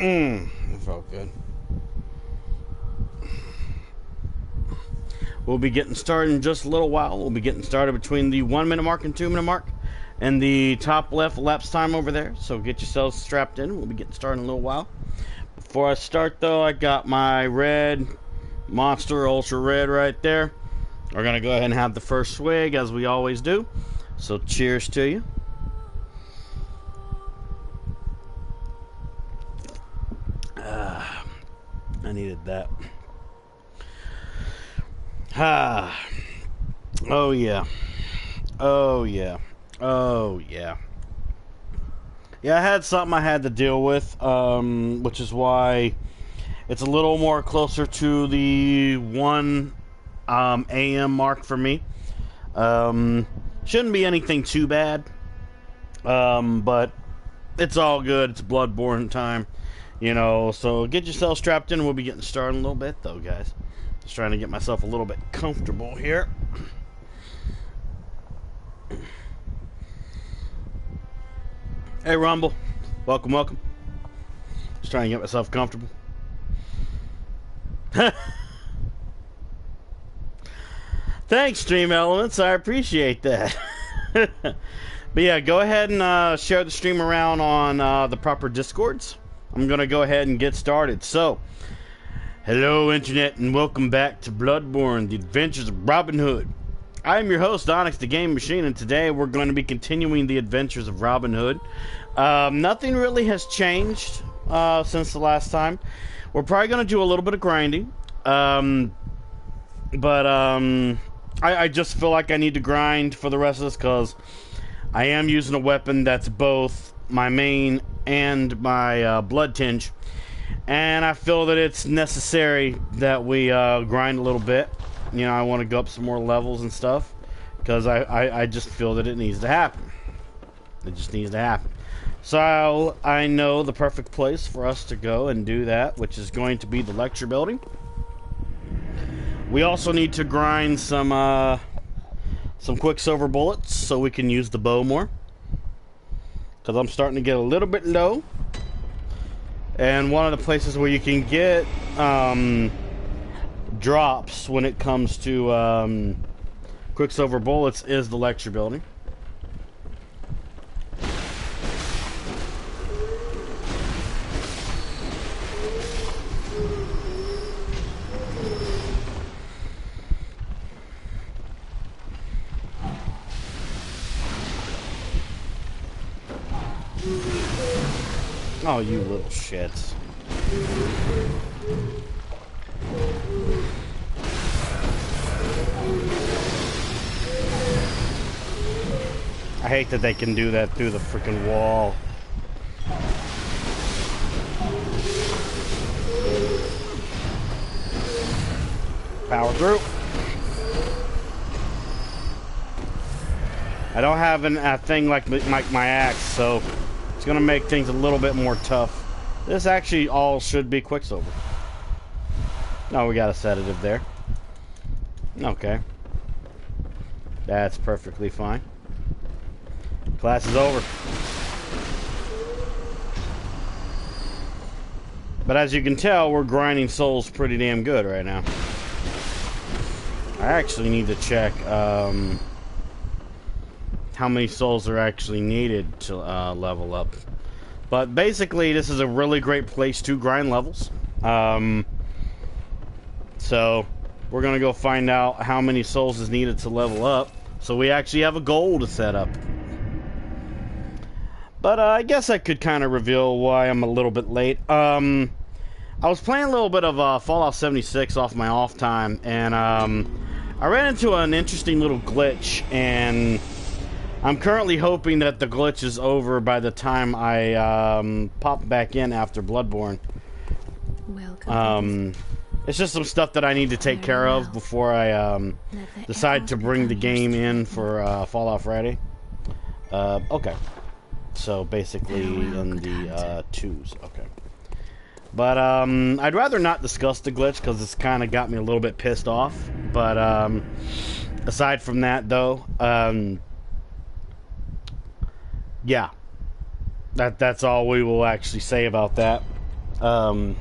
It felt good. We'll be getting started in just a little while. We'll be getting started between the 1 minute mark and 2 minute mark, and the top left elapsed time over there. So get yourselves strapped in. We'll be getting started in a little while. Before I start, though, I got my red Monster Ultra Red right there. We're gonna go ahead and have the first swig as we always do. So cheers to you. I needed that. Oh yeah. Oh yeah. Oh yeah. Yeah, I had something I had to deal with, which is why it's a little more closer to the 1 a.m. mark for me. Shouldn't be anything too bad, but it's all good. It's Bloodborne time, you know, so get yourself strapped in. We'll be getting started in a little bit, though, guys. Just trying to get myself a little bit comfortable here. Hey, Rumble. Welcome, welcome. Just trying to get myself comfortable. Thanks, Stream Elements. I appreciate that. But yeah, go ahead and share the stream around on the proper Discords. I'm going to go ahead and get started. So, hello, Internet, and welcome back to Bloodborne, The Adventures of Robin Hood. I'm your host, Onyx the Game Machine, and today we're going to be continuing the adventures of Robin Hood. Nothing really has changed since the last time. We're probably going to do a little bit of grinding. I just feel like I need to grind for the rest of this because I am using a weapon that's both my main and my blood tinge. And I feel that it's necessary that we grind a little bit. You know, I want to go up some more levels and stuff because I just feel that it needs to happen. It just needs to happen. So I know the perfect place for us to go and do that, which is going to be the lecture building. We also need to grind some Quicksilver Bullets so we can use the bow more, because I'm starting to get a little bit low. And one of the places where you can get drops when it comes to Quicksilver Bullets is the lecture building. Oh, you little shits. I hate that they can do that through the freaking wall. Power through. I don't have a thing like my axe, so it's gonna make things a little bit more tough. This actually all should be Quicksilver. No, we got a sedative there. Okay. That's perfectly fine. Class is over. But as you can tell, we're grinding souls pretty damn good right now. I actually need to check how many souls are actually needed to level up. But basically, this is a really great place to grind levels. So we're gonna go find out how many souls is needed to level up, so we actually have a goal to set up. But I guess I could kind of reveal why I'm a little bit late. I was playing a little bit of Fallout 76 off my off time, and I ran into an interesting little glitch, and I'm currently hoping that the glitch is over by the time I pop back in after Bloodborne. Welcome. It's just some stuff that I need to take care of before I decide to bring the game in for Fallout Friday. Okay. So basically in the 2s. Okay. But I'd rather not discuss the glitch because it's kind of got me a little bit pissed off. But aside from that, though, yeah, that's all we will actually say about that. And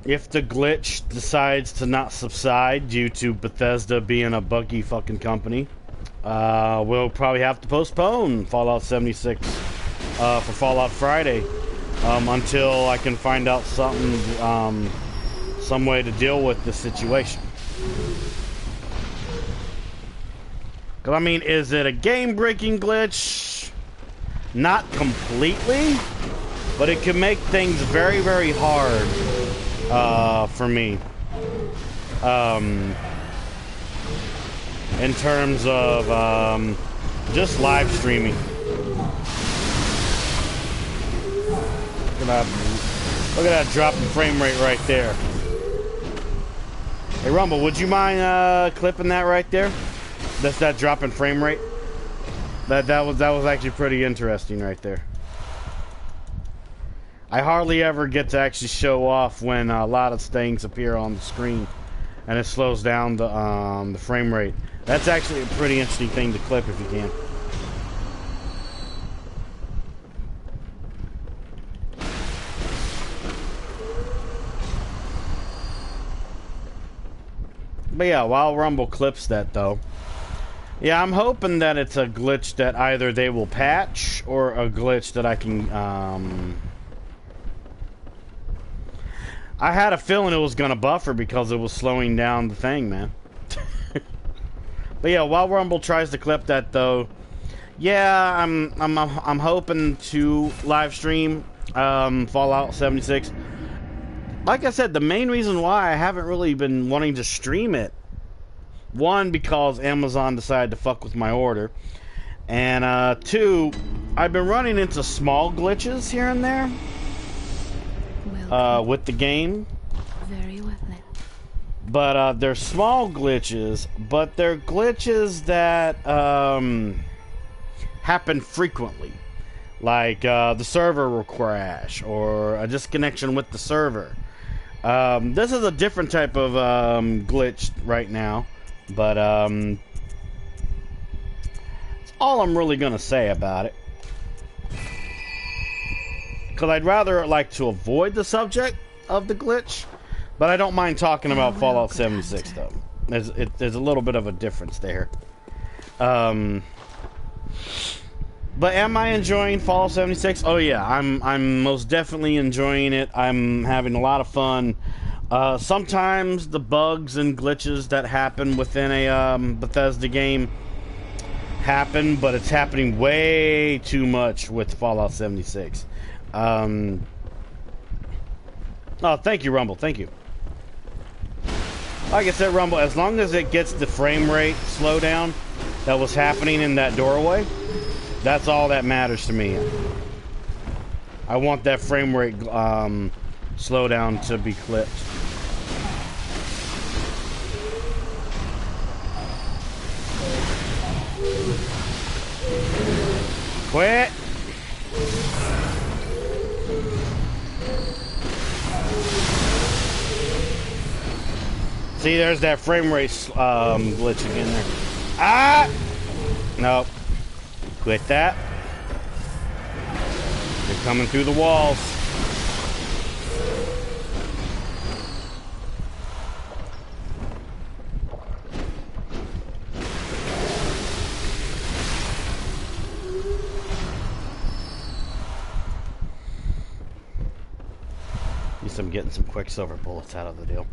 if the glitch decides to not subside due to Bethesda being a buggy fucking company, we'll probably have to postpone Fallout 76 for Fallout Friday until I can find out something, some way to deal with this situation. Because, I mean, is it a game-breaking glitch? Not completely, but it can make things very, very hard for me. In terms of just live streaming. Look at that drop in frame rate right there. Hey Rumble, would you mind clipping that right there? That's that drop in frame rate. That was actually pretty interesting right there. I hardly ever get to actually show off when a lot of things appear on the screen, and it slows down the frame rate. That's actually a pretty interesting thing to clip if you can. But yeah, while Rumble clips that though, yeah, I'm hoping that it's a glitch that either they will patch or a glitch that I can, I had a feeling it was gonna buffer because it was slowing down the thing, man. But yeah, while Rumble tries to clip that though, yeah, I'm hoping to live stream Fallout 76. Like I said, the main reason why I haven't really been wanting to stream it, one, because Amazon decided to fuck with my order, and two, I've been running into small glitches here and there with the game. Very well then. But they're small glitches, but they're glitches that happen frequently. Like the server will crash or a disconnection with the server. This is a different type of glitch right now, but that's all I'm really gonna say about it. Because I'd rather like to avoid the subject of the glitch, but I don't mind talking about Fallout 76 though. There's a little bit of a difference there. But am I enjoying Fallout 76? Oh yeah, I'm most definitely enjoying it. I'm having a lot of fun. Sometimes the bugs and glitches that happen within a Bethesda game happen, but it's happening way too much with Fallout 76. Oh, thank you, Rumble. Thank you. Like I said, Rumble, as long as it gets the frame rate slowdown that was happening in that doorway, that's all that matters to me. I want that frame rate slowdown to be clipped. Quit! See, there's that frame rate glitch again there. Ah! Nope. Quit that. They're coming through the walls. At least I'm getting some Quicksilver Bullets out of the deal.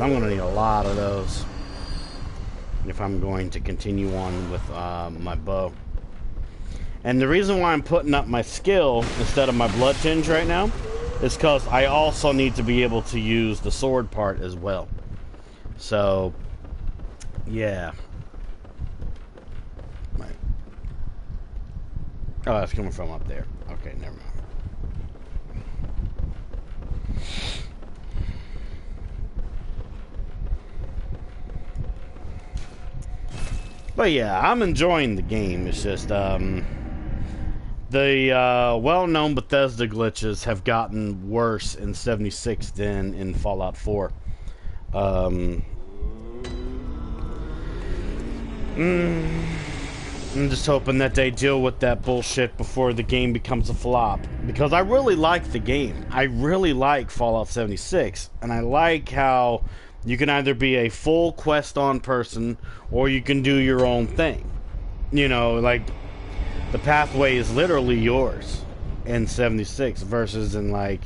I'm going to need a lot of those if I'm going to continue on with my bow. And the reason why I'm putting up my skill instead of my blood tinge right now is because I also need to be able to use the sword part as well. So, yeah. Right. Oh, that's coming from up there. Okay, never mind. But yeah, I'm enjoying the game. It's just, the well-known Bethesda glitches have gotten worse in 76 than in Fallout 4. I'm just hoping that they deal with that bullshit before the game becomes a flop. Because I really like the game. I really like Fallout 76. And I like how you can either be a full quest-on person, or you can do your own thing. You know, like, the pathway is literally yours in 76 versus in, like,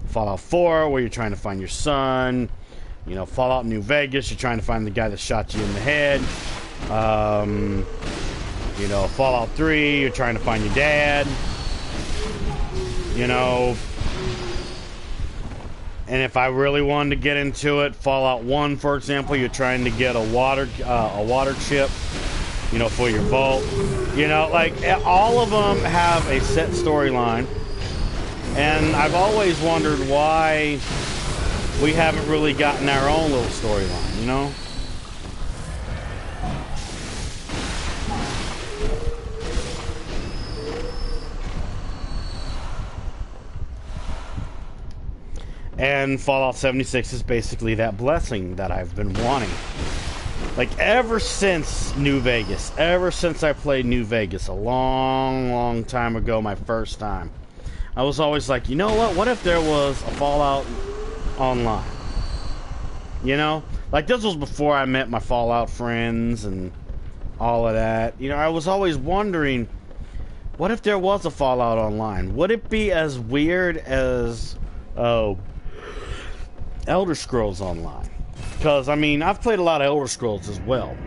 Fallout 4, where you're trying to find your son. You know, Fallout New Vegas, you're trying to find the guy that shot you in the head. You know, Fallout 3, you're trying to find your dad. You know, and if I really wanted to get into it, Fallout 1, for example, you're trying to get a water chip, you know, for your vault. You know, like, all of them have a set storyline. And I've always wondered why we haven't really gotten our own little storyline, you know? And Fallout 76 is basically that blessing that I've been wanting. Like, ever since New Vegas, ever since I played New Vegas a long, long time ago, my first time, I was always like, you know what if there was a Fallout Online? You know? Like, this was before I met my Fallout friends and all of that. You know, I was always wondering, what if there was a Fallout Online? Would it be as weird as, Elder Scrolls Online? Because, I mean, I've played a lot of Elder Scrolls as well.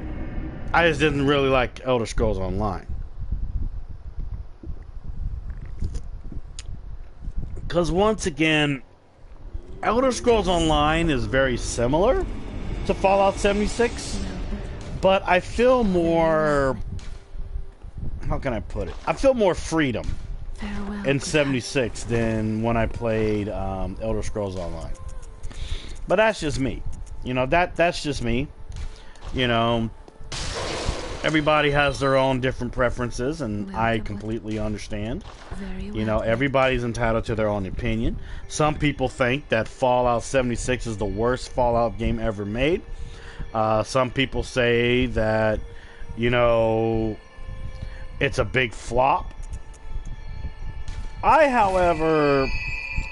I just didn't really like Elder Scrolls Online. Because, once again, Elder Scrolls Online is very similar to Fallout 76. But I feel more... How can I put it? I feel more freedom in 76 than when I played Elder Scrolls Online. But that's just me. You know, that's just me. You know, everybody has their own different preferences, and I completely understand. You know, everybody's entitled to their own opinion. Some people think that Fallout 76 is the worst Fallout game ever made. Some people say that, you know, it's a big flop. However,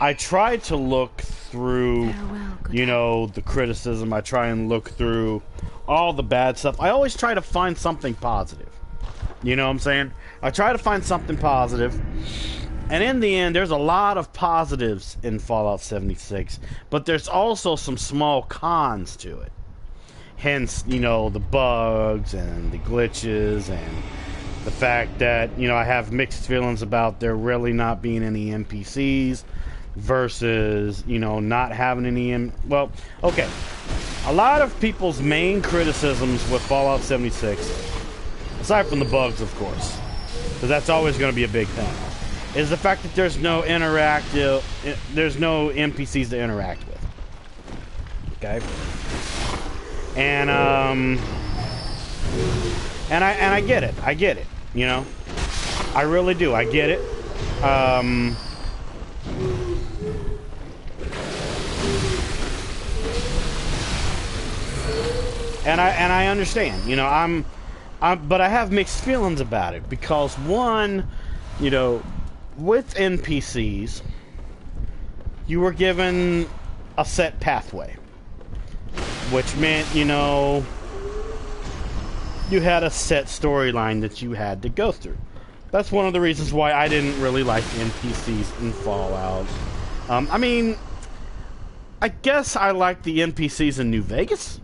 I try to look through, you know, the criticism. I try and look through all the bad stuff. I always try to find something positive. You know what I'm saying? I try to find something positive. And in the end, there's a lot of positives in Fallout 76. But there's also some small cons to it. Hence, you know, the bugs and the glitches and the fact that, you know, I have mixed feelings about there really not being any NPCs versus, you know, not having any... Well, okay. A lot of people's main criticisms with Fallout 76, aside from the bugs, of course, because that's always going to be a big thing, is the fact that there's no NPCs to interact with. Okay? And I get it. I get it. You know, I really do. I get it. And I understand. You know, but I have mixed feelings about it because, one, you know, with NPCs, you were given a set pathway, which meant, you know, you had a set storyline that you had to go through. That's one of the reasons why I didn't really like NPCs in Fallout. I mean, I guess I like the NPCs in New Vegas.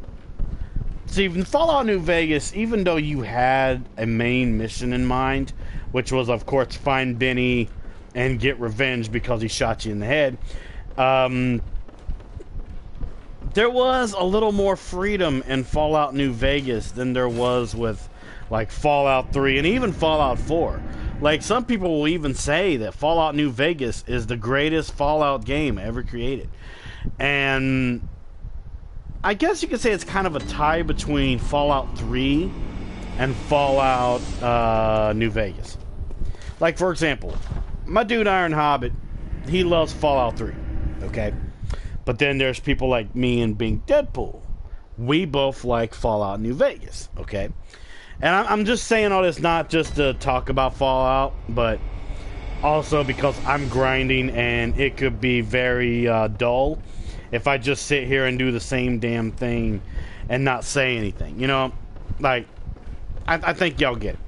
See, in Fallout New Vegas, even though you had a main mission in mind, which was, of course, find Benny and get revenge because he shot you in the head, there was a little more freedom in Fallout New Vegas than there was with, like, Fallout 3 and even Fallout 4. Like, some people will even say that Fallout New Vegas is the greatest Fallout game ever created. And I guess you could say it's kind of a tie between Fallout 3 and Fallout New Vegas. Like, for example, my dude Iron Hobbit, he loves Fallout 3, okay? But then there's people like me and Bing Deadpool. We both like Fallout New Vegas, okay? And I'm just saying all this not just to talk about Fallout, but also because I'm grinding and it could be very dull if I just sit here and do the same damn thing and not say anything. You know, like, I think y'all get it.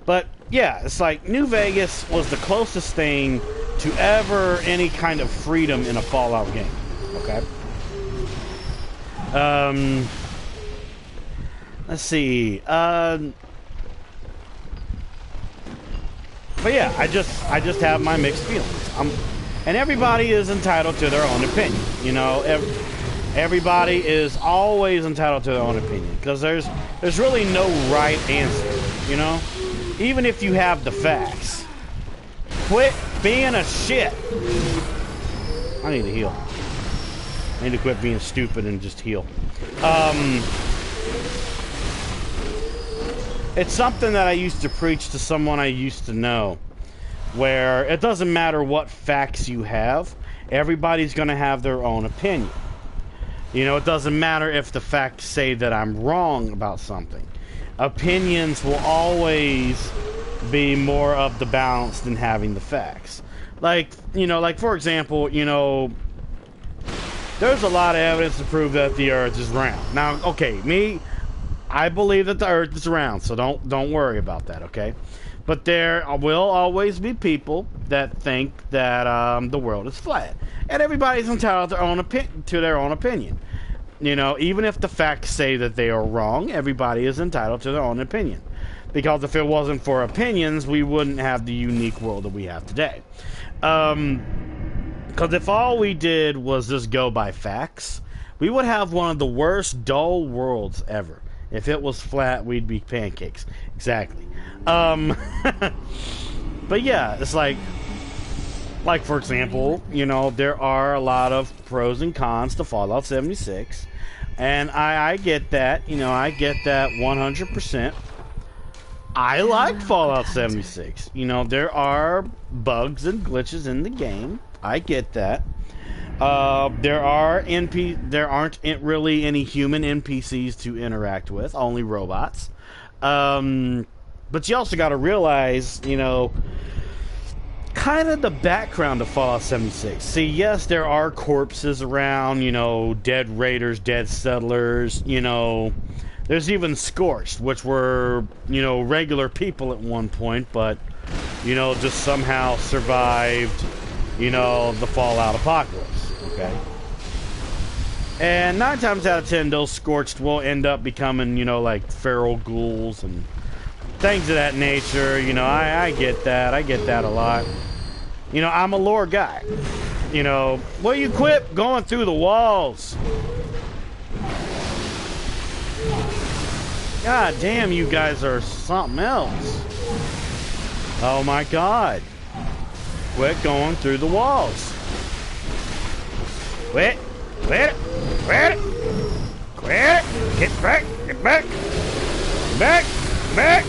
But yeah, it's like New Vegas was the closest thing to ever any kind of freedom in a Fallout game. Okay. Let's see. But yeah, I just have my mixed feelings. And everybody is entitled to their own opinion. You know, everybody is always entitled to their own opinion because there's really no right answer. You know, even if you have the facts, quit being a shit. I need to heal. I need to quit being stupid and just heal. It's something that I used to preach to someone I used to know, where it doesn't matter what facts you have, everybody's going to have their own opinion. You know, it doesn't matter if the facts say that I'm wrong about something. Opinions will always be more of the balance than having the facts. Like, you know, like for example, you know, there's a lot of evidence to prove that the Earth is round. Now, okay, I believe that the Earth is round, so don't worry about that, okay? But there will always be people that think that the world is flat, and everybody's entitled to their own opinion. You know, even if the facts say that they are wrong, everybody is entitled to their own opinion. Because if it wasn't for opinions, we wouldn't have the unique world that we have today. Because if all we did was just go by facts, we would have one of the worst dull worlds ever. If it was flat, we'd be pancakes. Exactly. But yeah, it's like for example, you know, there are a lot of pros and cons to Fallout 76. And I get that, you know, I get that 100%. I like Fallout 76. You know, there are bugs and glitches in the game. I get that. There aren't really any human NPCs to interact with, only robots. But you also got to realize, you know, kind of the background of Fallout 76. See, yes, there are corpses around, you know, dead raiders, dead settlers, you know. There's even Scorched, which were, you know, regular people at one point, but, you know, just somehow survived, you know, the Fallout apocalypse, okay? And 9 times out of 10, those Scorched will end up becoming, you know, like feral ghouls and things of that nature. You know, I get that. I get that a lot. You know, I'm a lore guy. You know, will you quit going through the walls? God damn, you guys are something else. Oh my God. Quit going through the walls. Quit. Quit it. Quit it. Quit it. Get back. Get back. Get back. Back.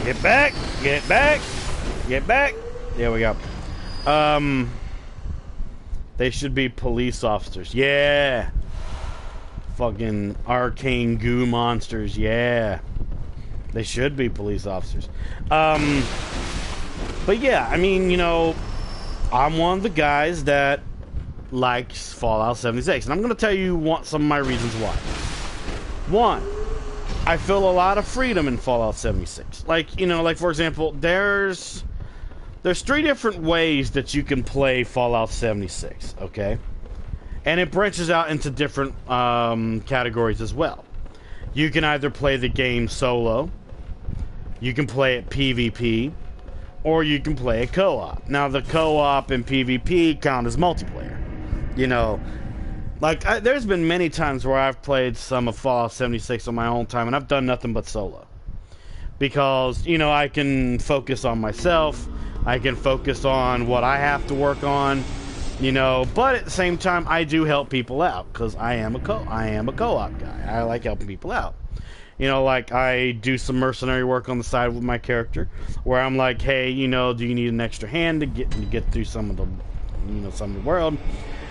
Get back. Get back. Get back. There we go. They should be police officers. Yeah. Fucking arcane goo monsters. Yeah. They should be police officers. But yeah, I mean, you know, I'm one of the guys that likes Fallout 76. And I'm going to tell you some of my reasons why. One, I feel a lot of freedom in Fallout 76. Like, you know, like for example, there's 3 different ways that you can play Fallout 76, okay? And it branches out into different categories as well. You can either play the game solo, you can play it PvP, or you can play it co-op. Now, the co-op and PvP count as multiplayer. You know, like, there's been many times where I've played some of Fallout 76 on my own time, and I've done nothing but solo. Because, you know, I can focus on myself, I can focus on what I have to work on, you know, but at the same time, I do help people out, because I am a co-op guy. I like helping people out. You know, like, I do some mercenary work on the side with my character, where I'm like, hey, you know, do you need an extra hand to get through some of the, you know, some of the world?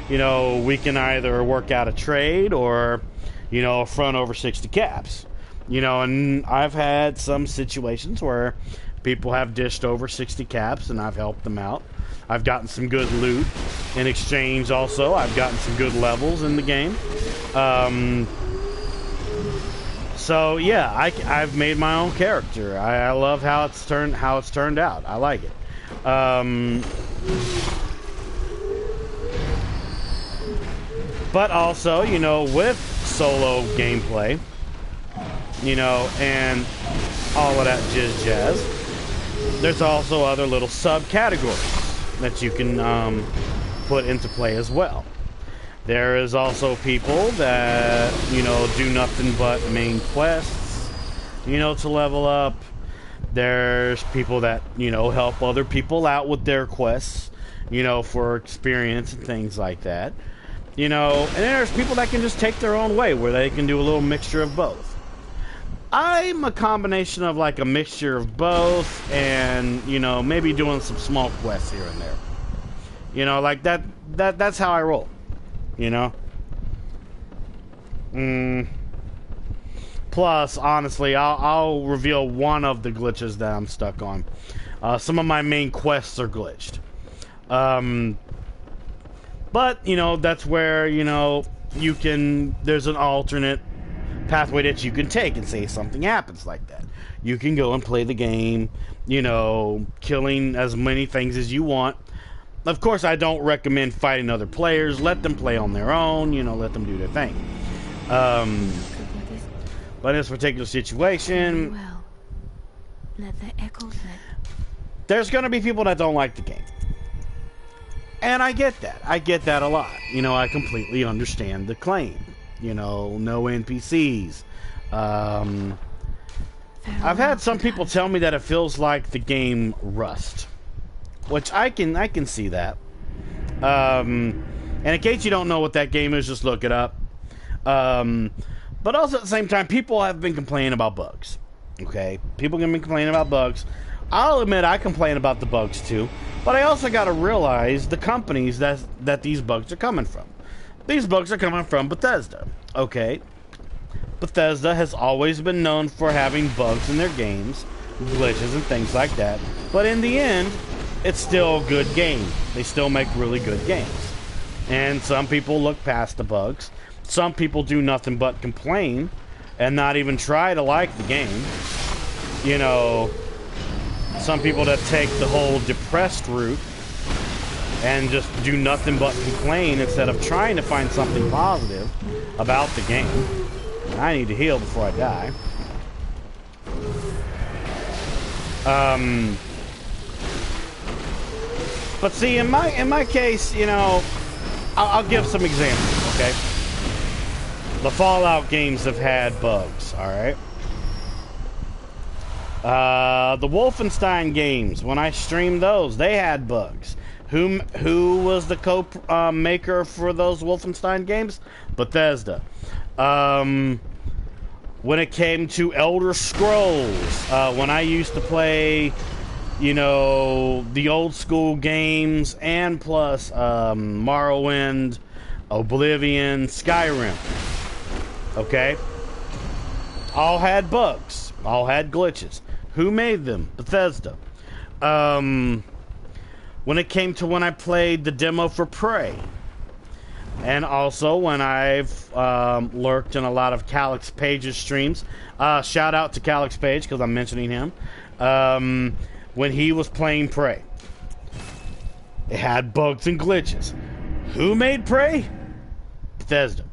You know, we can either work out a trade or, you know, front over 60 caps. You know, and I've had some situations where people have dished over 60 caps, and I've helped them out. I've gotten some good loot in exchange. Also, I've gotten some good levels in the game. So yeah, I've made my own character. I love how it's turned out. I like it. But also, you know, with solo gameplay, you know, and all of that jazz, there's also other little subcategories that you can put into play as well. There is also people that, you know, do nothing but main quests, you know, to level up. There's people that, you know, help other people out with their quests, you know, for experience and things like that. You know, and there's people that can just take their own way, where they can do a little mixture of both. I'm a combination of like a mixture of both, and, you know, maybe doing some small quests here and there. You know, like that's how I roll. You know? Plus, honestly, I'll reveal one of the glitches that I'm stuck on. Some of my main quests are glitched. But, you know, that's where, you know, there's an alternate pathway that you can take and say something happens like that. You can go and play the game, you know, killing as many things as you want. Of course, I don't recommend fighting other players. Let them play on their own, you know, let them do their thing. But in this particular situation, there's going to be people that don't like the game. And I get that. I get that a lot. You know, I completely understand the claim. You know, no NPCs. I've had some people tell me that it feels like the game Rust, which I can see that. And in case you don't know what that game is, just look it up. But also at the same time, people have been complaining about bugs. Okay, people have been complaining about bugs. I'll admit I complain about the bugs too, but I also got to realize the companies that these bugs are coming from. These bugs are coming from Bethesda. Okay, Bethesda has always been known for having bugs in their games, glitches and things like that. But in the end, it's still a good game. They still make really good games. And some people look past the bugs. Some people do nothing but complain and not even try to like the game. You know, some people that take the whole depressed route and just do nothing but complain instead of trying to find something positive about the game. I need to heal before I die. But see, in my case, you know, I'll give some examples, okay? The Fallout games have had bugs, alright? The Wolfenstein games, when I streamed those, they had bugs. Who was the maker for those Wolfenstein games? Bethesda. When it came to Elder Scrolls, when I used to play, you know, the old school games, and plus Morrowind, Oblivion, Skyrim. Okay? All had bugs. All had glitches. Who made them? Bethesda. When it came to when I played the demo for Prey, and also when I've lurked in a lot of Calix Page's streams. Shout out to Calix Page, because I'm mentioning him. When he was playing Prey, it had bugs and glitches. Who made Prey? Bethesda.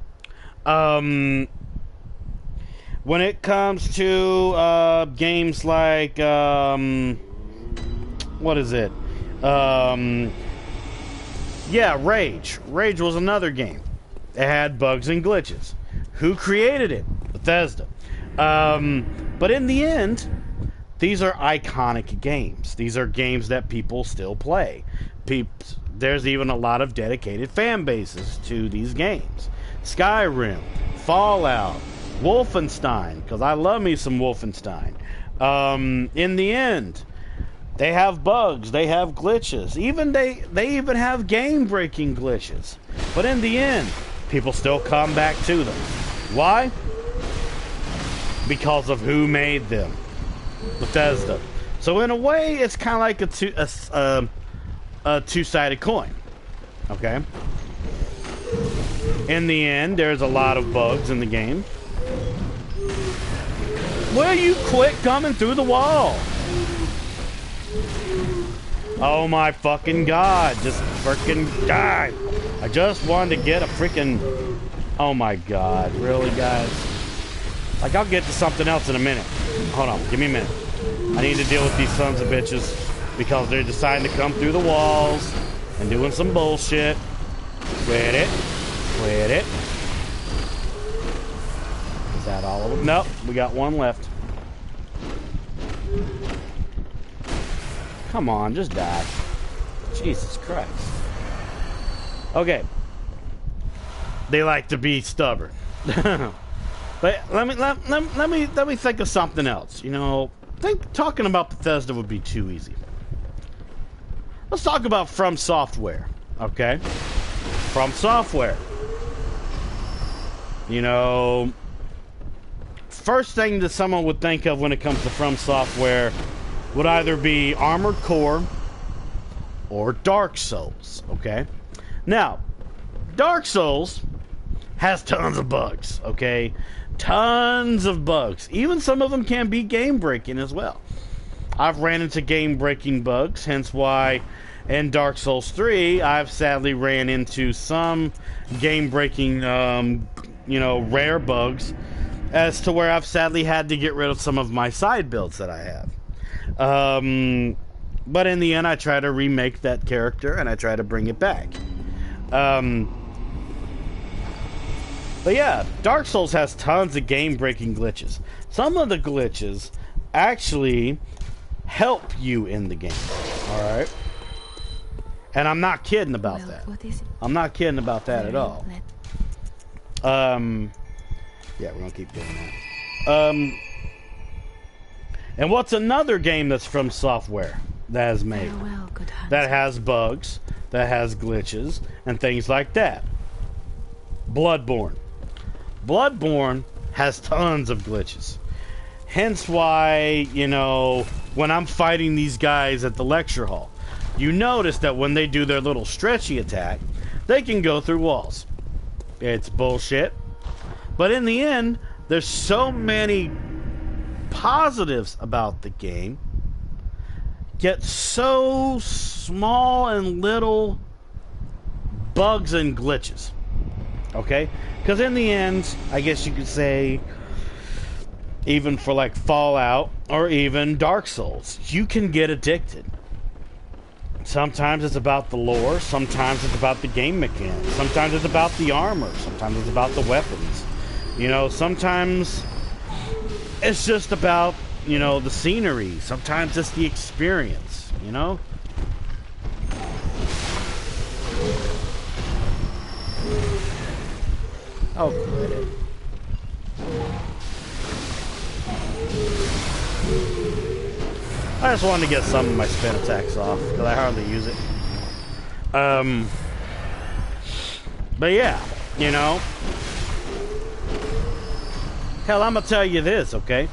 When it comes to games like what is it? Yeah, Rage. Rage was another game. It had bugs and glitches. Who created it? Bethesda. But in the end, these are iconic games. These are games that people still play. There's even a lot of dedicated fan bases to these games. Skyrim, Fallout, Wolfenstein, because I love me some Wolfenstein. In the end, they have bugs, they have glitches. They even have game-breaking glitches. But in the end, people still come back to them. Why? because of who made them. Bethesda. So in a way, it's kind of like a two-sided coin. Okay? In the end, there's a lot of bugs in the game. Will you quit coming through the wall? Oh my fucking god. Just freaking die. I just wanted to get a freaking... Oh my god. Really, guys? Like, I'll get to something else in a minute. Hold on. Give me a minute. I need to deal with these sons of bitches because they're deciding to come through the walls and doing some bullshit. Quit it. Quit it. Is that all of them? Nope. We got one left. Come on, just die. Jesus Christ. Okay. They like to be stubborn. But let me think of something else. You know, talking about Bethesda would be too easy. Let's talk about From Software. Okay? From Software. You know, first thing that someone would think of when it comes to From Software would either be Armored Core or Dark Souls, okay? Now, Dark Souls has tons of bugs, okay? Tons of bugs. Even some of them can be game-breaking as well. I've ran into game-breaking bugs, hence why in Dark Souls 3, I've sadly ran into some game-breaking, you know, rare bugs, as to where I've sadly had to get rid of some of my side builds that I have. But in the end, I try to remake that character and I try to bring it back. But yeah, Dark Souls has tons of game-breaking glitches. Some of the glitches actually help you in the game. Alright? And I'm not kidding about that. I'm not kidding about that at all. Yeah, we're gonna keep doing that. And what's another game that's From Software that has made? That has bugs, that has glitches, and things like that. Bloodborne. Bloodborne has tons of glitches. Hence why, you know, when I'm fighting these guys at the lecture hall, you notice that when they do their little stretchy attack, they can go through walls. It's bullshit. But in the end, there's so many positives about the game, yet so small and little bugs and glitches. Okay? Because in the end, I guess you could say, even for like Fallout or even Dark Souls, you can get addicted. Sometimes it's about the lore, sometimes it's about the game mechanics, sometimes it's about the armor, sometimes it's about the weapons. You know, sometimes it's just about, you know, the scenery. Sometimes it's the experience, you know? Oh, quit it. I just wanted to get some of my spin attacks off, because I hardly use it. But yeah, you know. Hell, I'm gonna tell you this, okay?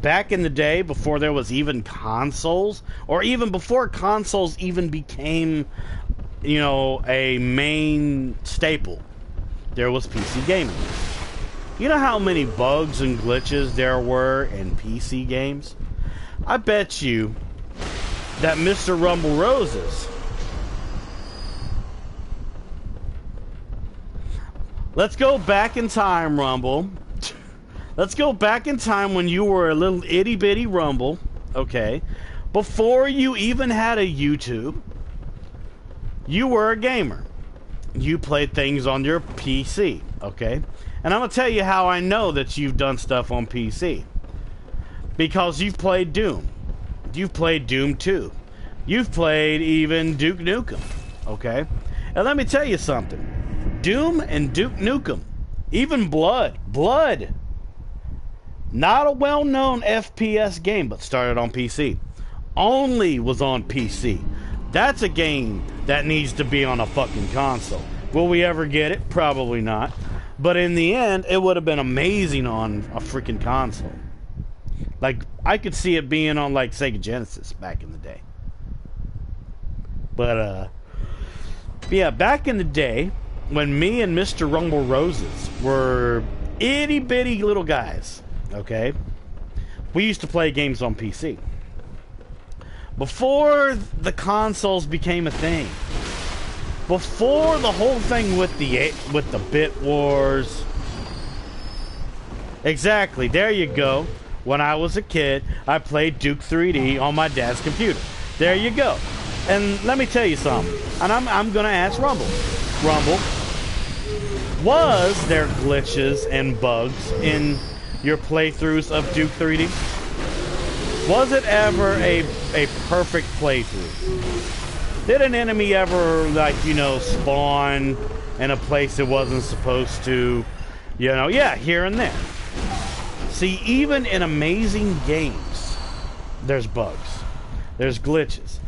Back in the day, before there was even consoles, or even before consoles even became, you know, a main staple, there was PC gaming. You know how many bugs and glitches there were in PC games? I bet you that Mr. Rumble Roses... Let's go back in time, Rumble. Let's go back in time when you were a little itty-bitty Rumble, okay? Before you even had a YouTube, you were a gamer. You played things on your PC, okay? And I'm going to tell you how I know that you've done stuff on PC. Because you've played Doom. You've played Doom 2. You've played even Duke Nukem, okay? And let me tell you something. Doom and Duke Nukem, even Blood, not a well-known FPS game, but started on PC. Only was on PC. That's a game that needs to be on a fucking console. Will we ever get it? Probably not. But in the end, it would have been amazing on a freaking console. Like, I could see it being on, like, Sega Genesis back in the day. But, yeah, back in the day, when me and Mr. Rumble Roses were itty-bitty little guys, okay, we used to play games on PC. Before the consoles became a thing, before the whole thing with the bit wars, exactly, there you go. When I was a kid, I played Duke 3D on my dad's computer. There you go. And let me tell you something, and I'm gonna ask Rumble, was there glitches and bugs in your playthroughs of Duke 3D? Was it ever a perfect playthrough? Did an enemy ever, like, you know, spawn in a place it wasn't supposed to? You know, yeah, here and there. See, even in amazing games, there's bugs. There's glitches.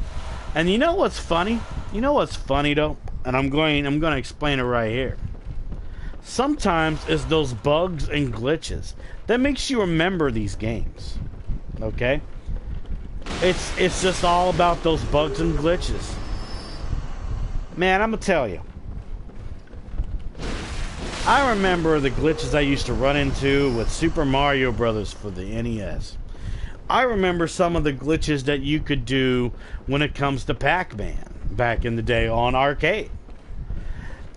And you know what's funny? You know what's funny, though? And I'm going to explain it right here. Sometimes it's those bugs and glitches that makes you remember these games. Okay? It's just all about those bugs and glitches. Man, I'm gonna tell you. I remember the glitches I used to run into with Super Mario Brothers for the NES. I remember some of the glitches that you could do when it comes to Pac-Man back in the day on arcade.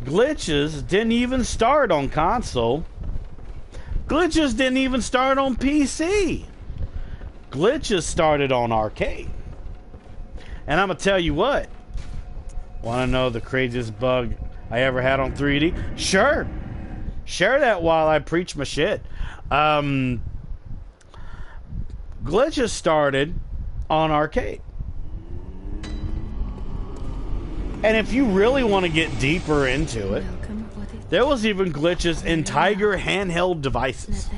Glitches didn't even start on console. Glitches didn't even start on PC. Glitches started on arcade. And I'm gonna tell you what. Want to know the craziest bug I ever had on 3D? Sure. Share that while I preach my shit. Glitches started on arcade. And if you really want to get deeper into it, there was even glitches in Tiger handheld devices.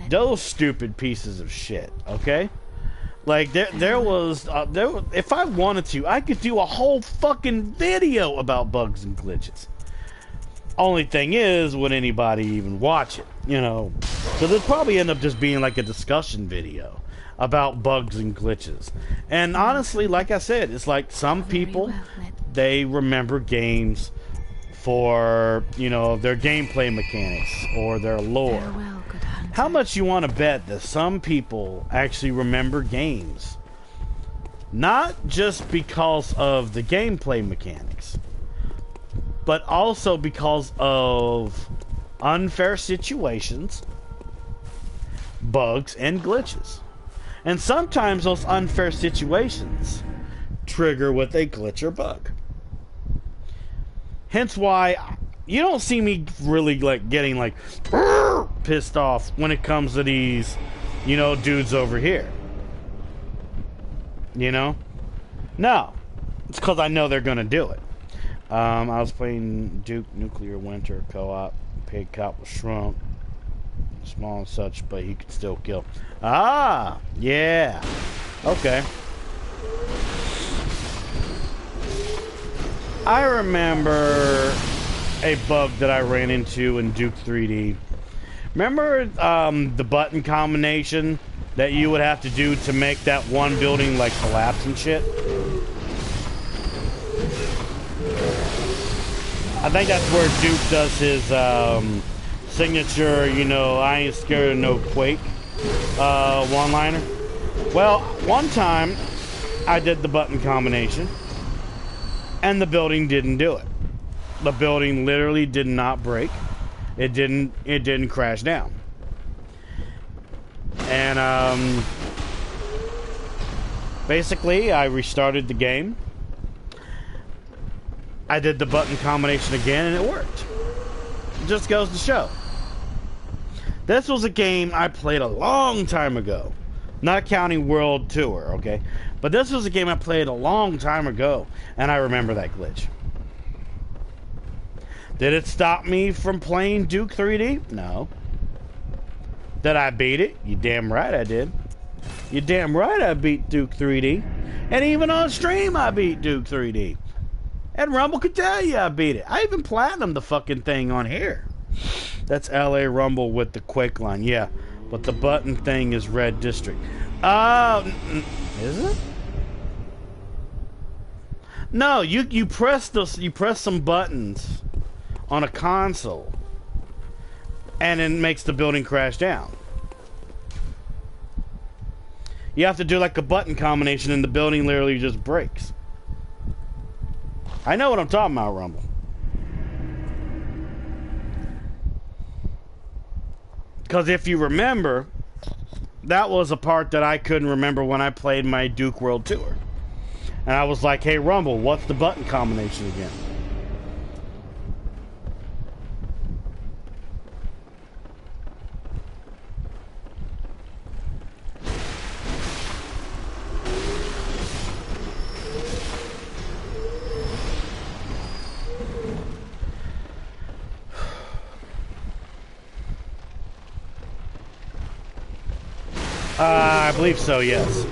Those stupid pieces of shit, okay? Like, there was, if I wanted to, I could do a whole fucking video about bugs and glitches. Only thing is, would anybody even watch it, you know? So it'd probably end up just being like a discussion video about bugs and glitches. And honestly, like I said, it's like some people, they remember games for, you know, their gameplay mechanics or their lore. How much you want to bet that some people actually remember games not just because of the gameplay mechanics, but also because of unfair situations, bugs, and glitches. And sometimes those unfair situations trigger with a glitch or bug. Hence why you don't see me really like getting like pissed off when it comes to these, you know, dudes over here. You know? No. It's because I know they're going to do it. I was playing Duke Nuclear Winter co-op. Pig cop was shrunk. Small and such, but he could still kill. Ah! Yeah. Okay. I remember a bug that I ran into in Duke 3D. Remember the button combination that you would have to do to make that one building like collapse and shit? I think that's where Duke does his signature, you know, I ain't scared of no quake one-liner. Well, one time I did the button combination and the building didn't do it. The building literally did not break. It didn't crash down. And basically I restarted the game. I did the button combination again and it worked. It just goes to show. This was a game I played a long time ago. Not counting World Tour, okay? But this was a game I played a long time ago, and I remember that glitch. Did it stop me from playing Duke 3D? No. Did I beat it? You damn right I did. You damn right I beat Duke 3D. And even on stream I beat Duke 3D. And Rumble could tell you I beat it. I even platinumed the fucking thing on here. That's LA Rumble with the Quake line. Yeah, but the button thing is Red District. Is it? No, you press some buttons on a console, and it makes the building crash down. You have to do like a button combination, and the building literally just breaks. I know what I'm talking about, Rumble. Because if you remember, that was a part that I couldn't remember when I played my Duke World Tour. And I was like, hey, Rumble, what's the button combination again? I believe so, yes.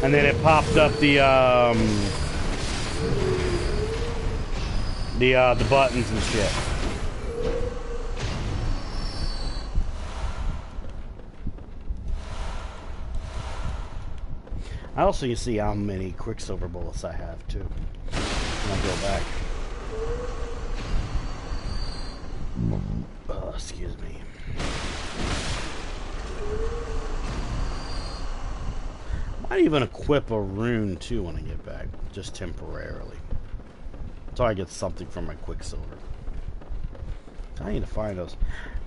And then it popped up the buttons and shit. I also you see how many Quicksilver Bullets I have too. When I go back. Excuse me. Might even equip a rune too when I get back, just temporarily, so I get something from my Quicksilver. I need to find those.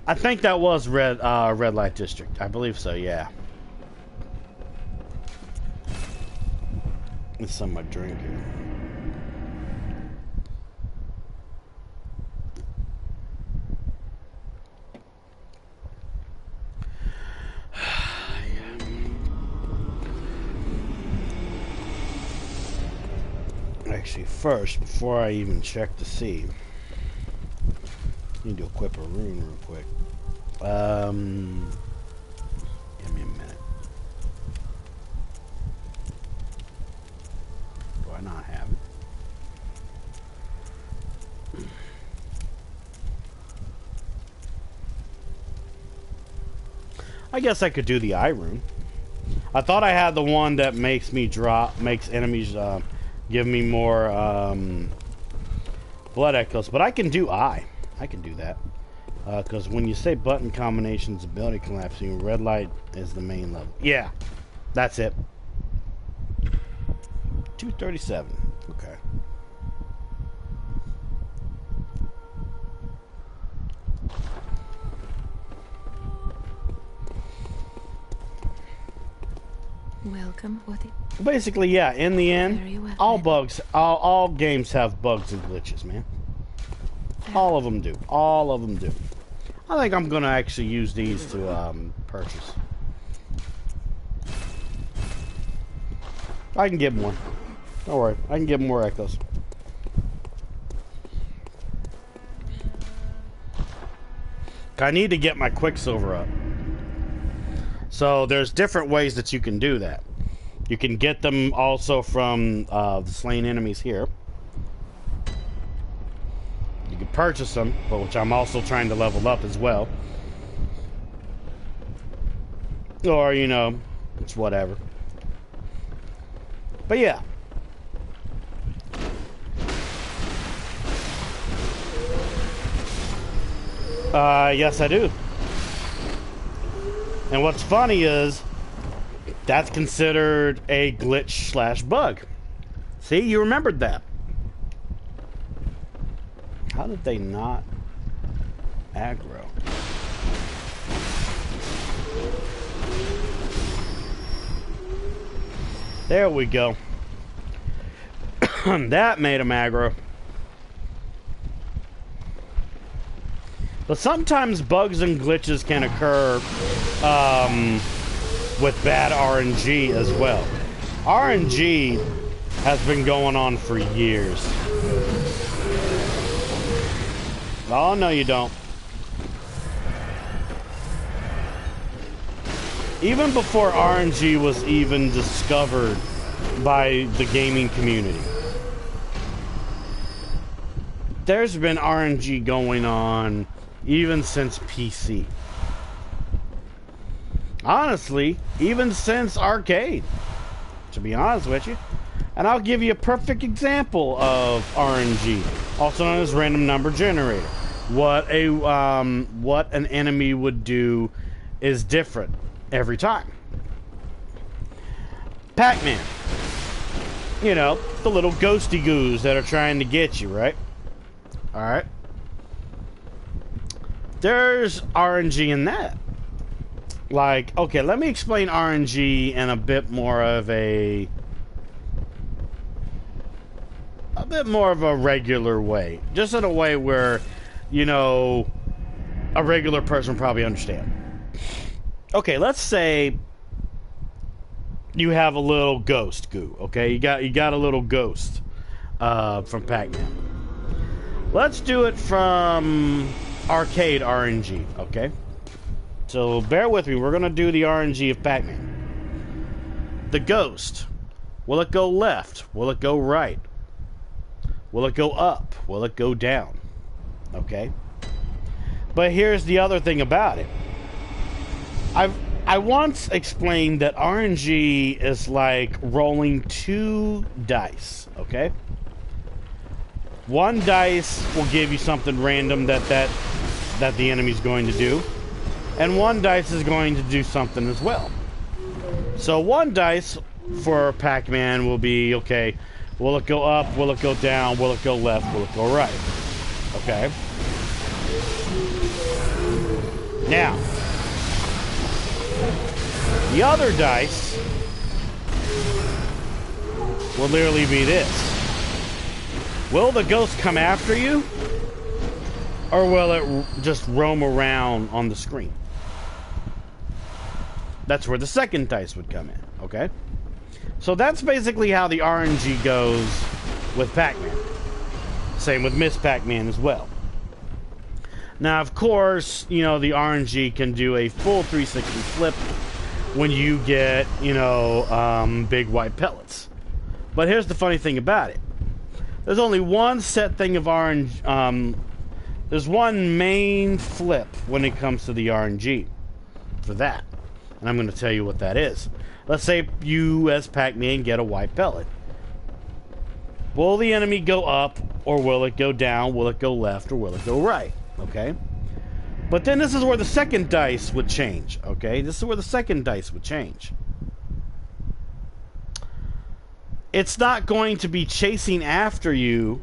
I think that was Red Light District. I believe so. Yeah. It's some of my drink here. Actually, first, before I even check to see, I need to equip a rune real quick. Give me a minute. Do I not have it? I guess I could do the eye rune. I thought I had the one that makes enemies give me more blood echoes, but I can do eye. I can do that. Because when you say button combinations, ability collapsing, red light is the main level. Yeah, that's it. 237. Okay. Welcome. Basically, yeah. In the end, well, all games have bugs and glitches, man. All of them do. All of them do. I think I'm gonna actually use these to purchase. I can get more. Don't worry, I can get more echoes. I need to get my Quicksilver up. So there's different ways that you can do that. You can get them also from the slain enemies here. You can purchase them, but which I'm also trying to level up as well. Or, you know, it's whatever. But yeah. Yes, I do. And what's funny is that's considered a glitch / bug. See, you remembered that. How did they not aggro? There we go. That made them aggro. But sometimes bugs and glitches can occur with bad RNG as well. RNG has been going on for years. Oh, no, you don't. Even before RNG was even discovered by the gaming community. there's been RNG going on even since PC. Honestly, even since arcade, to be honest with you. And I'll give you a perfect example of RNG, also known as random number generator. What an enemy would do is different every time. Pac-Man. You know, the little ghosty goos that are trying to get you, right? Alright. There's RNG in that. Like, okay, let me explain RNG in a bit more of a regular way. Just in a way where, you know, a regular person probably understand. Okay, let's say you have a little ghost goo, okay? You got a little ghost from Pac-Man. Let's do it from arcade RNG, okay? So bear with me, we're gonna do the RNG of Pac-Man. The ghost, will it go left? Will it go right? Will it go up? Will it go down? Okay? But here's the other thing about it. I once explained that RNG is like rolling 2 dice, okay? One dice will give you something random that the enemy's going to do, and one dice is going to do something as well. So one dice for Pac-Man will be, okay, will it go up, will it go down, will it go left, will it go right? Okay? Now, the other dice will literally be this. Will the ghost come after you? Or will it just roam around on the screen? That's where the second dice would come in, okay? So that's basically how the RNG goes with Pac-Man. Same with Miss Pac-Man as well. Now, of course, you know, the RNG can do a full 360 flip when you get, you know, big white pellets. But here's the funny thing about it. There's only one set thing of RNG. There's one main flip when it comes to the RNG for that. And I'm going to tell you what that is. Let's say you, as Pac-Man, get a white pellet. Will the enemy go up, or will it go down? Will it go left, or will it go right? Okay? But then this is where the second dice would change. Okay? This is where the second dice would change. It's not going to be chasing after you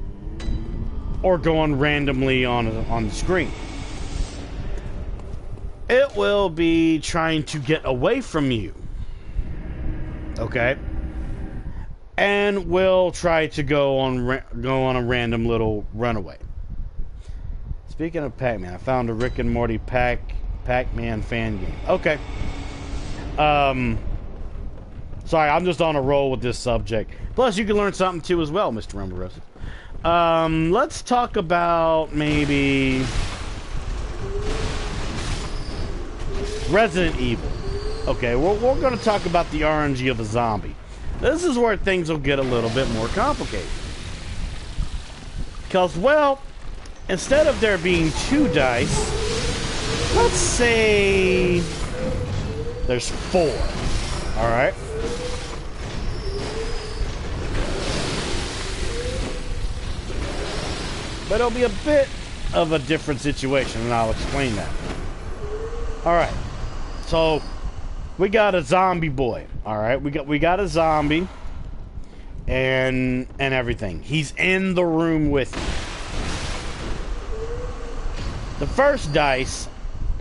or going randomly on the screen. It will be trying to get away from you. Okay? And will try to go on a random little runaway. Speaking of Pac-Man, I found a Rick and Morty Pac-Man fan game. Okay. Sorry, I'm just on a roll with this subject. Plus, you can learn something too as well, Mr. Rumbarosa. Let's talk about maybe Resident Evil. Okay, we're going to talk about the RNG of a zombie. This is where things will get a little bit more complicated. Because, well, instead of there being 2 dice, let's say there's 4. Alright? But it'll be a bit of a different situation, and I'll explain that. Alright. So, we got a zombie boy. Alright? We got a zombie and everything. He's in the room with you. The first dice,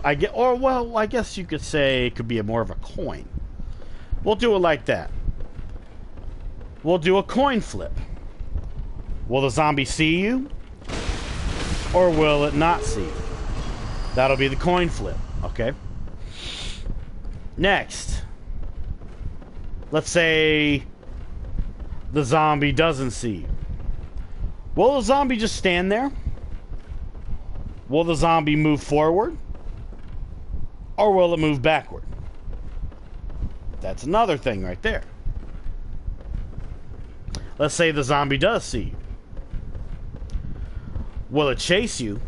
I guess you could say it could be more of a coin. We'll do it like that. We'll do a coin flip. Will the zombie see you? Or will it not see you? That'll be the coin flip, okay? Next. Let's say the zombie doesn't see you. Will the zombie just stand there? Will the zombie move forward? Or will it move backward? That's another thing right there. Let's say the zombie does see you. Will it chase you?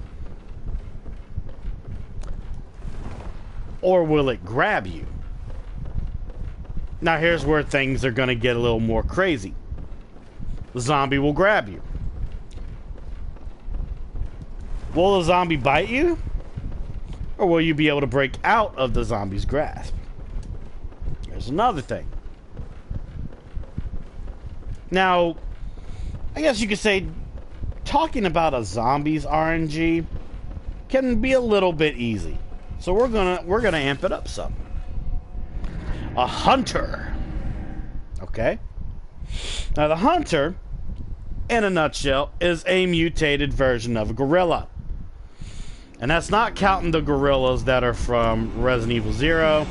Or will it grab you? Now here's where things are going to get a little more crazy. The zombie will grab you. Will the zombie bite you? Or will you be able to break out of the zombie's grasp? There's another thing. Now, I guess you could say talking about a zombie's RNG can be a little bit easy. So we're gonna amp it up some. A hunter. Okay? Now the hunter, in a nutshell, is a mutated version of a gorilla. And that's not counting the gorillas that are from Resident Evil 0.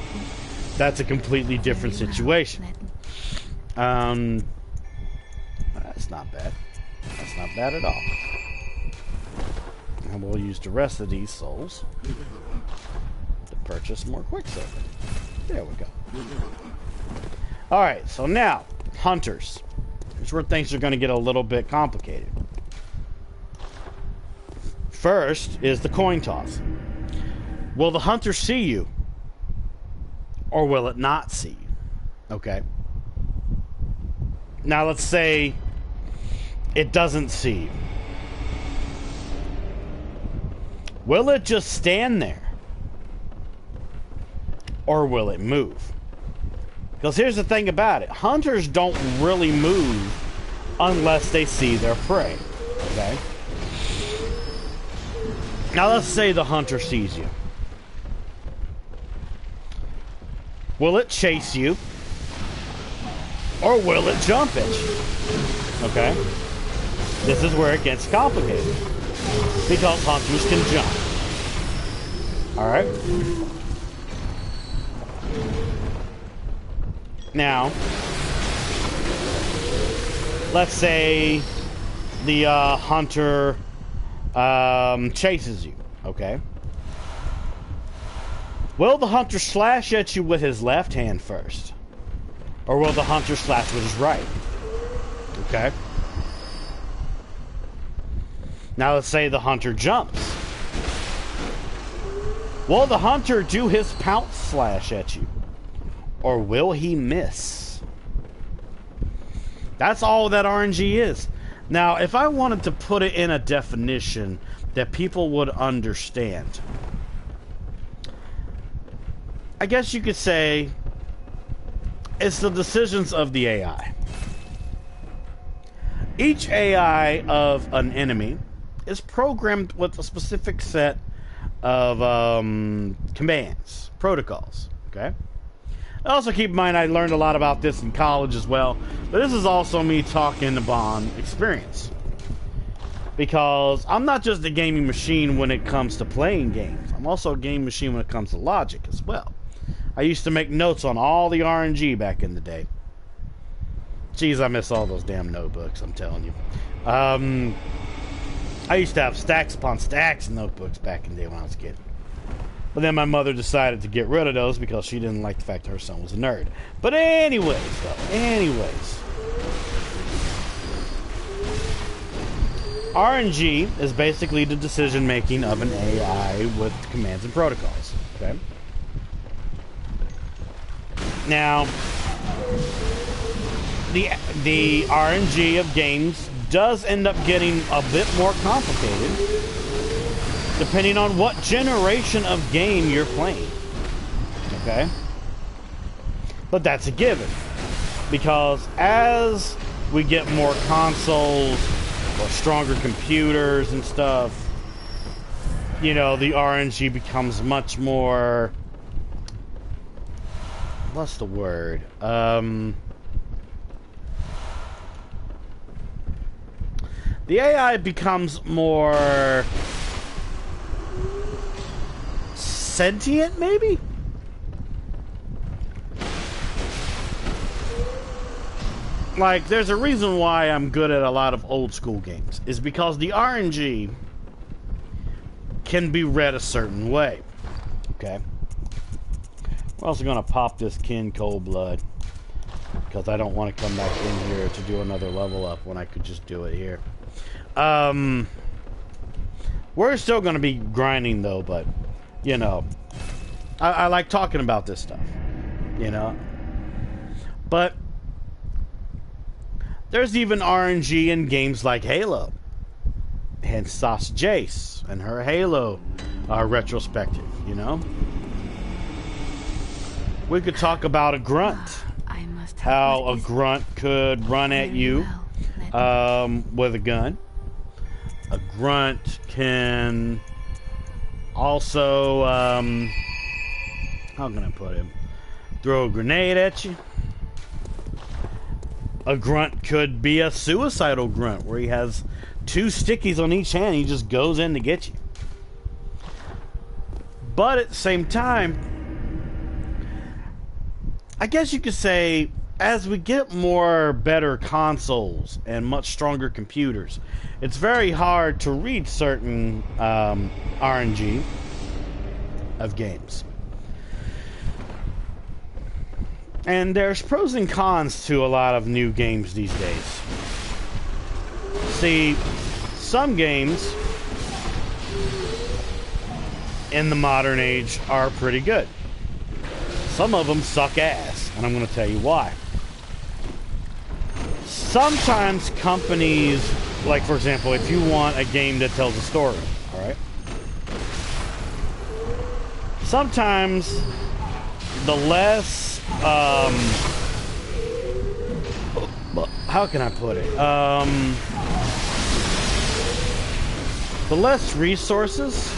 That's a completely different situation. That's not bad. That's not bad at all. And we'll use the rest of these souls to purchase more Quicksilver. There we go. Alright, so now, hunters. Here's where things are going to get a little bit complicated. First is the coin toss. Will the hunter see you? Or will it not see you? Okay. Now let's say it doesn't see you. Will it just stand there? Or will it move? Because here's the thing about it. Hunters don't really move unless they see their prey. Okay? Now let's say the hunter sees you. Will it chase you? Or will it jump at you? Okay? This is where it gets complicated. Because hunters can jump. Alright? Now, let's say the hunter chases you, okay? Will the hunter slash at you with his left hand first? Or will the hunter slash with his right? Okay? Now let's say the hunter jumps. Will the hunter do his pounce slash at you? Or will he miss? That's all that RNG is. Now, if I wanted to put it in a definition that people would understand, I guess you could say it's the decisions of the AI. Each AI of an enemy is programmed with a specific set of commands, protocols, okay? Also keep in mind I learned a lot about this in college as well, but this is also me talking upon experience. Because I'm not just a gaming machine when it comes to playing games, I'm also a gaming machine when it comes to logic as well. I used to make notes on all the RNG back in the day. Jeez, I miss all those damn notebooks, I'm telling you. I used to have stacks upon stacks of notebooks back in the day when I was a kid. But then my mother decided to get rid of those because she didn't like the fact that her son was a nerd. But anyways, RNG is basically the decision making of an AI with commands and protocols. Okay. Now, the RNG of games does end up getting a bit more complicated depending on what generation of game you're playing. Okay? But that's a given. Because as we get more consoles or stronger computers and stuff, you know, the RNG becomes much more... What's the word? The AI becomes more... sentient, maybe? Like, there's a reason why I'm good at a lot of old school games. Is because the RNG can be read a certain way. Okay? We're also going to pop this Kin Cold Blood. Because I don't want to come back in here to do another level up when I could just do it here. We're still going to be grinding, though, but, you know, I like talking about this stuff, you know. But there's even RNG in games like Halo. Hence Sauce Jace and her Halo retrospective, you know. We could talk about a grunt. How a grunt could run at you with a gun. A grunt can also, how can I put him? Throw a grenade at you. A grunt could be a suicidal grunt where he has 2 stickies on each hand. He just goes in to get you. But at the same time, I guess you could say, as we get more better consoles and much stronger computers, it's very hard to read certain RNG of games. And there's pros and cons to a lot of new games these days. See, some games in the modern age are pretty good. Some of them suck ass, and I'm going to tell you why. Sometimes companies, like for example, if you want a game that tells a story, alright? Sometimes the less, how can I put it? The less resources,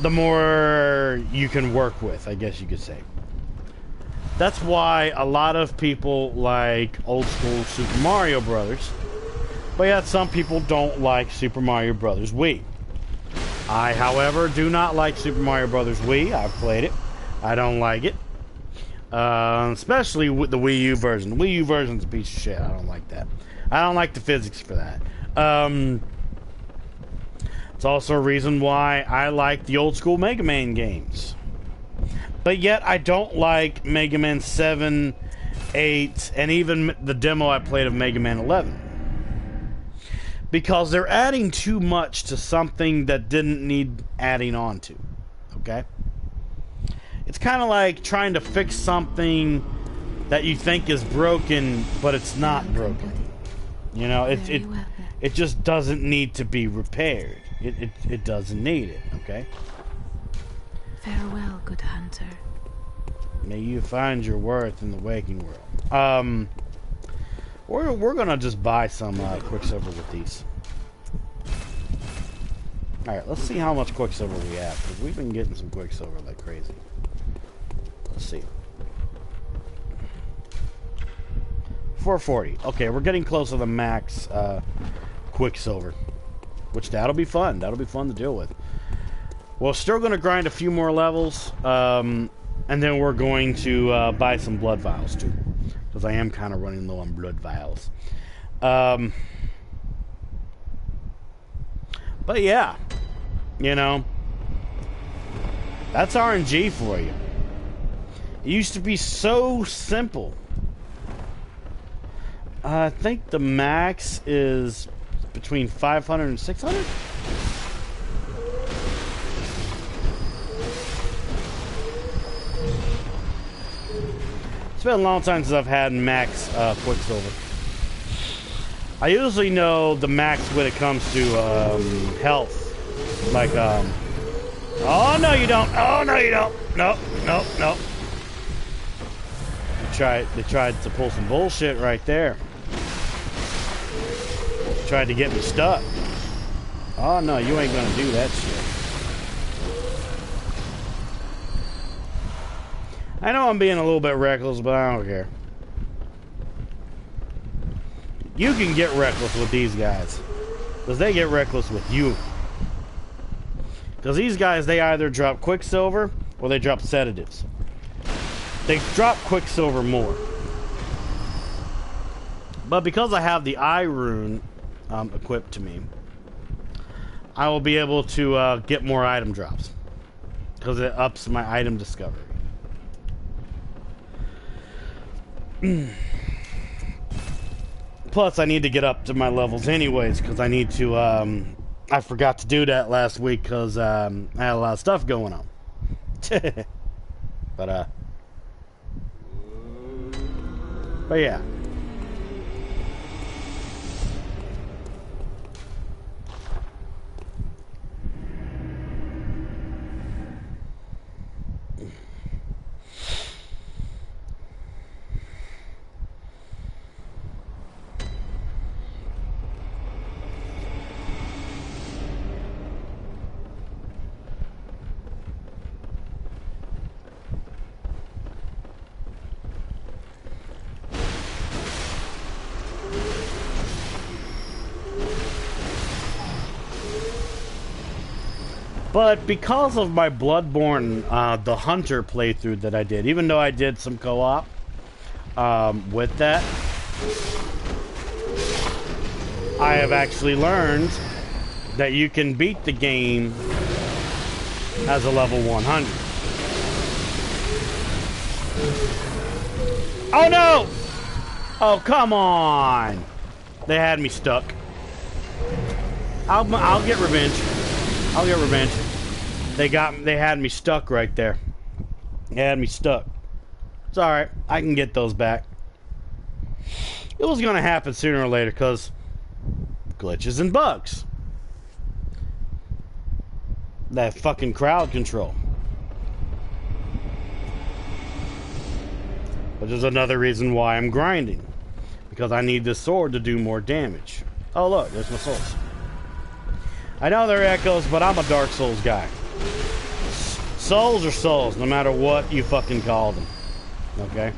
the more you can work with, I guess you could say. That's why a lot of people like old school Super Mario Brothers, but yet some people don't like Super Mario Brothers Wii. I, however, do not like Super Mario Brothers Wii. I've played it. I don't like it. Especially with the Wii U version. The Wii U version's a piece of shit. I don't like that. I don't like the physics for that. It's also a reason why I like the old school Mega Man games. But yet I don't like Mega Man 7, 8, and even the demo I played of Mega Man 11. Because they're adding too much to something that didn't need adding on to. Okay? It's kind of like trying to fix something that you think is broken, but it's not broken. You know, it just doesn't need to be repaired. It doesn't need it, okay? Farewell, good hunter. May you find your worth in the waking world. We're gonna just buy some Quicksilver with these. Alright, let's see how much Quicksilver we have, because we've been getting some Quicksilver like crazy. Let's see. 440. Okay, we're getting close to the max Quicksilver. Which, that'll be fun. That'll be fun to deal with. We're still going to grind a few more levels. And then we're going to buy some blood vials, too. Because I am kind of running low on blood vials. But yeah. You know. That's RNG for you. It used to be so simple. I think the max is between 500 and 600? It's been a long time since I've had max Quicksilver. I usually know the max when it comes to health. Like, oh no you don't! Oh no you don't! Nope, nope, nope. They tried to pull some bullshit right there. Tried to get me stuck. Oh no, you ain't gonna do that shit. I know I'm being a little bit reckless, but I don't care. You can get reckless with these guys, because they get reckless with you. Because these guys, they either drop Quicksilver or they drop sedatives. They drop Quicksilver more. But because I have the eye rune equipped to me, I will be able to get more item drops. Because it ups my item discovery. plus I need to get up to my levels anyways, because I need to, I forgot to do that last week because I had a lot of stuff going on. But yeah. But because of my Bloodborne, the Hunter playthrough that I did, even though I did some co-op with that, I have actually learned that you can beat the game as a level 100. Oh no! Oh, come on! They had me stuck. I'll get revenge. I'll get revenge. They had me stuck right there. They had me stuck. It's alright. I can get those back. It was gonna happen sooner or later because glitches and bugs. That fucking crowd control. Which is another reason why I'm grinding. Because I need this sword to do more damage. Oh look, there's my souls. I know they're echoes, but I'm a Dark Souls guy. Souls are souls, no matter what you fucking call them. Okay?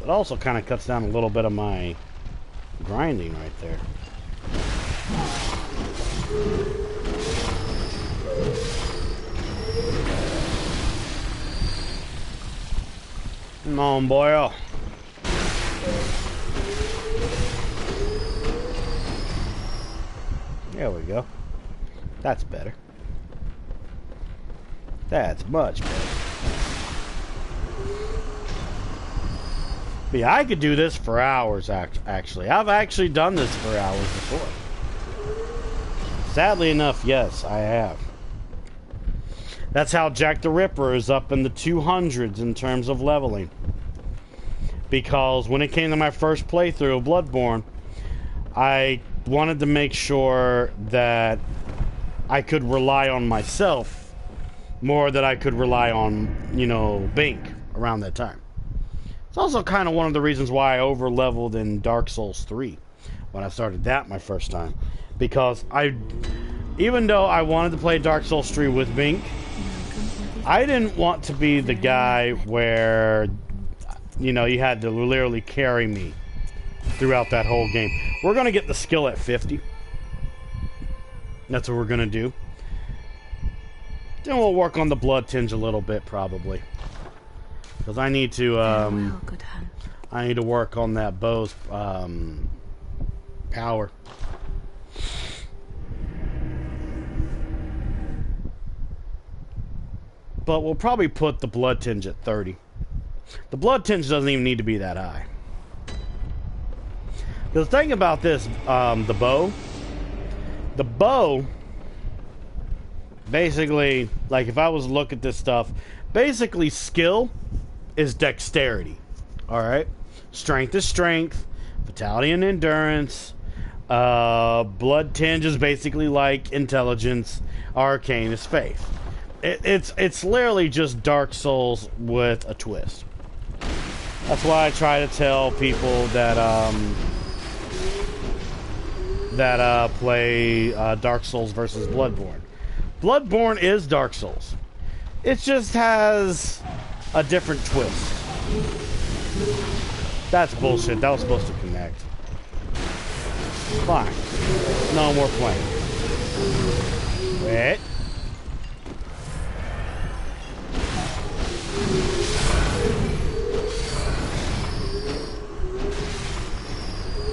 It also kind of cuts down a little bit of my grinding right there. Come on, boy. There we go. That's better. That's much better. But yeah, I could do this for hours, actually. I've actually done this for hours before. Sadly enough, yes, I have. That's how Jack the Ripper is up in the 200s in terms of leveling. Because when it came to my first playthrough of Bloodborne, I wanted to make sure that I could rely on myself more than I could rely on, you know, Bink around that time. It's also kind of one of the reasons why I over-leveled in Dark Souls 3 when I started that my first time. Because even though I wanted to play Dark Souls 3 with Bink, I didn't want to be the guy where, you know, you had to literally carry me throughout that whole game. We're going to get the skill at 50. That's what we're going to do. Then we'll work on the blood tinge a little bit, probably. Because I need to, I need to work on that bow's, power. But we'll probably put the blood tinge at 30. The blood tinge doesn't even need to be that high. The thing about this, the bow, basically, like if I was to look at this stuff, basically skill is dexterity. Alright? Strength is strength, vitality and endurance, blood tinge is basically like intelligence, arcane is faith. It's literally just Dark Souls with a twist. That's why I try to tell people that play Dark Souls versus Bloodborne. Bloodborne is Dark Souls. It just has a different twist. That's bullshit. That was supposed to connect. Fine. No more playing. Wait.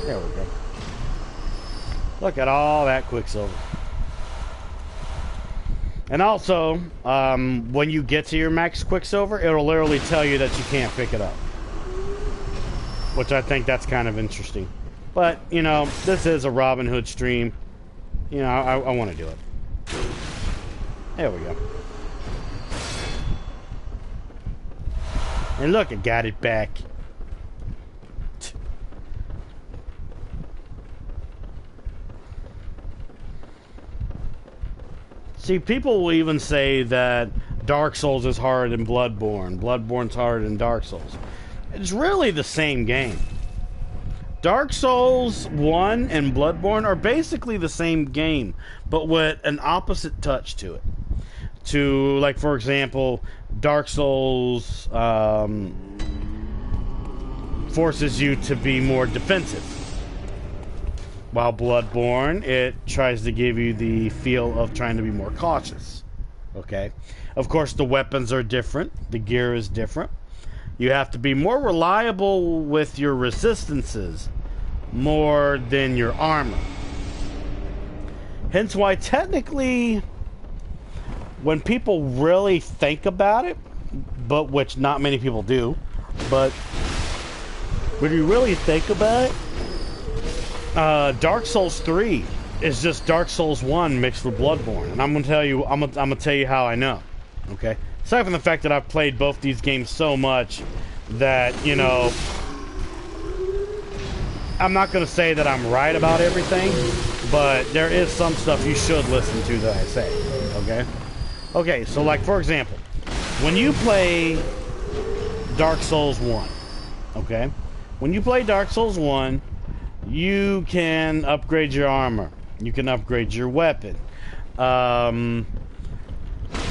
There we go. Look at all that Quicksilver. And also, when you get to your max Quicksilver, it'll literally tell you that you can't pick it up. which I think that's kind of interesting. But, you know, this is a Robin Hood stream. You know, I want to do it. There we go. And look, I got it back. See, people will even say that Dark Souls is harder than Bloodborne. Bloodborne's harder than Dark Souls. It's really the same game. Dark Souls 1 and Bloodborne are basically the same game, but with an opposite touch to it. To, like, for example, Dark Souls forces you to be more defensive, while Bloodborne, it tries to give you the feel of trying to be more cautious. Okay? Of course, the weapons are different. The gear is different. You have to be more reliable with your resistances more than your armor. Hence why technically, when people really think about it, but which not many people do, but when you really think about it, Dark Souls 3 is just Dark Souls 1 mixed with Bloodborne, and I'm gonna tell you, I'm gonna tell you how I know. Okay, aside from the fact that I've played both these games so much that, you know, I'm not gonna say that I'm right about everything, but there is some stuff you should listen to that I say. Okay, okay. So, like, for example, when you play Dark Souls 1, okay, when you play Dark Souls 1, you can upgrade your armor. You can upgrade your weapon.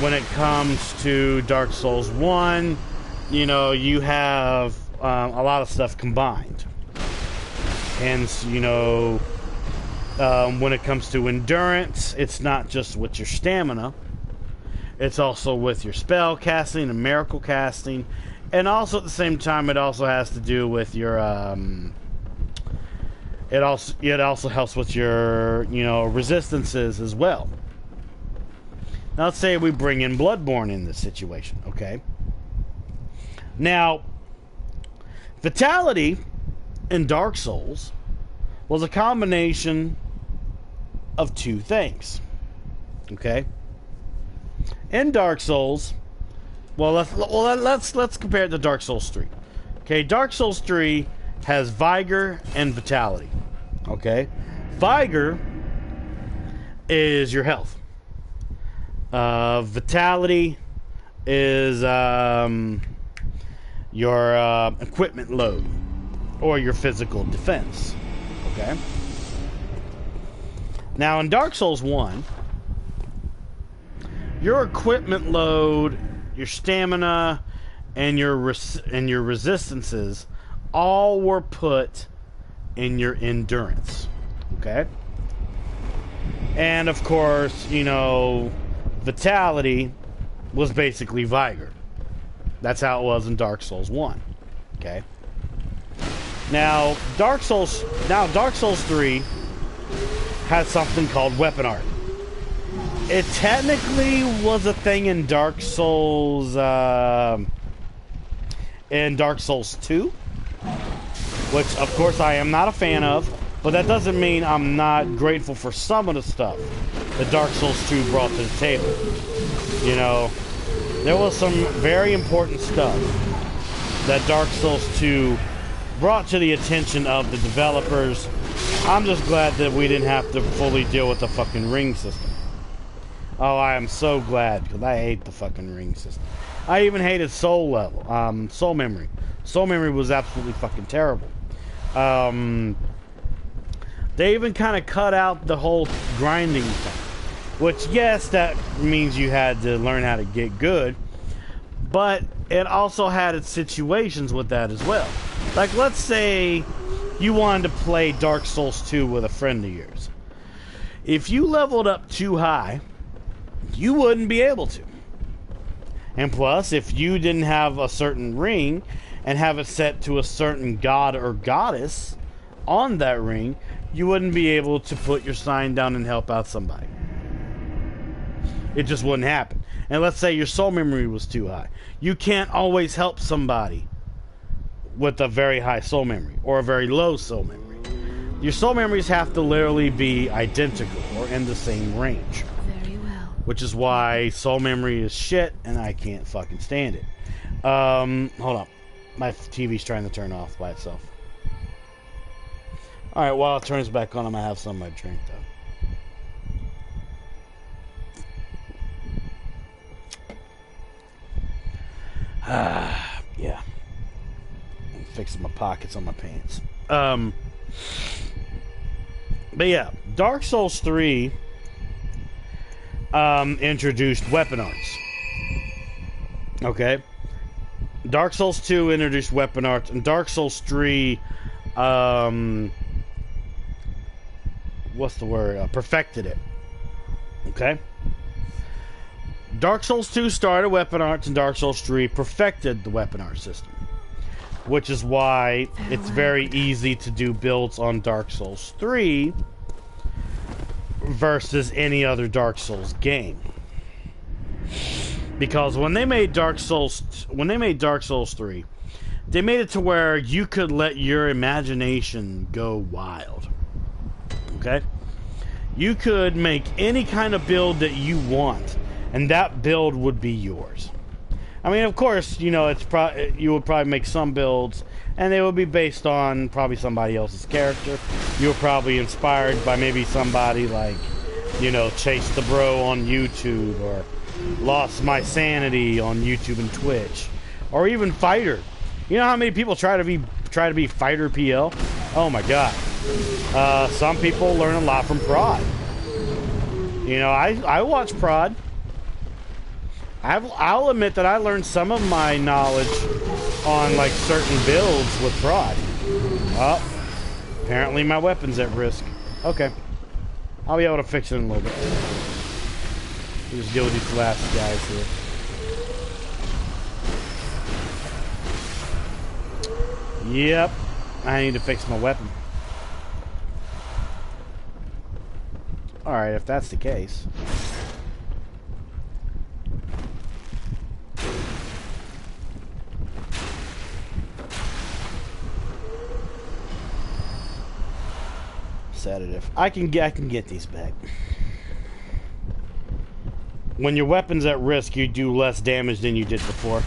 When it comes to Dark Souls 1, you know, you have a lot of stuff combined. And, you know, when it comes to endurance, it's not just with your stamina. It's also with your spell casting and miracle casting. And also at the same time, it also has to do with your... It also helps with your, you know, resistances as well. Now, let's say we bring in Bloodborne in this situation, okay? Now, Vitality in Dark Souls was a combination of two things, okay? In Dark Souls, let's compare it to Dark Souls 3. Okay, Dark Souls 3 has Vigor and Vitality. Okay, Vigor is your health. Vitality is your equipment load or your physical defense. Okay. Now in Dark Souls 1, your equipment load, your stamina, and your resistances all were put in your endurance. Okay? And of course, you know, Vitality was basically Vigor. That's how it was in Dark Souls 1. Okay? Now, Dark Souls 3 has something called weapon art. It technically was a thing in Dark Souls 2, which of course I am not a fan of, but that doesn't mean I'm not grateful for some of the stuff that Dark Souls 2 brought to the table. You know, there was some very important stuff that Dark Souls 2 brought to the attention of the developers. I'm just glad that we didn't have to fully deal with the fucking ring system. Oh, I am so glad, because I hate the fucking ring system. I even hated Soul Memory. Soul Memory was absolutely fucking terrible. They even kind of cut out the whole grinding thing. Which, yes, that means you had to learn how to get good. But it also had its situations with that as well. Like, let's say you wanted to play Dark Souls 2 with a friend of yours. If you leveled up too high, you wouldn't be able to. And plus, if you didn't have a certain ring and have it set to a certain god or goddess on that ring, you wouldn't be able to put your sign down and help out somebody. It just wouldn't happen. And let's say your soul memory was too high. You can't always help somebody with a very high soul memory or a very low soul memory. Your soul memories have to literally be identical or in the same range. Very well. Which is why soul memory is shit and I can't fucking stand it. Hold up. My TV's trying to turn off by itself. Alright, while it turns back on, I'm gonna have some of my drink though. Yeah. I'm fixing my pockets on my pants. But yeah, Dark Souls 3 introduced weapon arts. Okay? Dark Souls 2 introduced weapon arts, and Dark Souls 3 what's the word? Perfected it. Okay? Dark Souls 2 started weapon arts, and Dark Souls 3 perfected the weapon art system. Which is why it's very easy to do builds on Dark Souls 3 versus any other Dark Souls game. Because when they made Dark Souls 3, they made it to where you could let your imagination go wild. Okay? You could make any kind of build that you want, and that build would be yours. I mean, of course, you know, you would probably make some builds, and they would be based on probably somebody else's character. You were probably inspired by maybe somebody like, you know, Chase the Bro on YouTube, or Lost My Sanity on YouTube and Twitch, or even Fighter. You know how many people try to be Fighter PL? Oh my god. Some people learn a lot from Prod. You know, I watch Prod. I'll admit that I learned some of my knowledge on like certain builds with Prod. Oh, apparently my weapon's at risk. Okay, I'll be able to fix it in a little bit. We'll just deal with these last guys here. Yep, I need to fix my weapon. Alright, if that's the case. Sedative. I can get these back. When your weapon's at risk, you do less damage than you did before.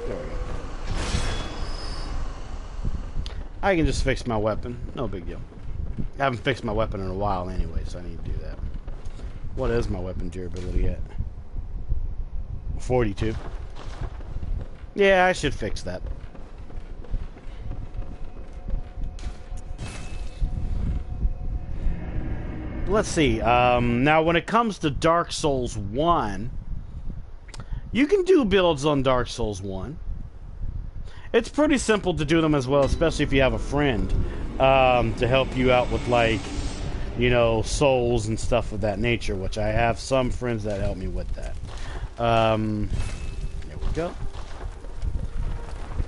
There we go. I can just fix my weapon. No big deal. I haven't fixed my weapon in a while anyway, so I need to do that. What is my weapon durability at? 42. Yeah, I should fix that. Let's see. Now, when it comes to Dark Souls 1, you can do builds on Dark Souls 1. It's pretty simple to do them as well, especially if you have a friend to help you out with, like, you know, souls and stuff of that nature, which I have some friends that help me with that. There we go.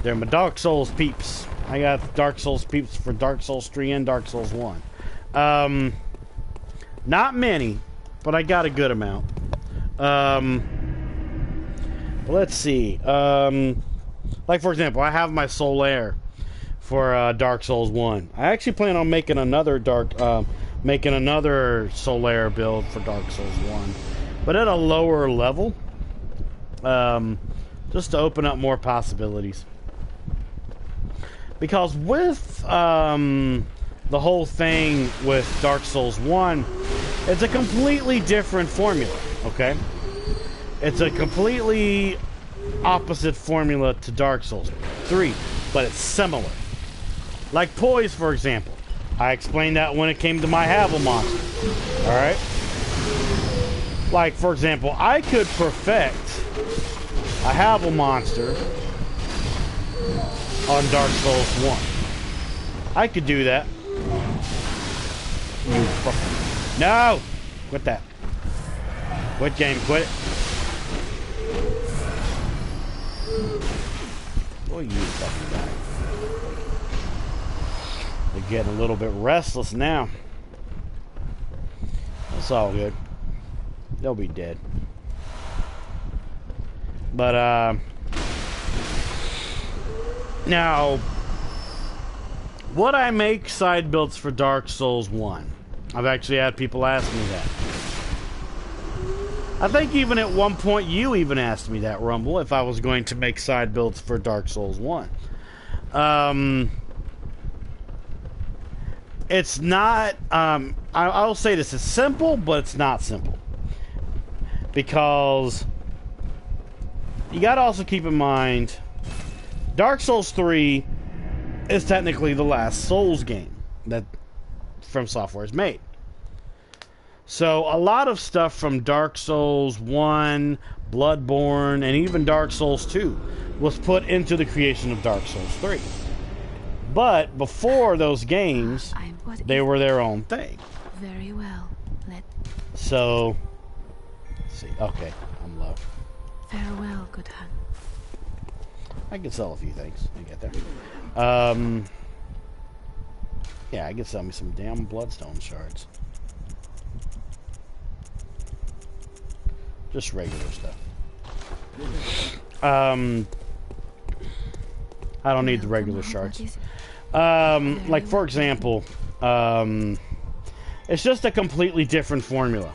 They're my Dark Souls peeps. I got Dark Souls peeps for Dark Souls 3 and Dark Souls 1. Not many, but I got a good amount. Let's see. Like, for example, I have my Solaire for Dark Souls 1. I actually plan on making another Solaire build for Dark Souls 1, but at a lower level. Just to open up more possibilities. Because with the whole thing with Dark Souls 1, it's a completely different formula, okay? It's a completely opposite formula to Dark Souls 3, but it's similar. Like Poise, for example. I explained that when it came to my Havel monster. Alright? Like, for example, I could perfect a Havel monster on Dark Souls 1. I could do that. No! Quit that. Quit game, quit it. Boy, you fucking guy. They're getting a little bit restless now. It's all good. They'll be dead. But, now, would I make side builds for Dark Souls 1? I've actually had people ask me that. I think even at one point you even asked me that, Rumble, if I was going to make side builds for Dark Souls 1. It's not, I'll say this is simple, but it's not simple. Because you gotta also keep in mind, Dark Souls 3 is technically the last Souls game that From Software has made. So a lot of stuff from Dark Souls 1, Bloodborne, and even Dark Souls 2 was put into the creation of Dark Souls 3. But before those games, they were their own thing. Very well. So, let's see. Okay, I'm low. Farewell, good hun. I can sell a few things. I get there. Yeah, I can sell me some damn bloodstone shards. Just regular stuff. I don't need the regular shards. Like for example, it's just a completely different formula.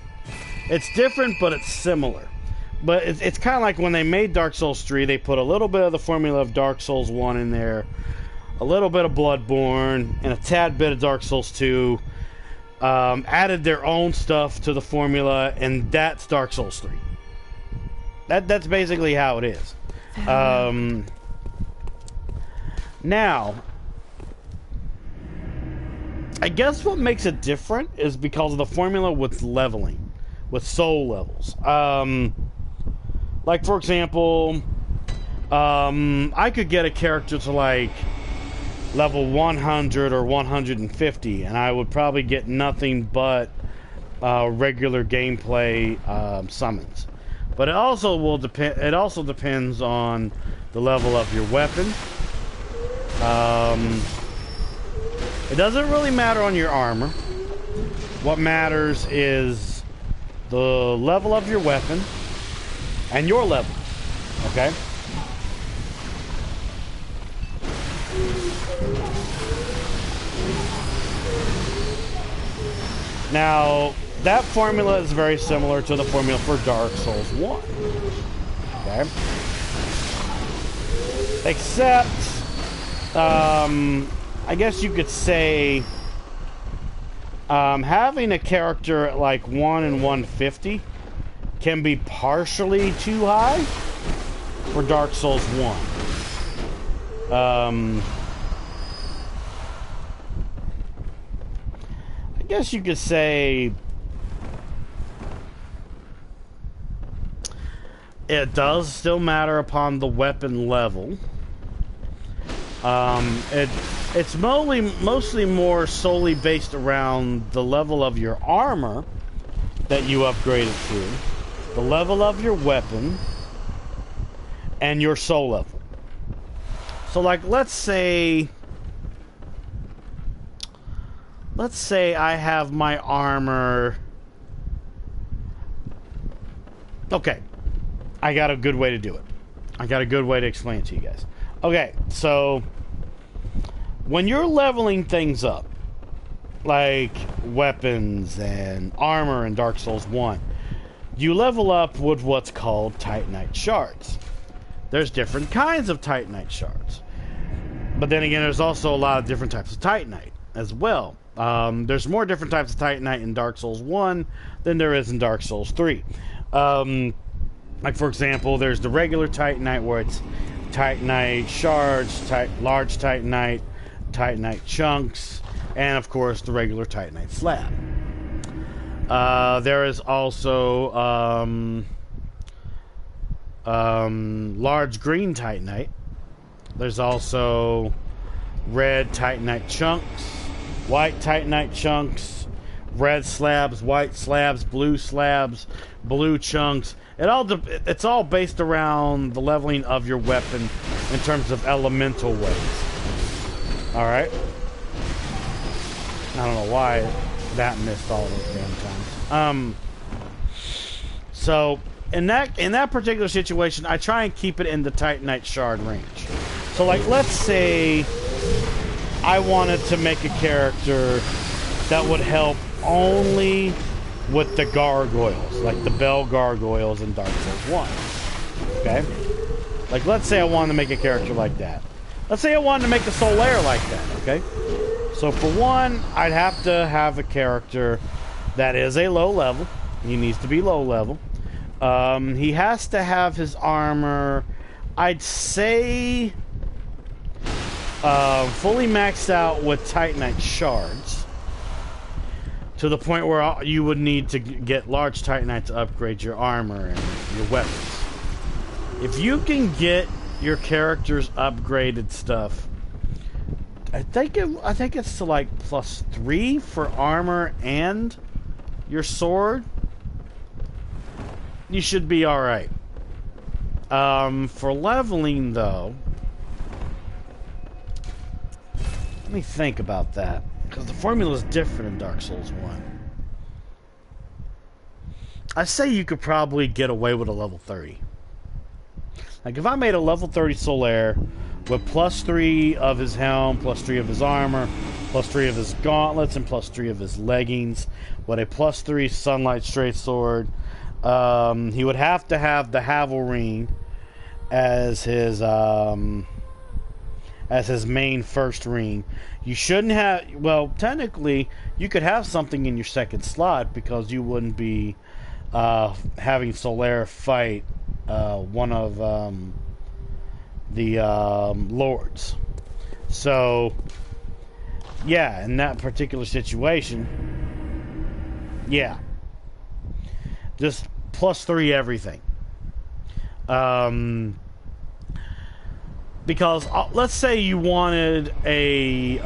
It's different, but it's similar. But it's kind of like when they made Dark Souls 3, they put a little bit of the formula of Dark Souls 1 in there, a little bit of Bloodborne, and a tad bit of Dark Souls 2. Added their own stuff to the formula, and that's Dark Souls 3. That's basically how it is. Now, I guess what makes it different is because of the formula with leveling, with soul levels. Like for example, I could get a character to like level 100 or 150, and I would probably get nothing but regular gameplay summons. But it also will depend. It also depends on the level of your weapon. It doesn't really matter on your armor. What matters is the level of your weapon and your level. Okay? Now, that formula is very similar to the formula for Dark Souls 1. Okay? Except, I guess you could say, having a character at like 1 in 150 can be partially too high for Dark Souls 1. I guess you could say it does still matter upon the weapon level. It's mostly more solely based around the level of your armor that you upgraded to, the level of your weapon, and your soul level. So like, let's say I have my armor. Okay, I got a good way to do it. I got a good way to explain it to you guys. Okay, so when you're leveling things up, like weapons and armor in Dark Souls 1, you level up with what's called Titanite shards. There's different kinds of Titanite shards. But then again, there's also a lot of different types of Titanite as well. There's more different types of Titanite in Dark Souls 1 than there is in Dark Souls 3. Like, for example, there's the regular Titanite where it's Titanite shards, large Titanite, Titanite chunks, and of course the regular Titanite slab. There is also large green Titanite. There's also red Titanite chunks, white Titanite chunks, red slabs, white slabs, blue chunks. It's all based around the leveling of your weapon in terms of elemental ways. Alright? I don't know why That missed all those damn times. So in that particular situation, I try and keep it in the Titanite shard range. So like, let's say I wanted to make a character that would help only with the gargoyles, like the bell gargoyles in Dark Souls 1. Okay? Like, let's say I wanted to make a character like that. Let's say I wanted to make a Solaire like that, okay? So for one, I'd have to have a character that is a low level. He needs to be low level. He has to have his armor, I'd say, fully maxed out with Titanite shards. To the point where you would need to get large Titanite to upgrade your armor and your weapons. If you can get your character's upgraded stuff, I think it's to like +3 for armor and your sword, you should be alright. For leveling though, let me think about that, because the formula is different in Dark Souls 1. I say you could probably get away with a level 30. Like, if I made a level 30 Solaire with +3 of his helm, +3 of his armor, +3 of his gauntlets, and +3 of his leggings, with a +3 Sunlight Straight Sword, he would have to have the Havel Ring as his main first ring. You shouldn't have... Well, technically, you could have something in your second slot because you wouldn't be having Solaire fight one of the lords. So, yeah, in that particular situation, yeah, just +3 everything. Because let's say you wanted a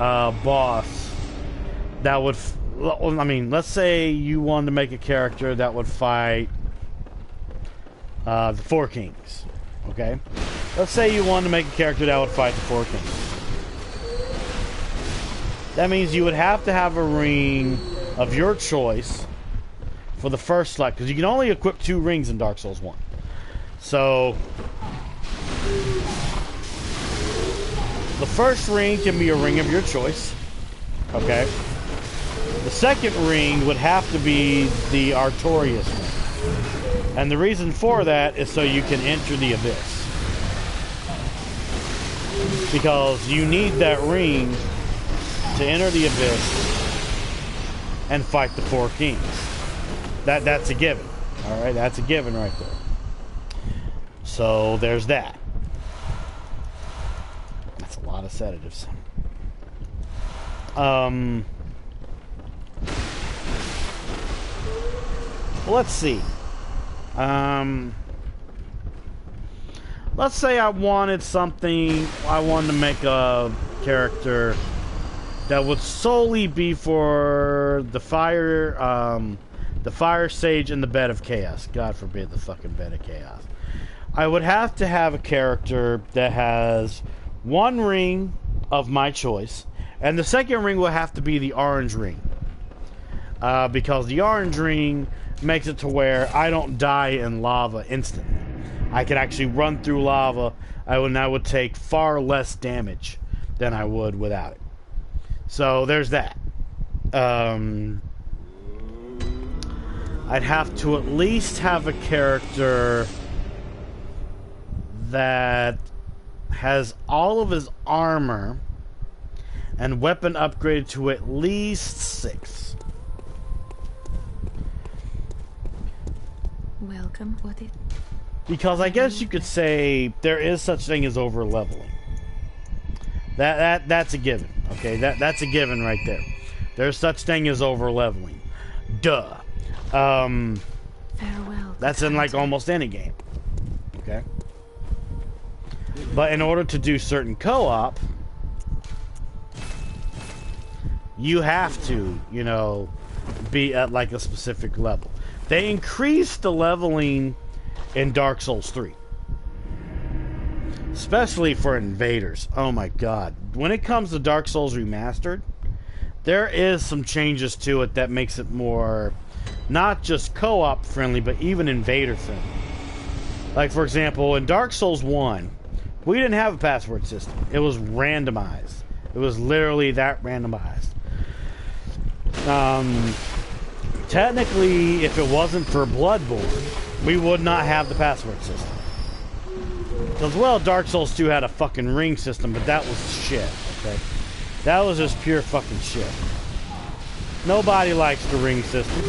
boss that would... I mean, let's say you wanted to make a character that would fight the Four Kings. Okay? Let's say you wanted to make a character that would fight the Four Kings. That means you would have to have a ring of your choice for the first slot, because you can only equip 2 rings in Dark Souls 1. So the first ring can be a ring of your choice. Okay? The second ring would have to be the Artorias ring. And the reason for that is so you can enter the Abyss. Because you need that ring to enter the Abyss and fight the Four Kings. That's a given. Alright, that's a given right there. So there's that. That's a lot of sedatives. Let's see. Let's say I wanted something. I wanted to make a character that would solely be for the fire sage and the bed of chaos. God forbid the fucking bed of chaos. I would have to have a character that has 1 ring of my choice, and the second ring will have to be the orange ring. Because the orange ring makes it to where I don't die in lava instantly. I can actually run through lava, and I would take far less damage than I would without it. So there's that. I'd have to at least have a character that has all of his armor and weapon upgraded to at least 6. Welcome, what it... Because I guess you could say there is such thing as over leveling. That's a given. Okay, that's a given right there. There's such thing as over leveling. Duh. Farewell. That's in like almost any game. Okay. But in order to do certain co-op, you have to, you know, be at like a specific level. They increased the leveling in Dark Souls 3. Especially for invaders. Oh my god. When it comes to Dark Souls Remastered, there is some changes to it that makes it more not just co-op friendly, but even invader friendly. Like, for example, in Dark Souls 1, we didn't have a password system. It was randomized. It was literally that randomized. Technically, if it wasn't for Bloodborne, we would not have the password system. As well, Dark Souls 2 had a fucking ring system, but that was shit, okay? That was just pure fucking shit. Nobody likes the ring system.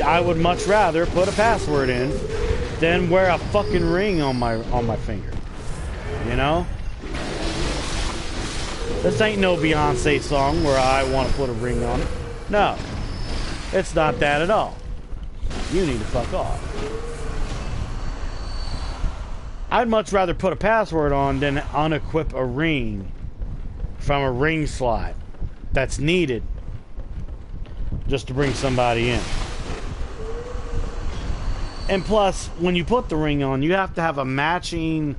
I would much rather put a password in than wear a fucking ring on my finger. You know? This ain't no Beyonce song where I want to put a ring on it. No. It's not that at all. You need to fuck off. I'd much rather put a password on than unequip a ring from a ring slot that's needed just to bring somebody in. And plus, when you put the ring on, you have to have a matching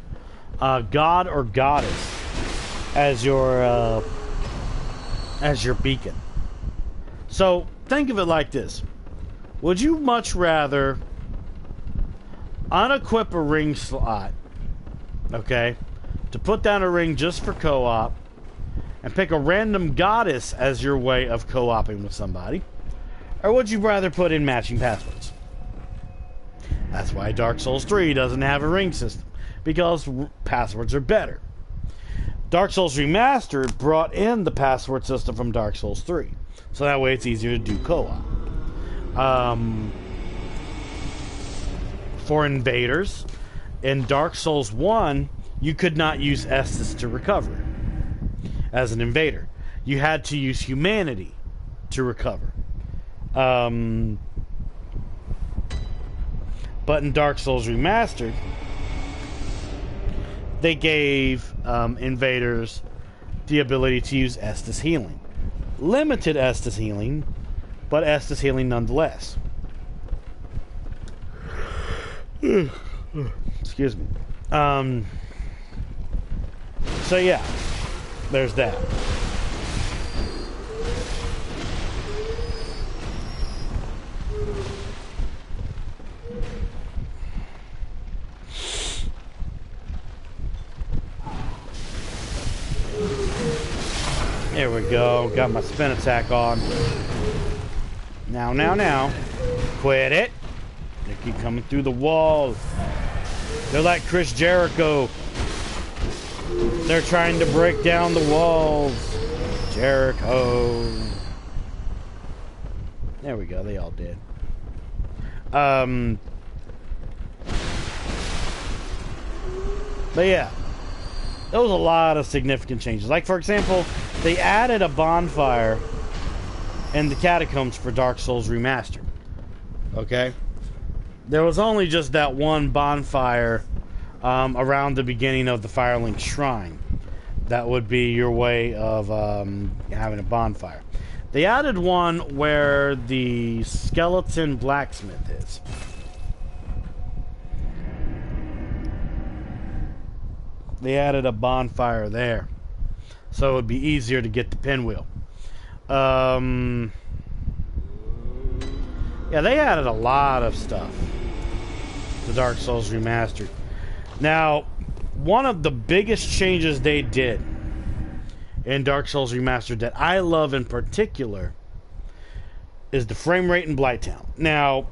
god or goddess as your beacon. So think of it like this: would you much rather unequip a ring slot, okay, to put down a ring just for co-op, and pick a random goddess as your way of co-oping with somebody, or would you rather put in matching passwords? That's why Dark Souls 3 doesn't have a ring system, because passwords are better. Dark Souls Remastered brought in the password system from Dark Souls 3, so that way it's easier to do co-op. For invaders, in Dark Souls 1, you could not use Estus to recover as an invader. You had to use humanity to recover. But in Dark Souls Remastered, they gave invaders the ability to use Estus healing. Limited Estus healing, but Estus healing nonetheless. Excuse me. So yeah, there's that. There we go. Got my spin attack on. Now. Quit it. They keep coming through the wall. They're like Chris Jericho. They're trying to break down the walls. Jericho. There we go. They all did. But yeah. There was a lot of significant changes. Like, for example, they added a bonfire in the catacombs for Dark Souls Remastered. Okay? There was only just that one bonfire around the beginning of the Firelink Shrine. That would be your way of having a bonfire. They added one where the skeleton blacksmith is. They added a bonfire there, so it would be easier to get the pinwheel. Yeah, they added a lot of stuff to Dark Souls Remastered. Now, one of the biggest changes they did in Dark Souls Remastered that I love in particular is the frame rate in Blighttown. Now,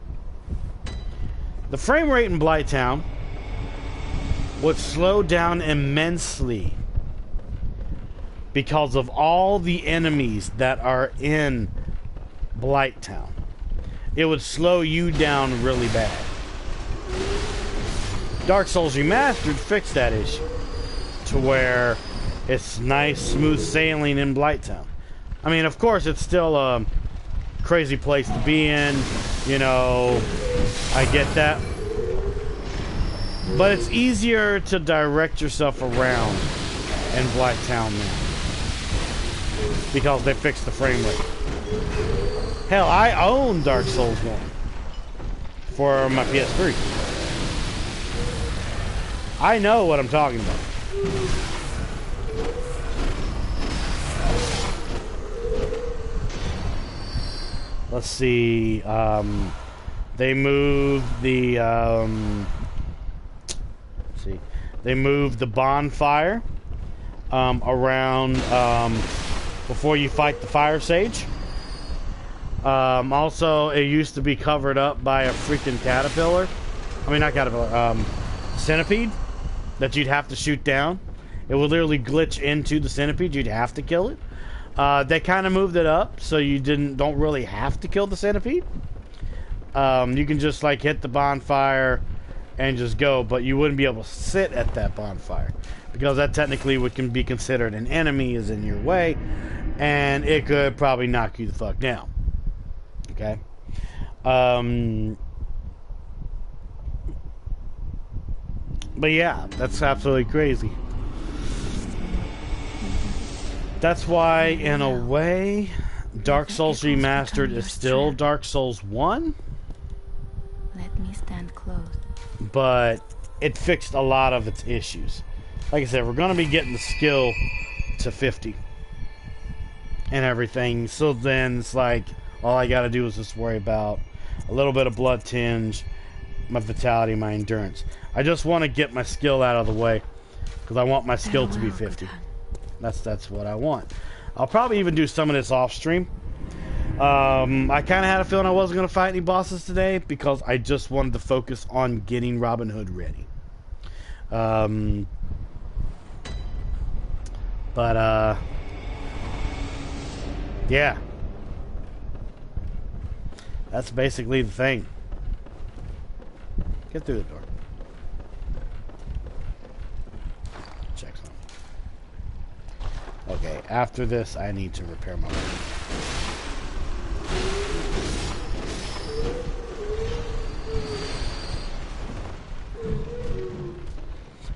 the frame rate in Blighttown would slow down immensely because of all the enemies that are in Blighttown. It would slow you down really bad. Dark Souls Remastered fixed that issue to where it's nice, smooth sailing in Blighttown. I mean, of course, it's still a crazy place to be in. You know, I get that. But it's easier to direct yourself around in Blighttown now, because they fixed the frame rate. Hell, I own Dark Souls 1 for my PS3. I know what I'm talking about. let's see. They moved the let's see. They moved the bonfire around before you fight the fire sage. Also, it used to be covered up by a freaking caterpillar. I mean, not caterpillar. Centipede that you'd have to shoot down. It would literally glitch into the centipede. You'd have to kill it. They kind of moved it up so you don't really have to kill the centipede. You can just like hit the bonfire and just go, but you wouldn't be able to sit at that bonfire because that technically can be considered an enemy is in your way, and it could probably knock you the fuck down. Okay. But yeah, that's absolutely crazy. That's why, in a way, Dark Souls Remastered is still Dark Souls 1. Let me stand close. But it fixed a lot of its issues. Like I said, we're going to be getting the skill to 50 and everything. So then it's like, all I got to do is just worry about a little bit of blood tinge, my vitality, my endurance. I just want to get my skill out of the way because I want my skill to be 50. That's what I want. I'll probably even do some of this off stream. I kind of had a feeling I wasn't going to fight any bosses today because I just wanted to focus on getting Robin Hood ready. Yeah. That's basically the thing. Get through the door. Check something. Okay, after this, I need to repair my weapon.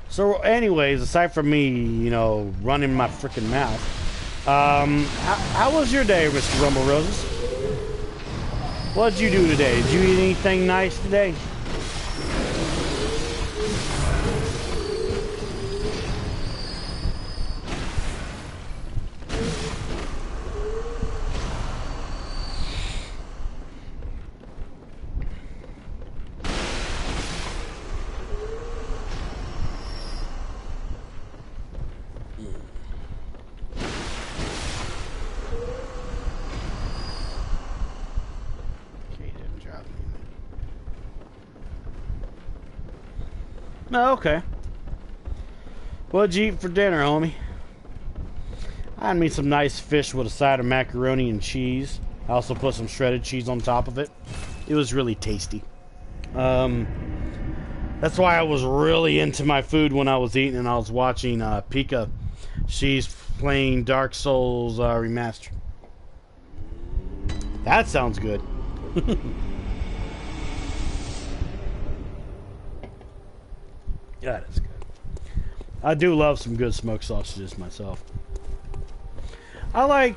So, anyways, aside from me, you know, running my freaking mouth, how was your day, Mr. Rumble Roses? What did you do today? Did you eat anything nice today? Oh, okay. What'd you eat for dinner, homie? I had me some nice fish with a side of macaroni and cheese. I also put some shredded cheese on top of it. It was really tasty. That's why I was really into my food when I was eating and I was watching Pika. She's playing Dark Souls Remastered. That sounds good. Yeah, that is good. I do love some good smoked sausages myself. I like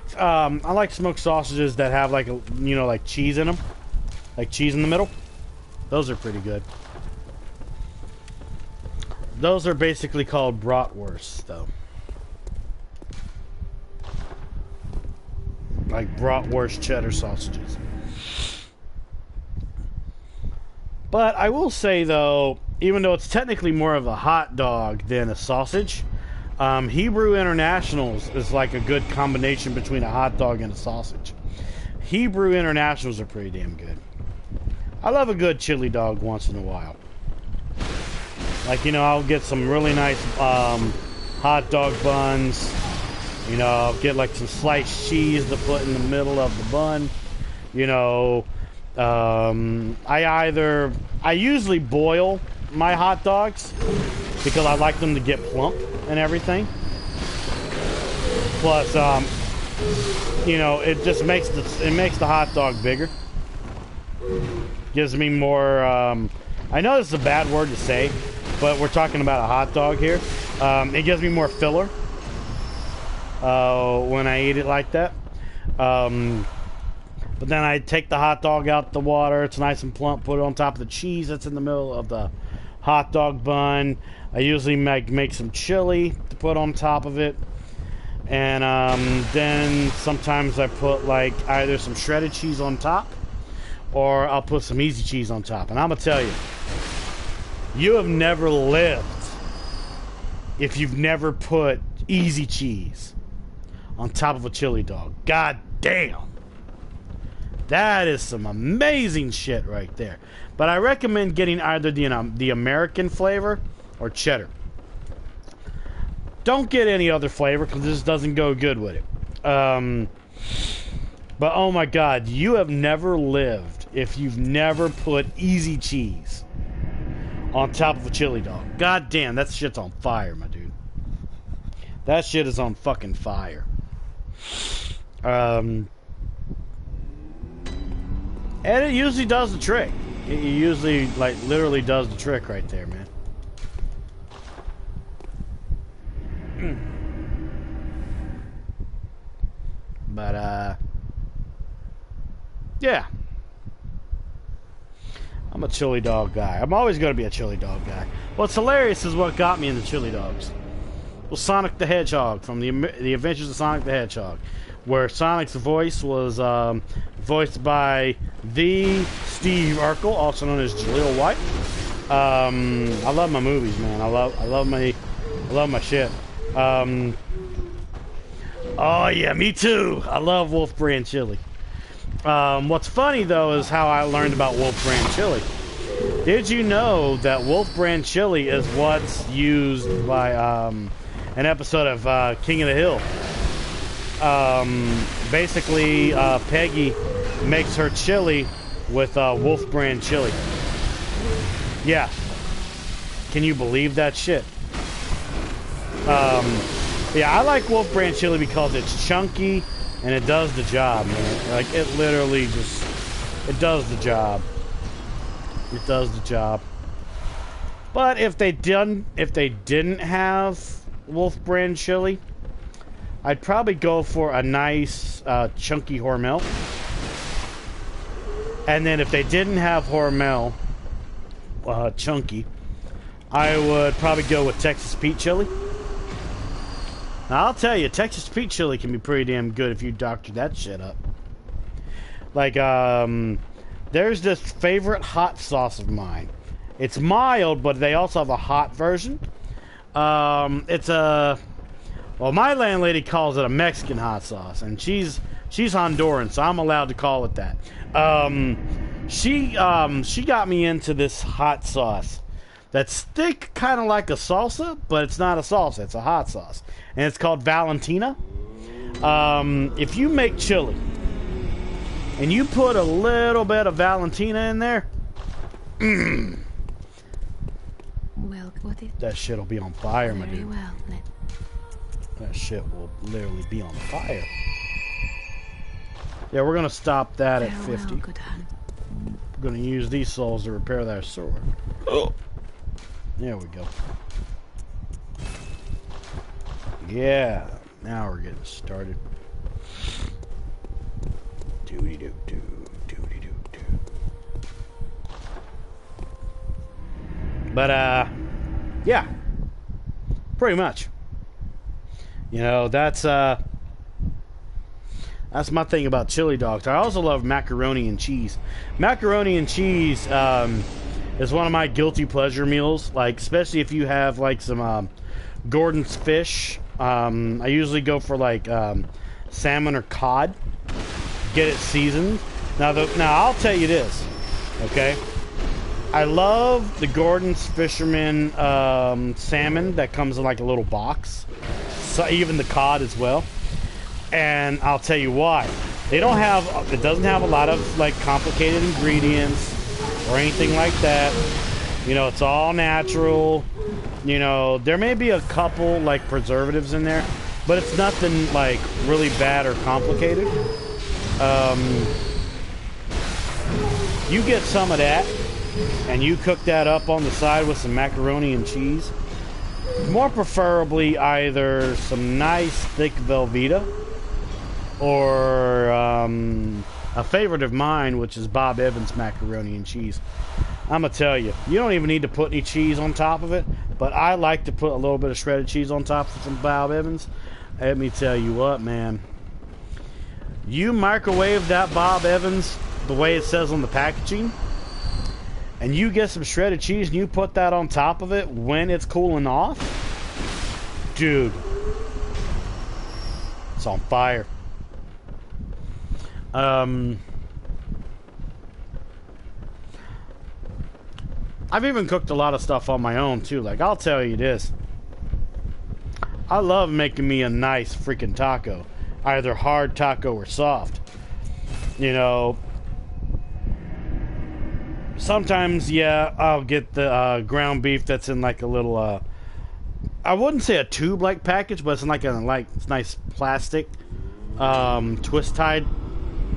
smoked sausages that have like a, you know, like cheese in them, like cheese in the middle. Those are pretty good. Those are basically called bratwursts, though. Like bratwurst cheddar sausages. But I will say though, even though it's technically more of a hot dog than a sausage, Hebrew Internationals is like a good combination between a hot dog and a sausage. Hebrew Internationals are pretty damn good. I love a good chili dog once in a while. Like, you know, I'll get some really nice hot dog buns. You know, I'll get like some sliced cheese to put in the middle of the bun. You know, I usually boil my hot dogs because I like them to get plump and everything. Plus, you know, it just makes the hot dog bigger. Gives me more. I know this is a bad word to say, but we're talking about a hot dog here. It gives me more filler when I eat it like that. But then I take the hot dog out the water. It's nice and plump. Put it on top of the cheese that's in the middle of the hot dog bun. I usually make some chili to put on top of it. And then sometimes I put like either some shredded cheese on top, or I'll put some easy cheese on top. And I'm gonna tell you, you have never lived if you've never put easy cheese on top of a chili dog. God damn. That is some amazing shit right there. But I recommend getting either the American flavor or cheddar. Don't get any other flavor because this doesn't go good with it. But oh my god, you have never lived if you've never put easy cheese on top of a chili dog. God damn, that shit's on fire, my dude. That shit is on fucking fire. And it usually does the trick. It usually, like, literally does the trick right there, man. But, yeah. I'm a chili dog guy. I'm always going to be a chili dog guy. What's hilarious is what got me into chili dogs. Well, Sonic the Hedgehog from the Adventures of Sonic the Hedgehog, where Sonic's voice was voiced by the Steve Urkel, also known as Jaleel White. I love my movies, man. I love my shit. Oh yeah, me too. I love Wolf Brand chili. What's funny though is how I learned about Wolf Brand chili. Did you know that Wolf Brand chili is what's used by an episode of King of the Hill? Basically, Peggy makes her chili with Wolf Brand chili. Yeah. Can you believe that shit? Yeah, I like Wolf Brand chili because it's chunky and it does the job, man. Like, it literally just, it does the job. It does the job. But if they didn't have Wolf Brand chili, I'd probably go for a nice chunky Hormel. And then if they didn't have Hormel chunky, I would probably go with Texas Pete chili. Now, I'll tell you, Texas Pete chili can be pretty damn good if you doctor that shit up. Like, there's this favorite hot sauce of mine. It's mild, but they also have a hot version. It's a... Well, my landlady calls it a Mexican hot sauce, and she's Honduran, so I'm allowed to call it that. She got me into this hot sauce that's thick, kind of like a salsa, but it's not a salsa, it's a hot sauce. And it's called Valentina. If you make chili, and you put a little bit of Valentina in there, well, what is that shit'll be on fire, my very dude. well. That shit will literally be on fire. Yeah, we're gonna stop that at 50. Good hun. We're gonna use these souls to repair that sword. Oh, there we go. Yeah, now we're getting started. Doody doo doo, doody doo doo. But yeah, pretty much. You know, that's my thing about chili dogs. I also love macaroni and cheese. Macaroni and cheese is one of my guilty pleasure meals. Like, especially if you have like some Gordon's fish. I usually go for like salmon or cod. Get it seasoned. Now I'll tell you this, okay? I love the Gordon's Fisherman salmon that comes in like a little box. So even the cod as well. And I'll tell you why. It doesn't have a lot of like complicated ingredients or anything like that. You know, it's all natural. You know, there may be a couple like preservatives in there, but it's nothing like really bad or complicated. You get some of that and you cook that up on the side with some macaroni and cheese. More preferably either some nice thick Velveeta or a favorite of mine, which is Bob Evans macaroni and cheese. I'm gonna tell you, you don't even need to put any cheese on top of it, but I like to put a little bit of shredded cheese on top of some Bob Evans. let me tell you what, man. You microwave that Bob Evans the way it says on the packaging, and you get some shredded cheese and you put that on top of it when it's cooling off, dude, it's on fire. I've even cooked a lot of stuff on my own too. Like, I'll tell you this, I love making me a nice freaking taco, either hard taco or soft. You know, sometimes, yeah, I'll get the ground beef that's in like a little, I wouldn't say a tube-like package, but it's in like a it's nice plastic, twist-tied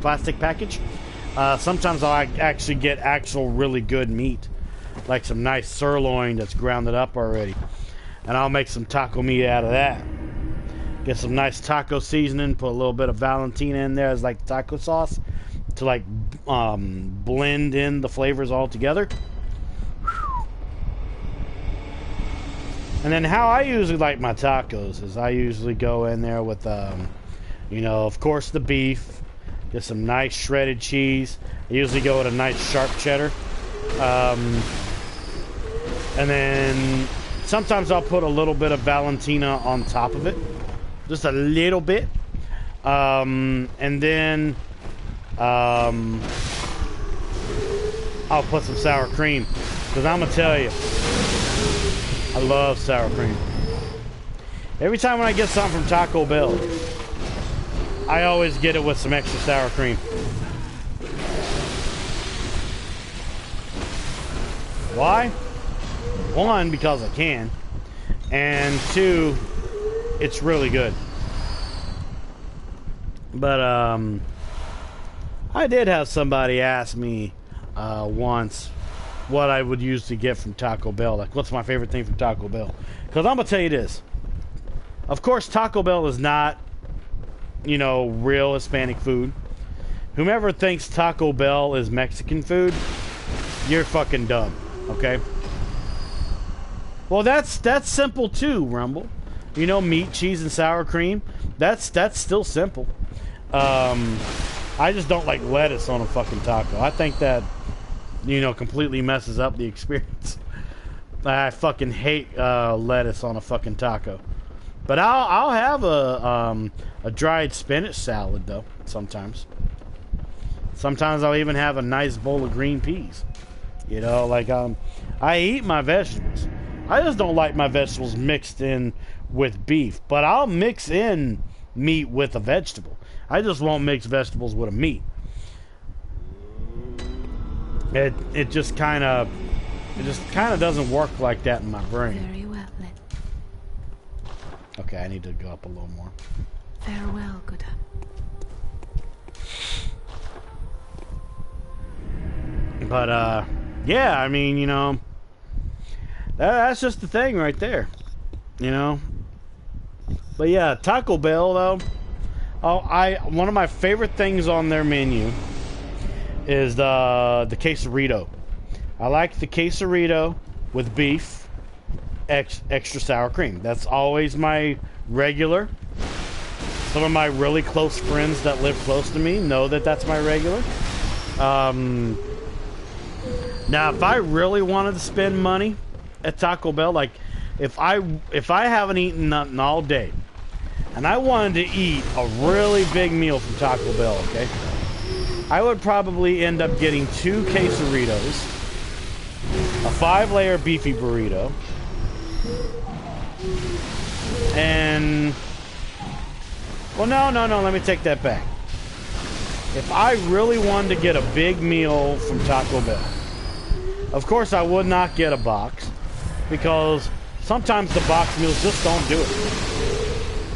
plastic package. Sometimes I'll actually get actual really good meat, like some nice sirloin that's grounded up already, and I'll make some taco meat out of that. Get some nice taco seasoning, put a little bit of Valentina in there as like taco sauce to like blend in the flavors all together. And then how I usually like my tacos is I usually go in there with, you know, of course the beef, get some nice shredded cheese. I usually go with a nice sharp cheddar. And then sometimes I'll put a little bit of Valentina on top of it. Just a little bit. And then I'll put some sour cream. Because I'm going to tell you, I love sour cream. Every time when I get something from Taco Bell, I always get it with some extra sour cream. Why? One, because I can. And two, it's really good. But I did have somebody ask me once what I would usually get from Taco Bell. Like, what's my favorite thing from Taco Bell? Because I'm going to tell you this. Of course, Taco Bell is not, you know, real Hispanic food. Whomever thinks Taco Bell is Mexican food, you're fucking dumb, okay? Well, that's simple too, Rumble. You know, meat, cheese, and sour cream. That's still simple. I just don't like lettuce on a fucking taco. I think that, you know, completely messes up the experience. I fucking hate lettuce on a fucking taco. But I'll have a dried spinach salad though. Sometimes. Sometimes I'll even have a nice bowl of green peas. You know, like I eat my vegetables. I just don't like my vegetables mixed in with beef. But I'll mix in meat with a vegetable. I just won't mix vegetables with a meat. It just kind of doesn't work like that in my brain. Very well then. Okay, I need to go up a little more. Farewell, good hap. But yeah, I mean, you know, that's just the thing right there, you know. But yeah, Taco Bell though. One of my favorite things on their menu is the quesarito. I like the quesarito with beef, extra sour cream. That's always my regular. Some of my really close friends that live close to me know that that's my regular. Now, if I really wanted to spend money at Taco Bell, like if I haven't eaten nothing all day, and I wanted to eat a really big meal from Taco Bell, okay, I would probably end up getting 2 quesaritos, a 5-layer beefy burrito, and well, no, let me take that back. If I really wanted to get a big meal from Taco Bell, of course I would not get a box, because sometimes the box meals just don't do it.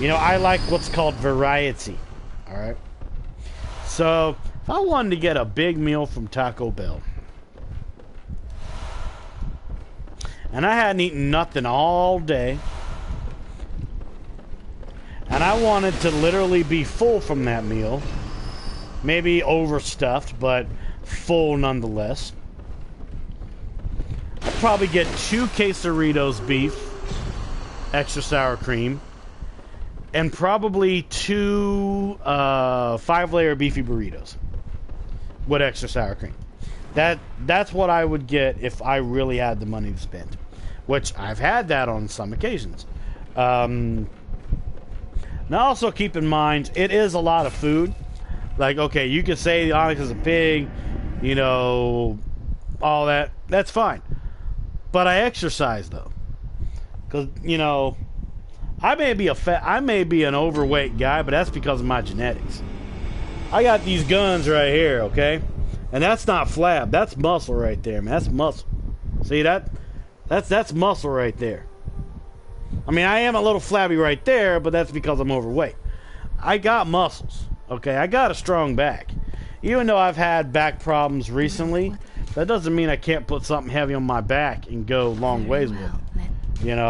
You know, I like what's called variety. Alright? So, if I wanted to get a big meal from Taco Bell, and I hadn't eaten nothing all day, and I wanted to literally be full from that meal, maybe overstuffed, but full nonetheless, I'd probably get 2 quesaritos beef, extra sour cream, and probably 2 5-layer beefy burritos with extra sour cream. That's what I would get if I really had the money to spend, which I've had that on some occasions. Now also keep in mind, it is a lot of food. Like, okay, you could say the Onyx is a pig, you know, all that. That's fine. But I exercise, though. Because, you know, I may be an overweight guy, but that's because of my genetics. I got these guns right here, okay? And that's not flab. That's muscle right there, man. That's muscle. See that? That's muscle right there. I mean, I am a little flabby right there, but that's because I'm overweight. I got muscles, okay? I got a strong back. Even though I've had back problems recently, that doesn't mean I can't put something heavy on my back and go long ways with it. You know,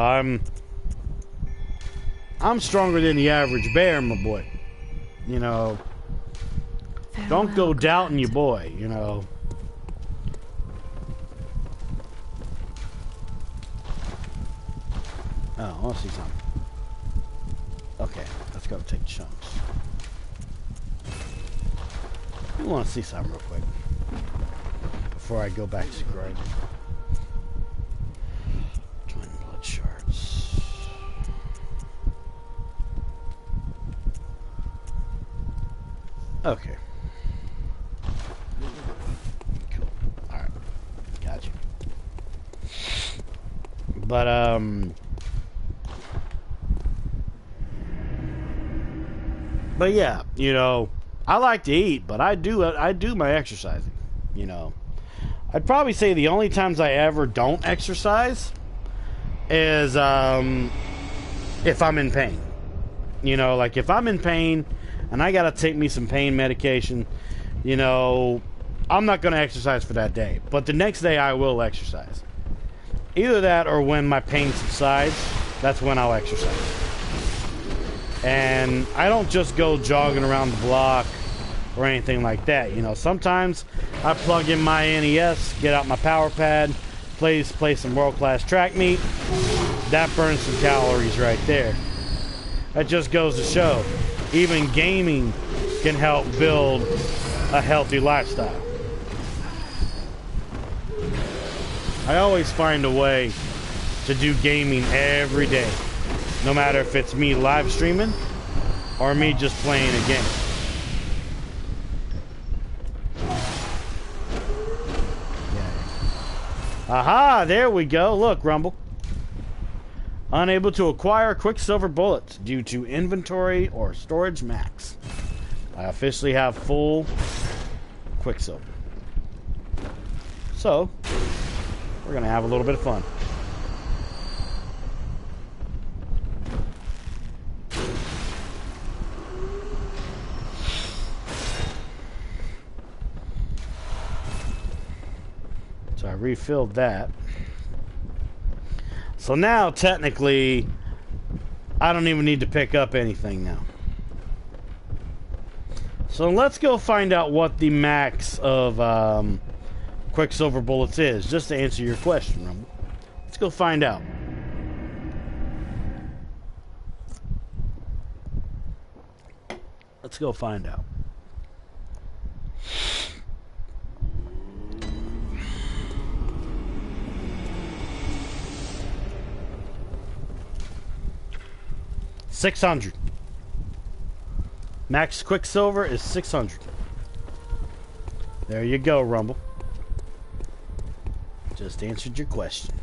I'm stronger than the average bear, my boy. You know, don't go doubting your boy, you know. Oh, I want to see something. Okay, let's go take chunks. I want to see something real quick before I go back to grinding. Twin blood shards. Okay. Cool. Alright. Gotcha. But yeah, you know, I like to eat, but I do my exercising, you know. I'd probably say the only times I ever don't exercise is if I'm in pain. You know, like if I'm in pain and I gotta take me some pain medication, you know, I'm not gonna exercise for that day. But the next day I will exercise. Either that or when my pain subsides, that's when I'll exercise. And I don't just go jogging around the block or anything like that. You know, sometimes I plug in my NES, get out my power pad, play some world-class track meet. That burns some calories right there. That just goes to show, even gaming can help build a healthy lifestyle. I always find a way to do gaming every day. No matter if it's me live streaming or me just playing a game. Yeah. Aha, there we go. Look, Rumble. Unable to acquire Quicksilver Bullets due to inventory or storage max. I officially have full Quicksilver. So, we're going to have a little bit of fun. So I refilled that. So now, technically, I don't even need to pick up anything now. So let's go find out what the max of Quicksilver Bullets is, just to answer your question, Rumble. Let's go find out. Let's go find out. $600. Max Quicksilver is $600. There you go, Rumble. Just answered your question.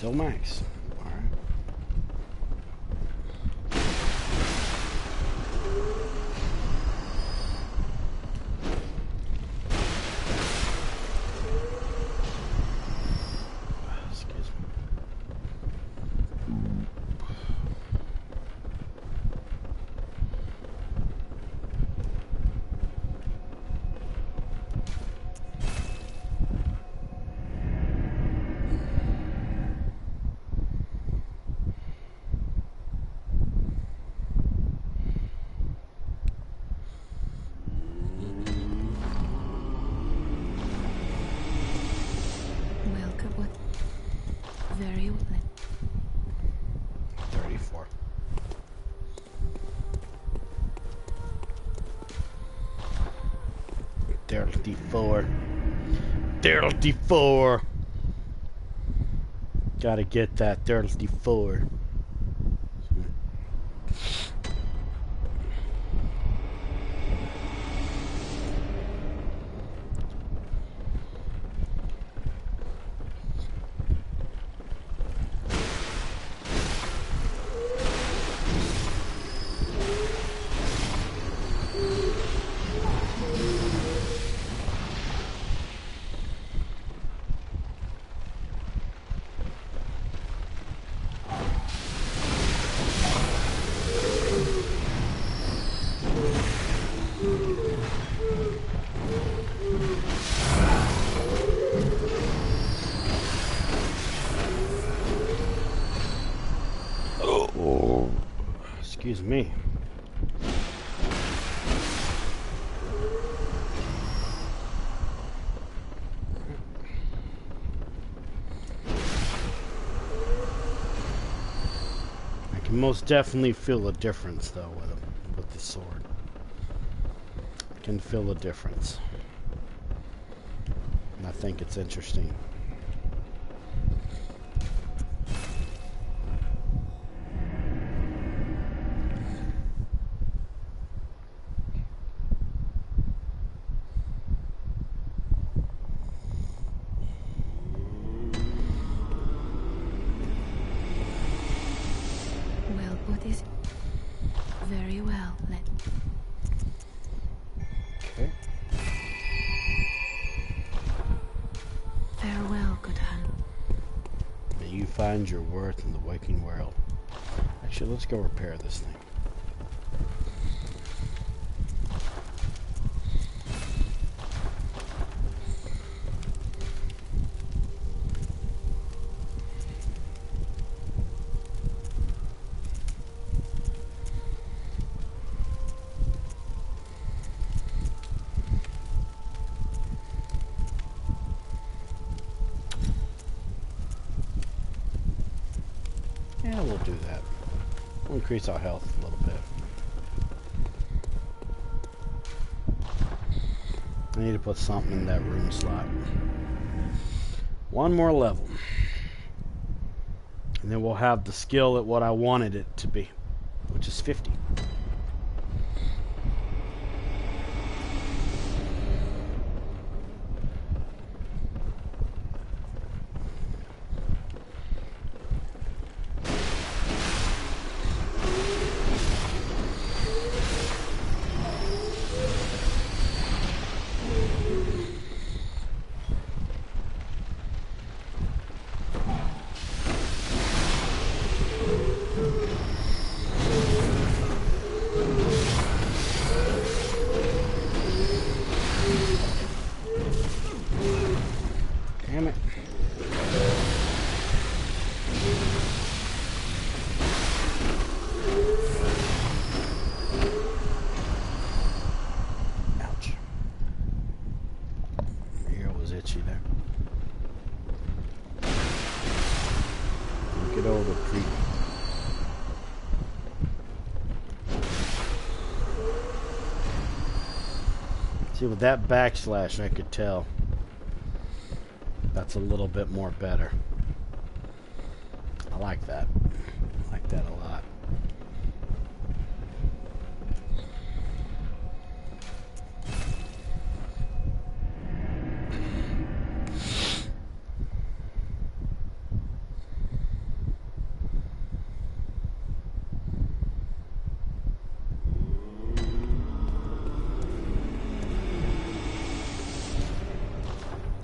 Still max. Alright. Excuse me. Very well. 34. $34. $34. Gotta get that 34. Excuse me. I can most definitely feel a difference though with the sword. I can feel a difference. And I think it's interesting. Very well, Okay. Farewell, good hun. May you find your worth in the waking world. Actually, let's go repair this thing. Yeah, we'll do that. We'll increase our health a little bit. I need to put something in that room slot. One more level. And then we'll have the skill at what I wanted it to be, which is 50. Damn it. Ouch. My ear was itchy there. Get over creepy. See, with that backslash, I could tell. That's a little bit more better. I like that. I like that a lot.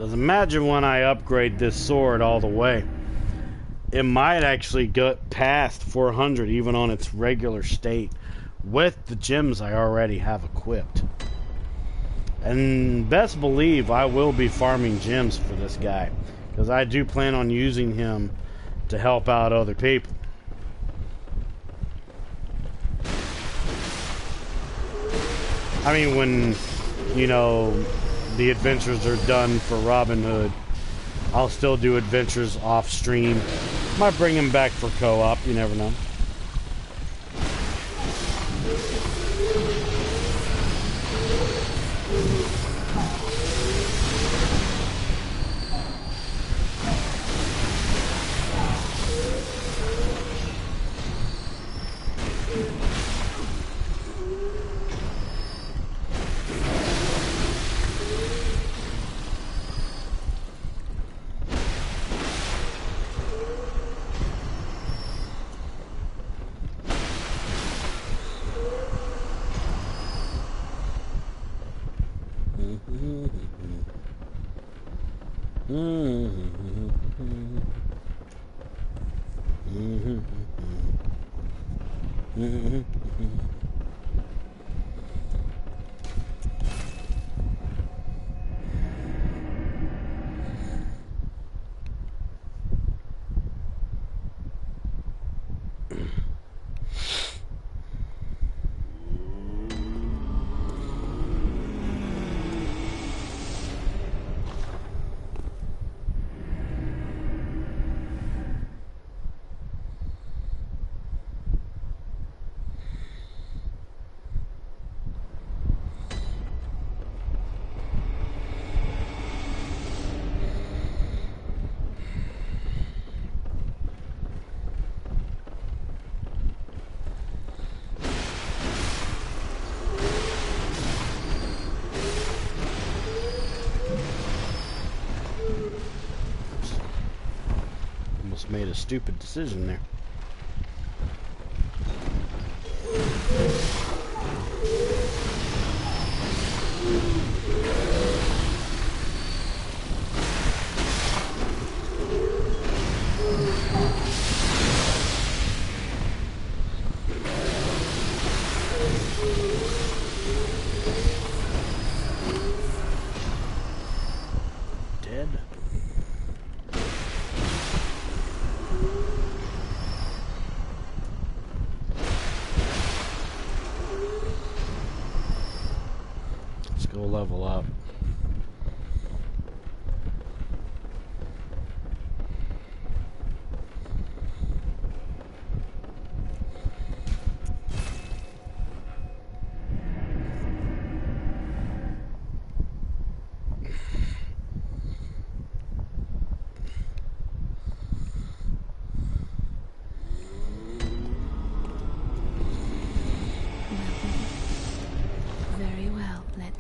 Because imagine when I upgrade this sword all the way. It might actually get past 400 even on its regular state with the gems I already have equipped. And best believe I will be farming gems for this guy, because I do plan on using him to help out other people. I mean, when, you know, the adventures are done for Robin Hood, I'll still do adventures off stream. Might bring him back for co-op, you never know. Made a stupid decision there. Dead. Go level up.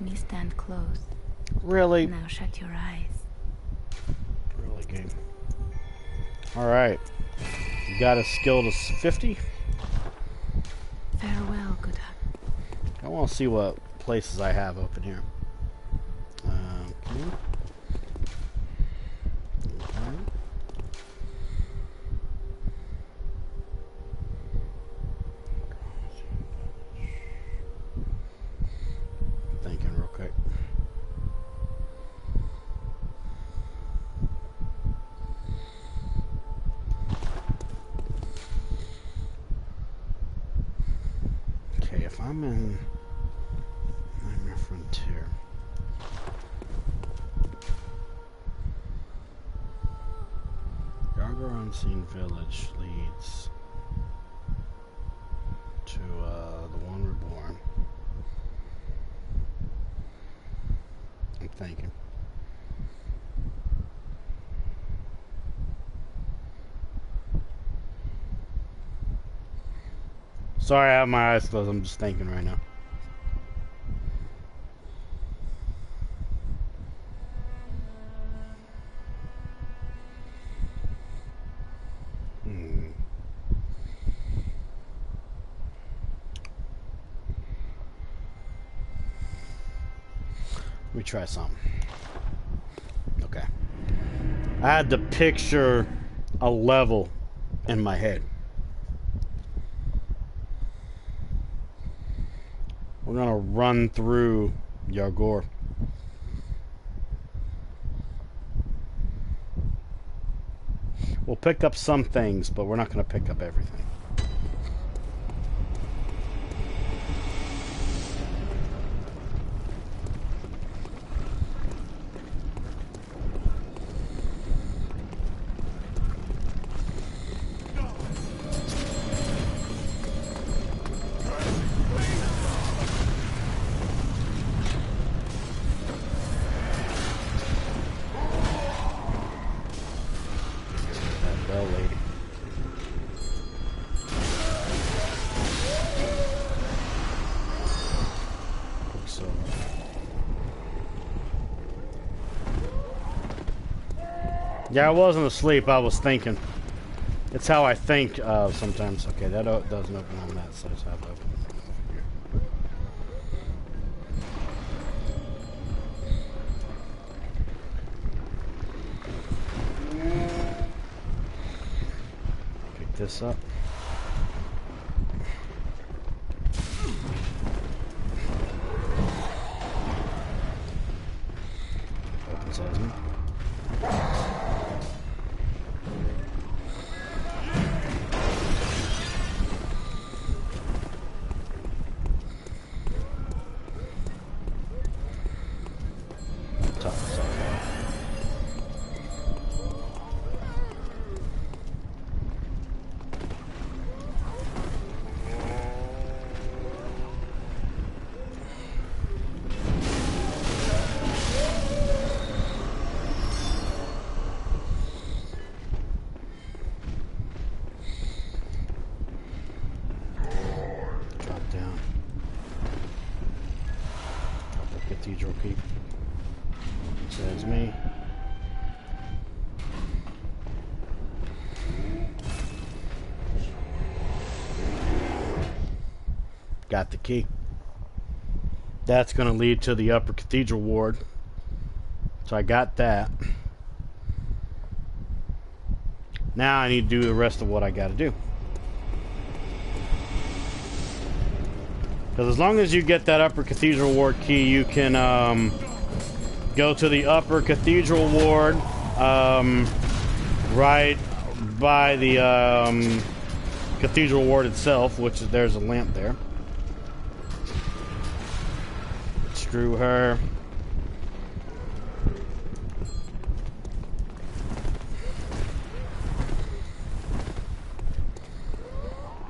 Me stand close. Really? Now shut your eyes. Really game. Alright. You got a skill to 50? Farewell, good hut. I want to see what places I have open here. Okay. Thinking real quick. Okay, if I'm in Nightmare Frontier. Gargoyle Unseen Village leads to the One Reborn. I'm thinking. Sorry, I have my eyes closed. I'm just thinking right now. Let me try something. Okay. I had to picture a level in my head. We're gonna run through Yargor. We'll pick up some things, but we're not gonna pick up everything. Yeah, I wasn't asleep. I was thinking. It's how I think sometimes. Okay, that doesn't open on that, so it's how it opens. Pick this up. Opens as me. Cathedral keep. Says me. Got the key. That's going to lead to the upper cathedral ward. So I got that. Now I need to do the rest of what I got to do. Because as long as you get that upper cathedral ward key, you can go to the upper cathedral ward right by the cathedral ward itself, which is, there's a lamp there. Screw her.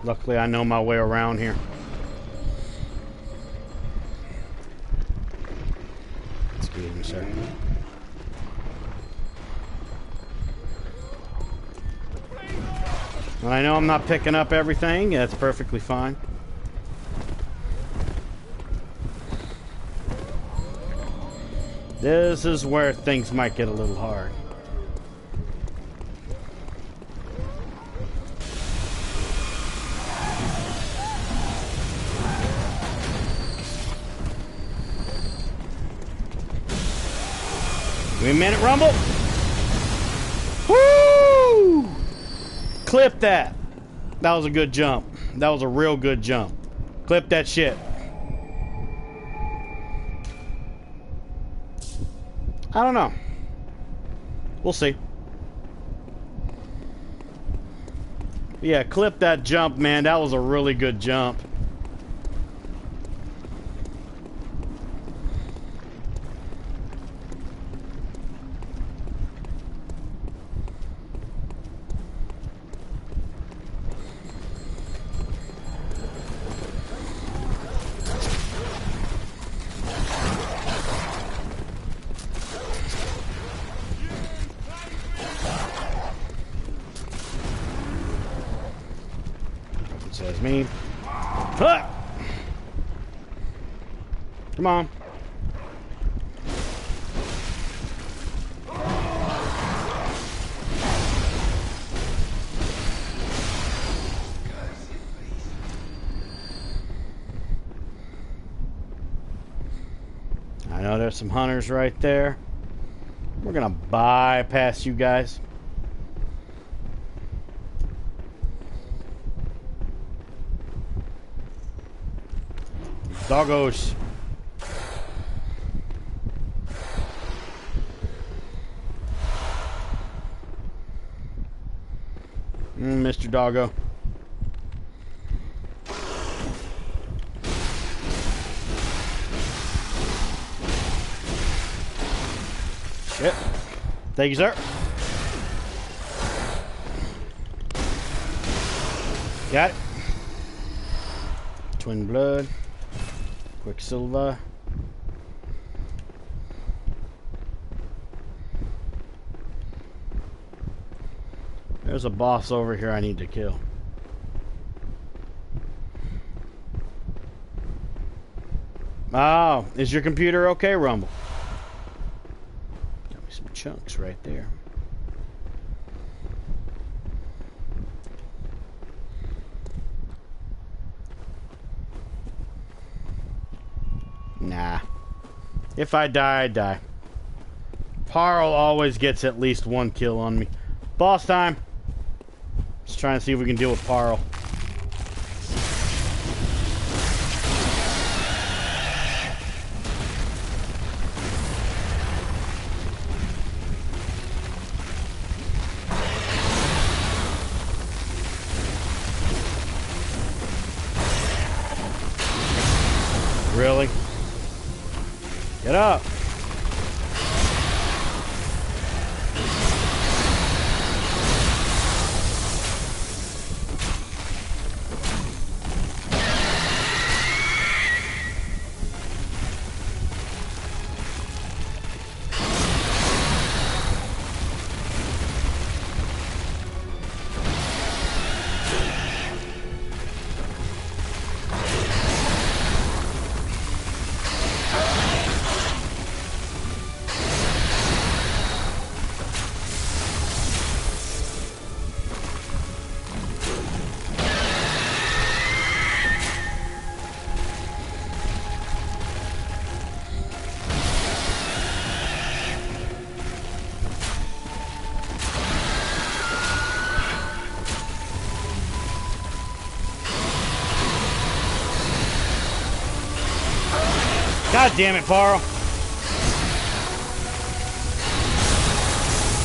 Luckily, I know my way around here. Excuse me, sir. Well, I know I'm not picking up everything. That's perfectly fine. This is where things might get a little hard. Give me a minute, Rumble. Woo! Clip that. That was a good jump. That was a real good jump. Clip that shit. I don't know. We'll see. Yeah, clip that jump, man. That was a really good jump. Says me. Huh! Come on. I know there's some hunters right there. We're gonna bypass you guys. Doggos. Mr. Doggo. Shit. Thank you, sir. Got it. Twin blood. Quicksilver. There's a boss over here I need to kill. Oh, is your computer okay, Rumble? Got me some chunks right there. Nah. If I die, I die. Parl always gets at least one kill on me. Boss time. Let's try and see if we can deal with Parl. Really? Get up. God damn it, Parl.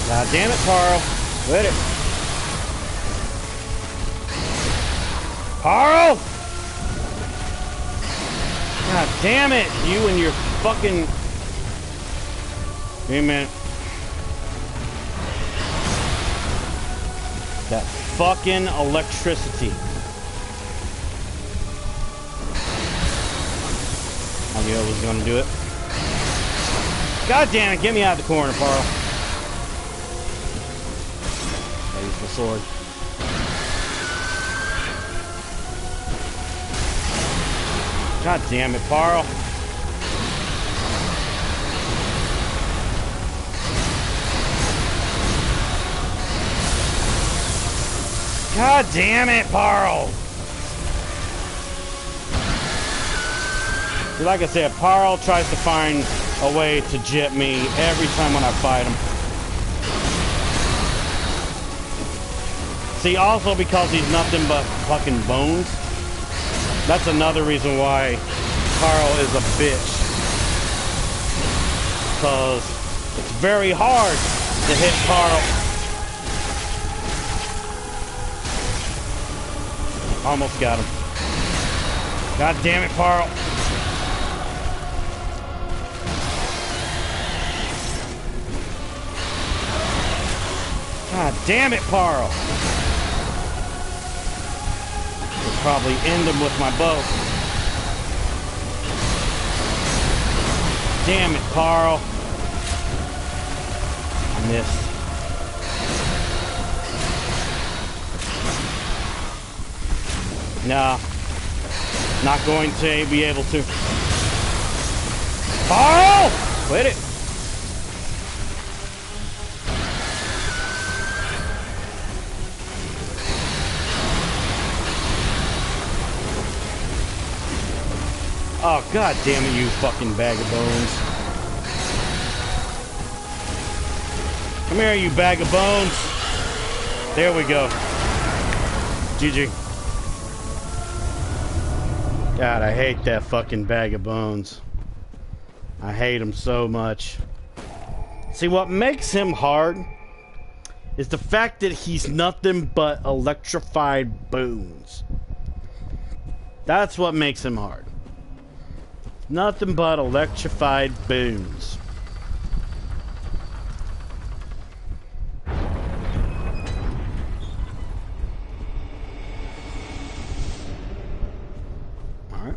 God damn it, Parl. Quit it. Parl! God damn it, you and your fucking... Wait a minute. That fucking electricity. I knew I was going to do it. God damn it, get me out of the corner, Parl. I use the sword. God damn it, Parl. God damn it, Parl. Like I said, Parl tries to find a way to jip me every time when I fight him. See, also because he's nothing but fucking bones. That's another reason why Parl is a bitch. Because it's very hard to hit Parl. Almost got him. God damn it, Parl. God damn it, Parl. I'll probably end him with my bow. Damn it, Parl. I missed. Nah. Not going to be able to. Parl! Quit it. Oh, god damn it, you fucking bag of bones. Come here, you bag of bones. There we go. GG. God, I hate that fucking bag of bones. I hate him so much. See, what makes him hard is the fact that he's nothing but electrified bones. That's what makes him hard. Nothing but electrified bones. Alright.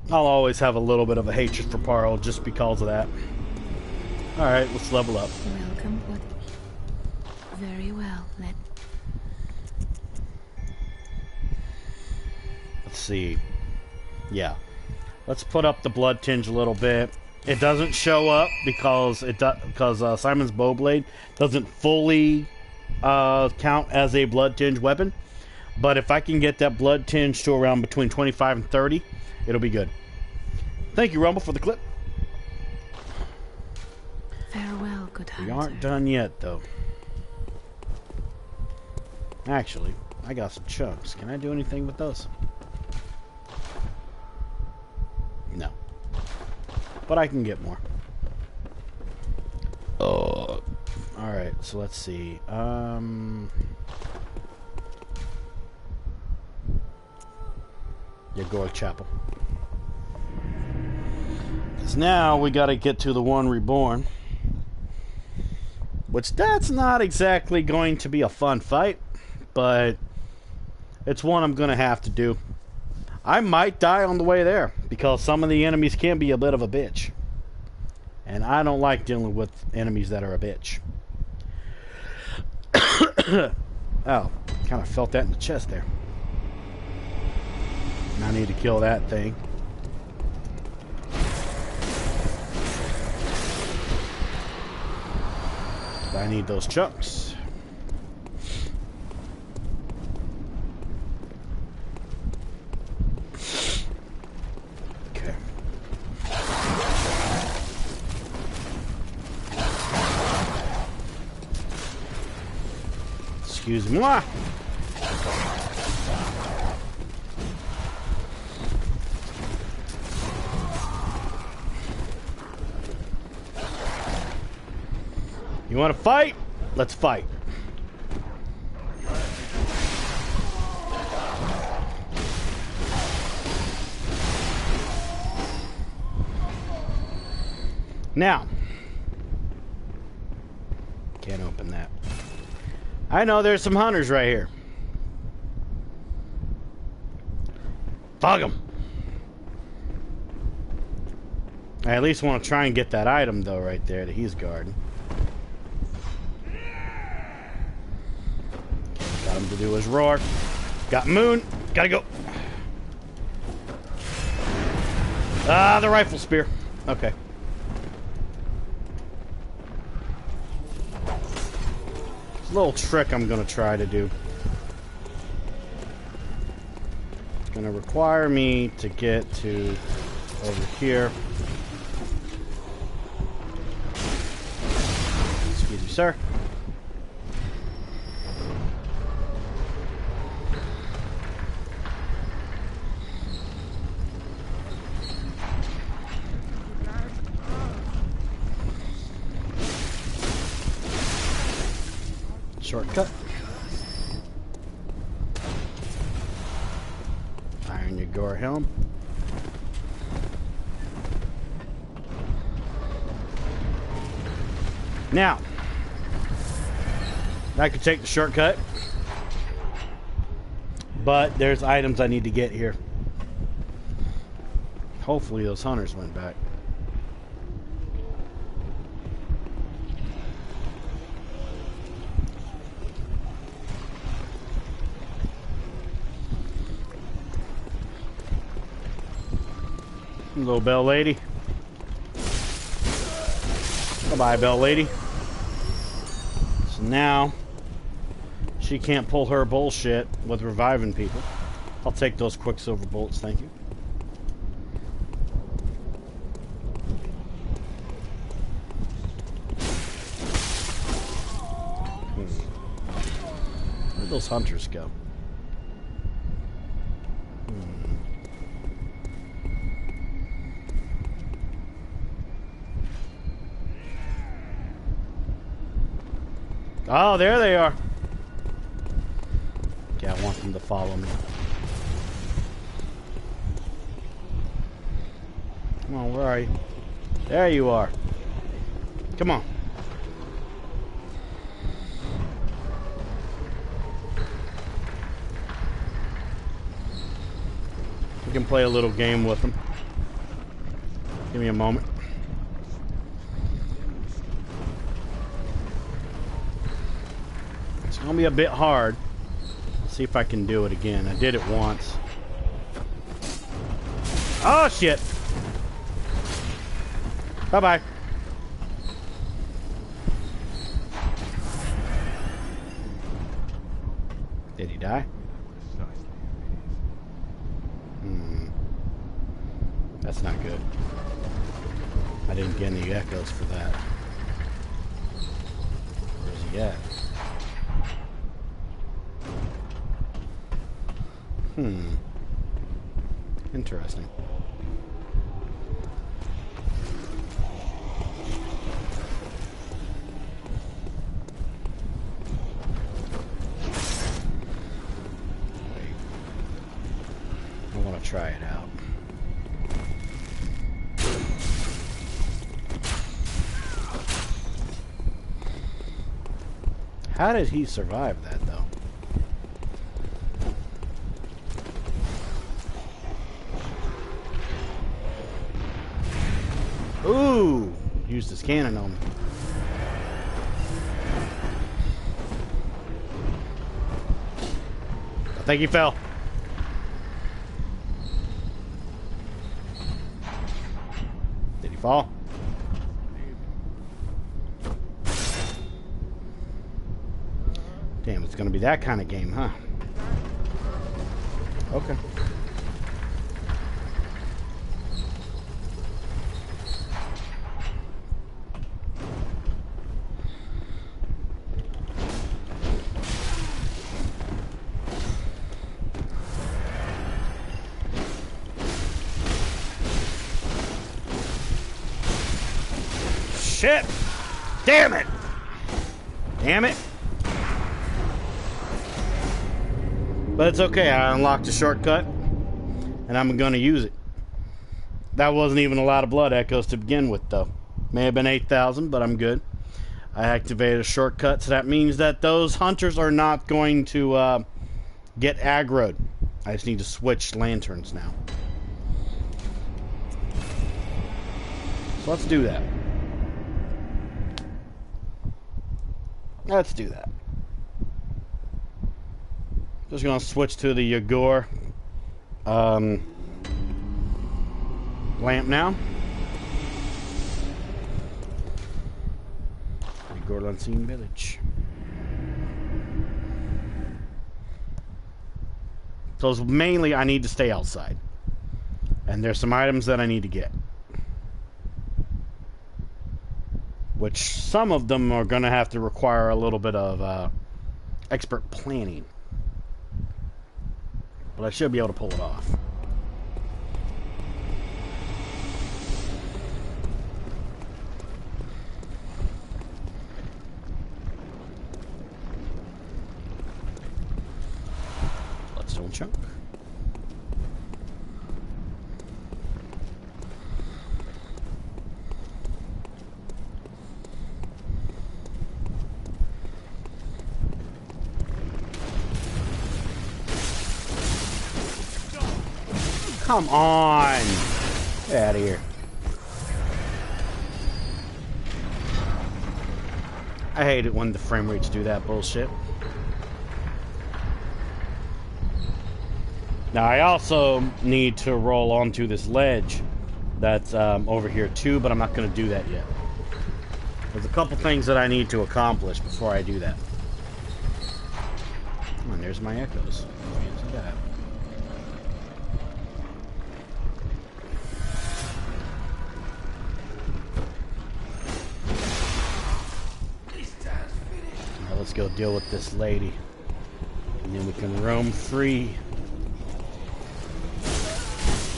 I'll always have a little bit of a hatred for Parl just because of that. Alright, let's level up. Welcome, what? Very well, Let's see. Yeah. Let's put up the blood tinge a little bit. It doesn't show up because Simon's Bowblade doesn't fully count as a blood tinge weapon. But if I can get that blood tinge to around between 25 and 30, it'll be good. Thank you, Rumble, for the clip. Farewell, good hunter. We aren't done yet, though. Actually, I got some chunks. Can I do anything with those? No. But I can get more. Oh. Alright, so let's see. Yagoric Chapel. Because now we gotta get to the One Reborn. Which, that's not exactly going to be a fun fight. But it's one I'm gonna have to do. I might die on the way there. Because some of the enemies can be a bit of a bitch. And I don't like dealing with enemies that are a bitch. Oh, kind of felt that in the chest there. I need to kill that thing. I need those chunks. Okay. Excuse moi. You want to fight? Let's fight. Now, can't open that. I know there's some hunters right here. Fog them. I at least want to try and get that item, though, right there that he's guarding. Got him to do his roar. Got Moon. Gotta go. Ah, the rifle spear. Okay. It's a little trick I'm gonna try to do. It's gonna require me to get to over here. Excuse me, sir. Shortcut. Iron Yagor helm. Now, I could take the shortcut, but there's items I need to get here. Hopefully those hunters went back. Little bell lady. Bye-bye, bell lady. So now she can't pull her bullshit with reviving people. I'll take those Quicksilver Bullets, thank you. Where'd those hunters go? Oh, there they are. Okay, I want them to follow me. Come on, where are you? There you are. Come on. We can play a little game with them. Give me a moment. It's gonna be a bit hard. Let's see if I can do it again. I did it once. Oh shit! Bye-bye. Did he die? That's not good. I didn't get any echoes for that. Where's he at? Interesting. I want to try it out. How did he survive that, though? Ooh! Used his cannon on me. I think he fell. Did he fall? Damn, it's gonna be that kind of game, huh? Okay. Shit! Damn it! Damn it! But it's okay, I unlocked a shortcut, and I'm gonna use it. That wasn't even a lot of blood echoes to begin with, though. May have been 8,000, but I'm good. I activated a shortcut, so that means that those hunters are not going to get aggroed. I just need to switch lanterns now. So let's do that. Let's do that. Just gonna switch to the Yagor lamp now. Yagor Unseen Village. So mainly I need to stay outside. And there's some items that I need to get. Which some of them are gonna have to require a little bit of expert planning. But I should be able to pull it off. Bloodstone chunk. Come on! Get out of here. I hate it when the frame rates do that bullshit. Now I also need to roll onto this ledge that's over here too, but I'm not going to do that yet. There's a couple things that I need to accomplish before I do that. Come on, there's my echoes. Fancy that. Now let's go deal with this lady. And then we can roam free.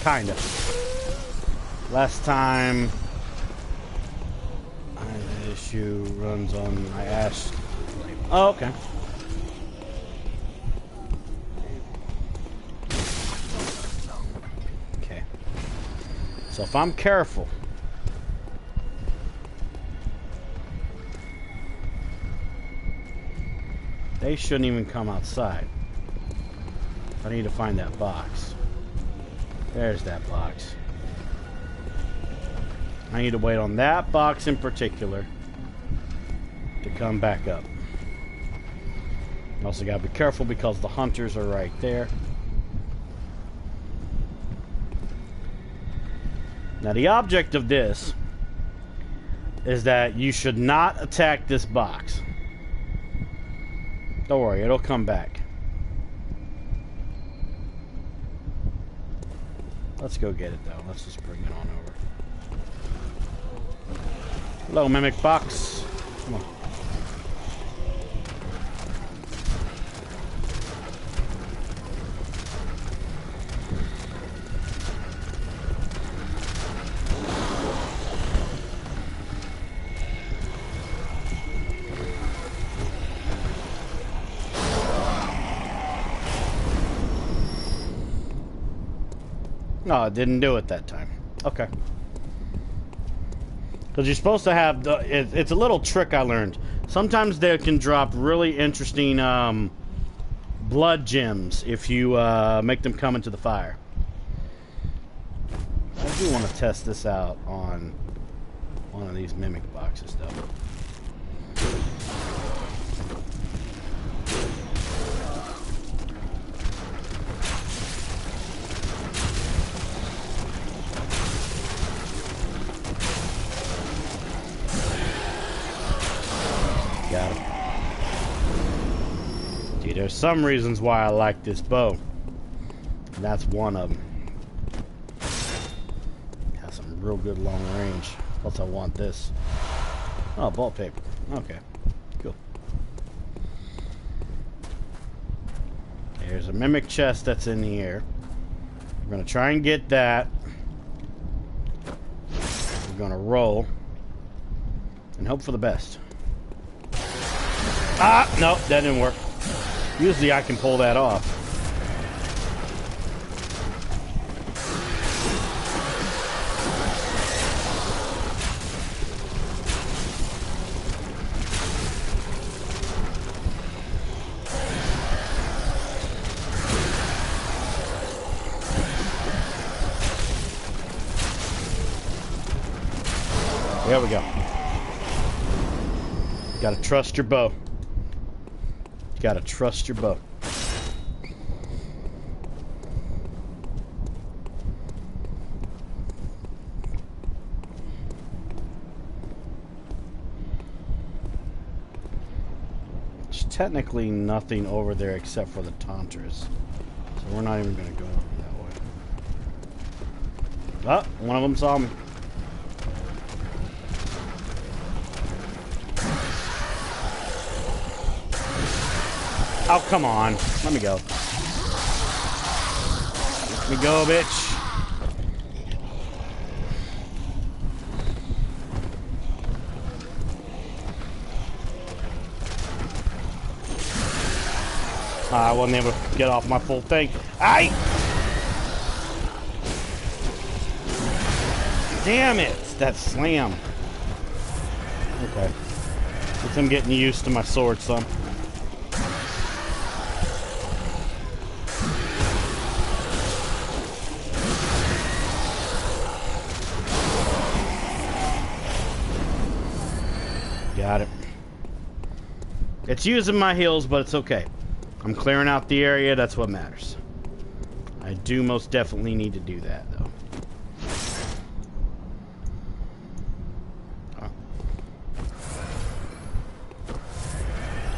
Kinda. Last time... the issue runs on my ash. Oh, okay. Okay. So if I'm careful... they shouldn't even come outside. I need to find that box. There's that box. I need to wait on that box in particular to come back up. Also gotta be careful because the hunters are right there. Now the object of this is that you should not attack this box. Don't worry, it'll come back. Let's go get it though. Let's just bring it on over. Hello, Mimic Box. Come on. No, it didn't do it that time. Okay. Because you're supposed to have... it's a little trick I learned. Sometimes they can drop really interesting blood gems if you make them come into the fire. I do want to test this out on one of these Mimic Boxes, though. Got him. See, there's some reasons why I like this bow. And that's one of them. Has some real good long range. Plus I want this. Oh, ball paper. Okay. Cool. There's a Mimic chest that's in the air. We're going to try and get that. We're going to roll. And hope for the best. Ah, no, that didn't work. Usually I can pull that off. There we go. Gotta trust your bow. You gotta trust your bow. There's technically nothing over there except for the taunters. So we're not even gonna go over that way. Oh, one of them saw me. Oh, come on. Let me go. Let me go, bitch. I wasn't able to get off my full thing. Aye! Damn it! That slam. Okay. Guess I'm getting used to my sword some. Got it. It's using my heals, but it's okay. I'm clearing out the area. That's what matters. I do most definitely need to do that, though. Oh.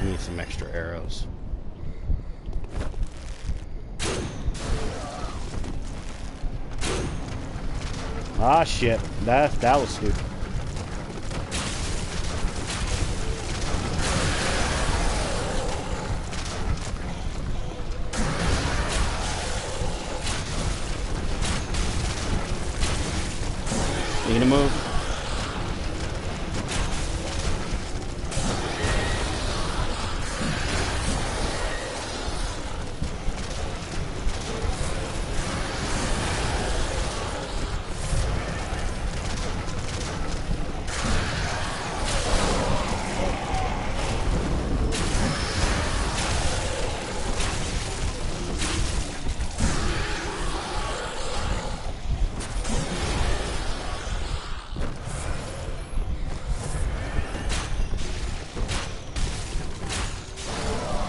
I need some extra arrows. Ah, shit. That was stupid. Need to move.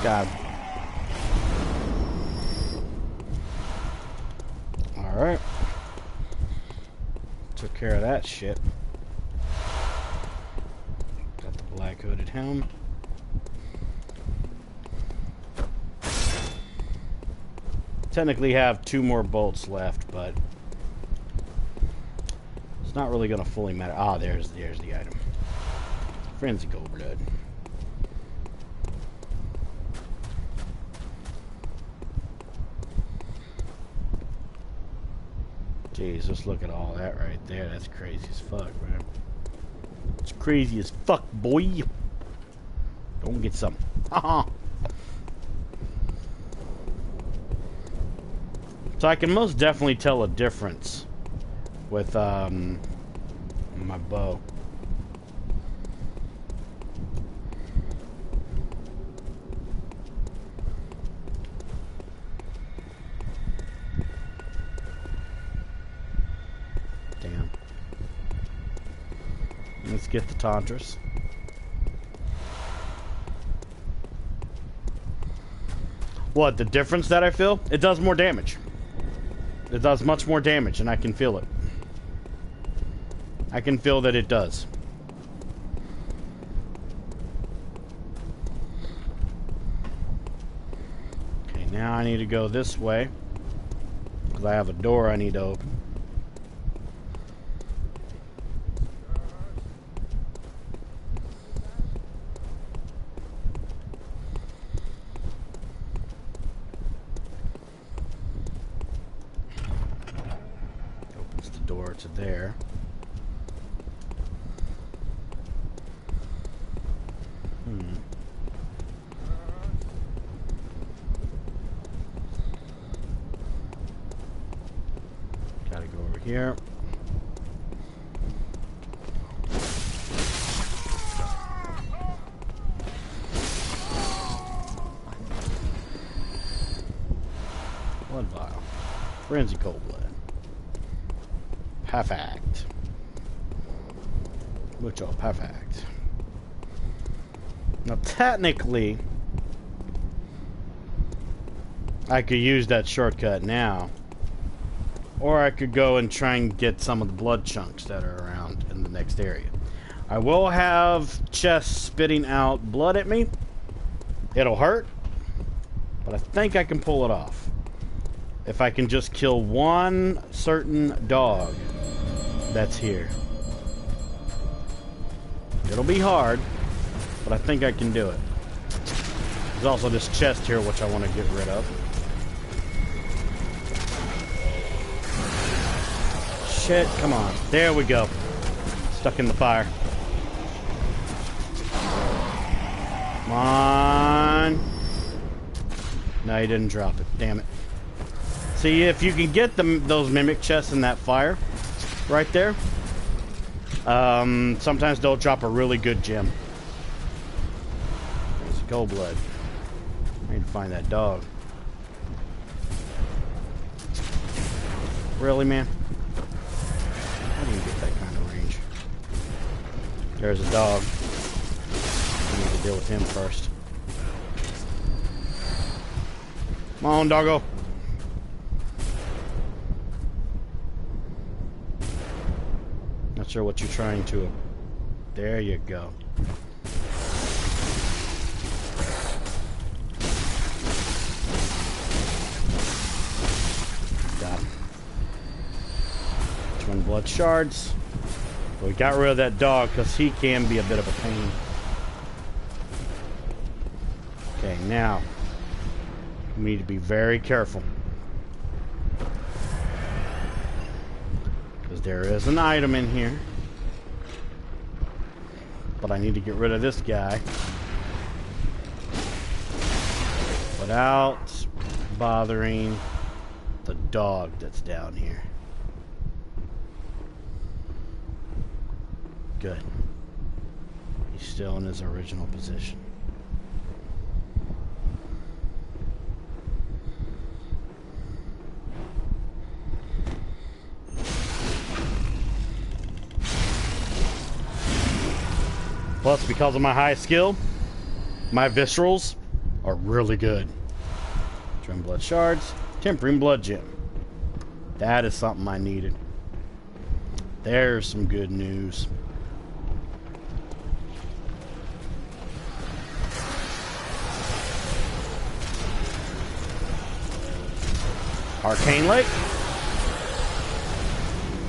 God. Alright. Took care of that shit. Got the black hooded helm. Technically have 2 more bolts left, but it's not really gonna fully matter. Ah, there's the item. Frenzy Gold Blood. Jeez, just look at all that right there. That's crazy as fuck, man. It's crazy as fuck, boy. Don't get some. Haha. So I can most definitely tell a difference with my bow. Let's get the Tantras. What, the difference that I feel? It does more damage. It does much more damage, and I can feel it. I can feel that it does. Okay, now I need to go this way, because I have a door I need to open. To there. Gotta go over here. Blood vial. Frenzy Cold Blood. Perfect. Mucho perfect. Now, technically, I could use that shortcut now. Or I could go and try and get some of the blood chunks that are around in the next area. I will have chests spitting out blood at me. It'll hurt, but I think I can pull it off. If I can just kill one certain dog that's here. It'll be hard, but I think I can do it. There's also this chest here which I want to get rid of. Shit, come on. There we go. Stuck in the fire. Come on. No, he didn't drop it. Damn it. See, if you can get those mimic chests in that fire right there, sometimes they'll drop a really good gem. There's gold blood. I need to find that dog. Really, man? How do you get that kind of range? There's a dog. I need to deal with him first. Come on, doggo. Not sure what you're trying to... There you go. Got him. Twin blood shards. We got rid of that dog because he can be a bit of a pain. Okay, now we need to be very careful. Because there is an item in here. But I need to get rid of this guy without bothering the dog that's down here. Good. He's still in his original position. Plus, because of my high skill, my viscerals are really good. Twin blood shards, tempering blood gem. That is something I needed. There's some good news. Arcane Lake.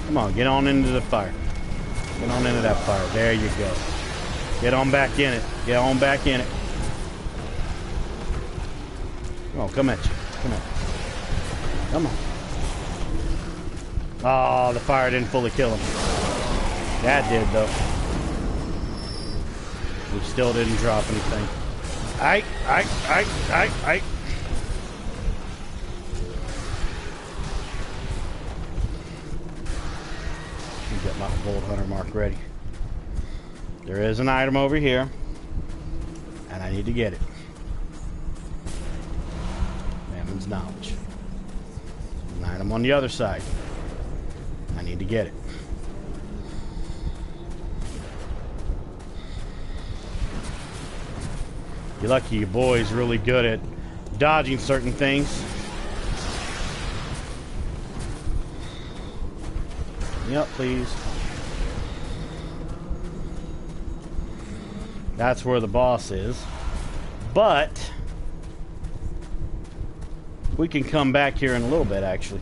Come on, get on into the fire. Get on into that fire. There you go. Get on back in it. Get on back in it. Come on, come at you. Come on. Come on. Oh, the fire didn't fully kill him. That did, though. We still didn't drop anything. Aye. Get my Bolt Hunter mark ready. There is an item over here, and I need to get it. Mammon's knowledge. There's an item on the other side. I need to get it. You're lucky your boy's really good at dodging certain things. Yep, please. That's where the boss is. But we can come back here in a little bit, actually.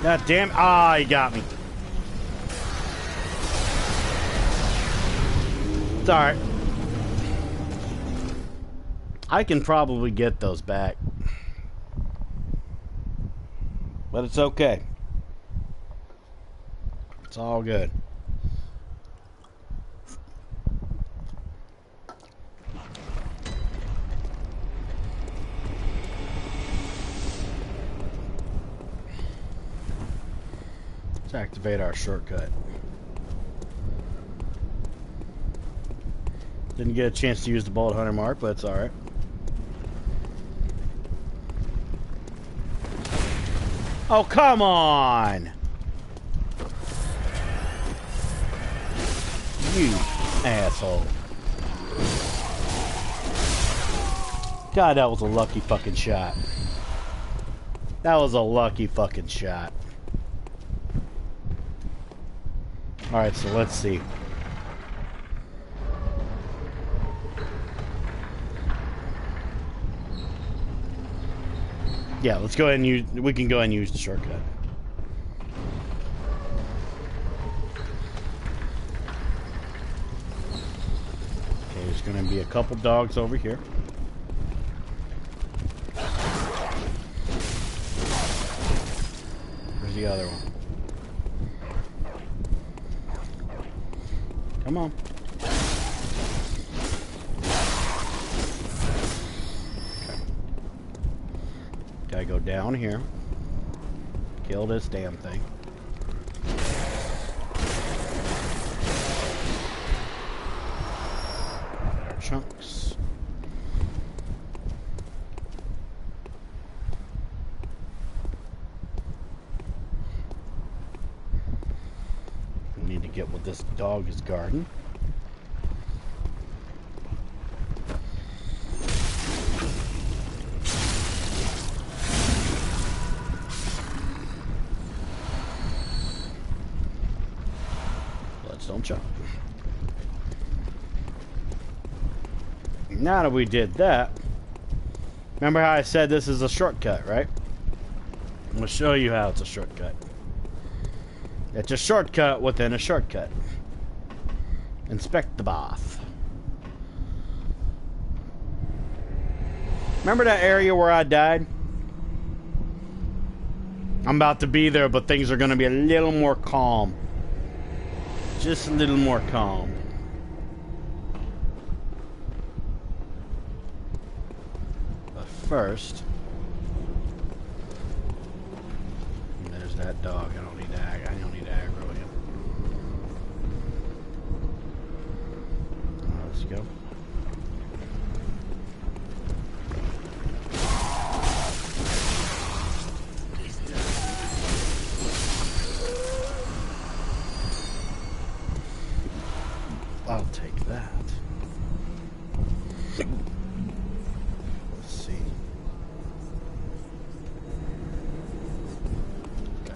God damn. Ah, he got me. It's alright. I can probably get those back. But it's okay. It's all good. Let's activate our shortcut. Didn't get a chance to use the Bolt Hunter mark, but it's alright. Oh, come on! You asshole. God, that was a lucky fucking shot. That was a lucky fucking shot. Alright, so let's see. Yeah, let's go ahead and use, we can go ahead and use the shortcut. Okay, there's gonna be a couple dogs over here. Where's the other one? Come on. Gotta go down here. Kill this damn thing. Chunks. We need to get what this dog is guarding. Bloodstone chunk. Now that we did that, remember how I said this is a shortcut, right? I'm going to show you how it's a shortcut. It's a shortcut within a shortcut. Inspect the bath. Remember that area where I died? I'm about to be there, but things are going to be a little more calm. Just a little more calm. But first... there's that dog. I don't need to aggro him. Let's go. I'll take that. Let's see. Okay.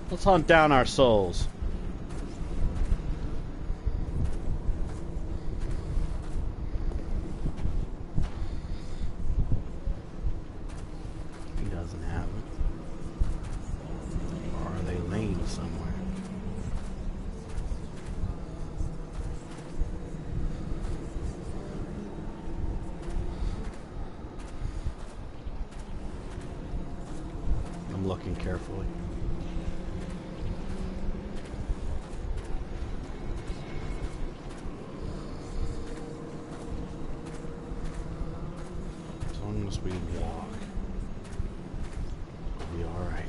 Let's hunt down our souls. Looking carefully. As long as we walk, we'll be alright.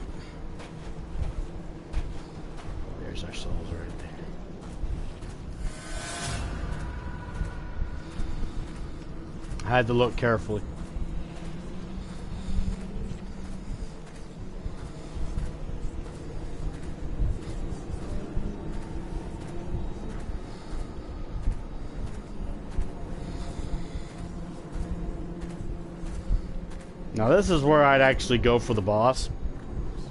There's our souls right there. I had to look carefully. Now this is where I'd actually go for the boss,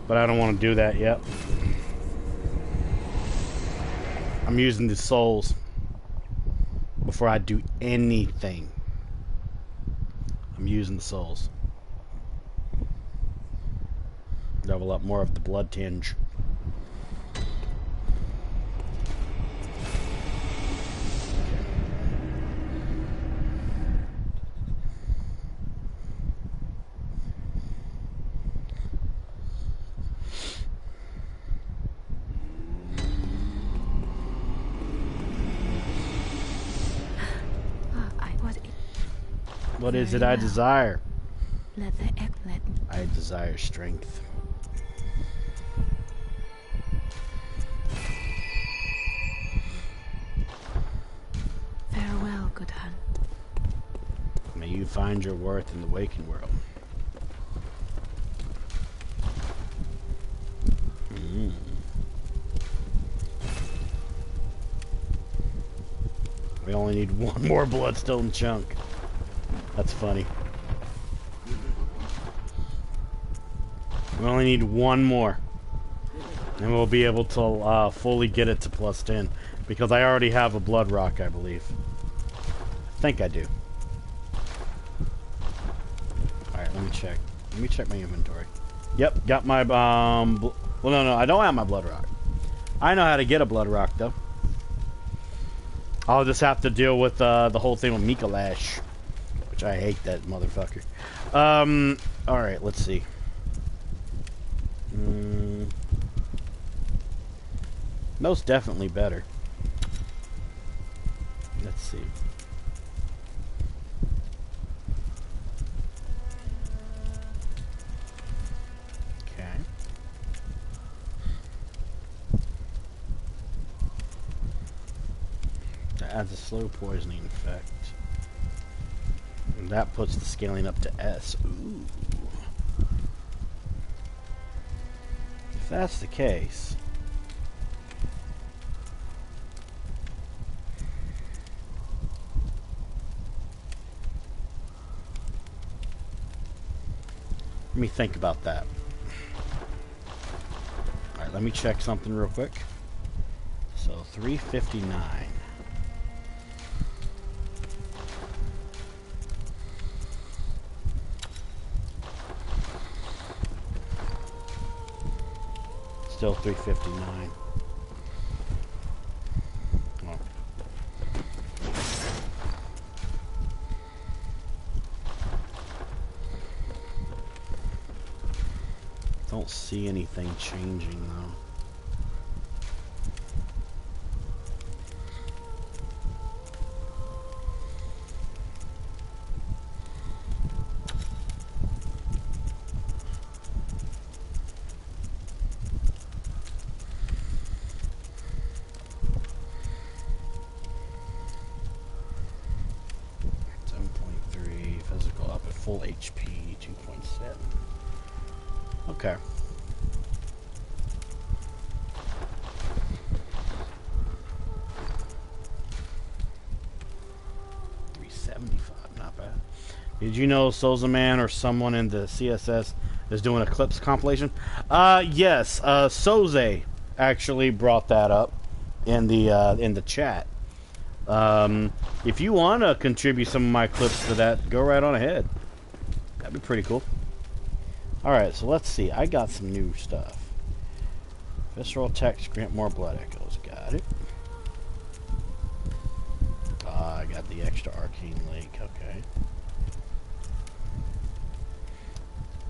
but I don't want to do that yet. I'm using the souls before I do anything. I'm using the souls. Level up more of the blood tinge. What is it I desire? I desire strength. Farewell, good hunt. May you find your worth in the waking world. We only need one more bloodstone chunk. That's funny. We only need one more. And we'll be able to fully get it to +10. Because I already have a blood rock, I believe. I think I do. Alright, let me check. Let me check my inventory. Yep, got my, well, no, I don't have my blood rock. I know how to get a blood rock, though. I'll just have to deal with the whole thing with Mikalash. Which I hate that motherfucker. Alright, let's see. Most definitely better. Let's see. Okay. That adds a slow poisoning effect. And that puts the scaling up to S. Ooh. If that's the case, me think about that. Alright, let me check something real quick. So, 359. Still 359. Oh. Don't see anything changing though. Full HP, 2.7. Okay. $375, not bad. Did you know Souza Man or someone in the CSS is doing Eclipse compilation? Yes. Soze actually brought that up in the chat. If you want to contribute some of my clips to that, go right on ahead. That'd be pretty cool. Alright, so let's see. I got some new stuff. Visceral text, grant more blood echoes. Got it. I got the extra arcane lake. Okay.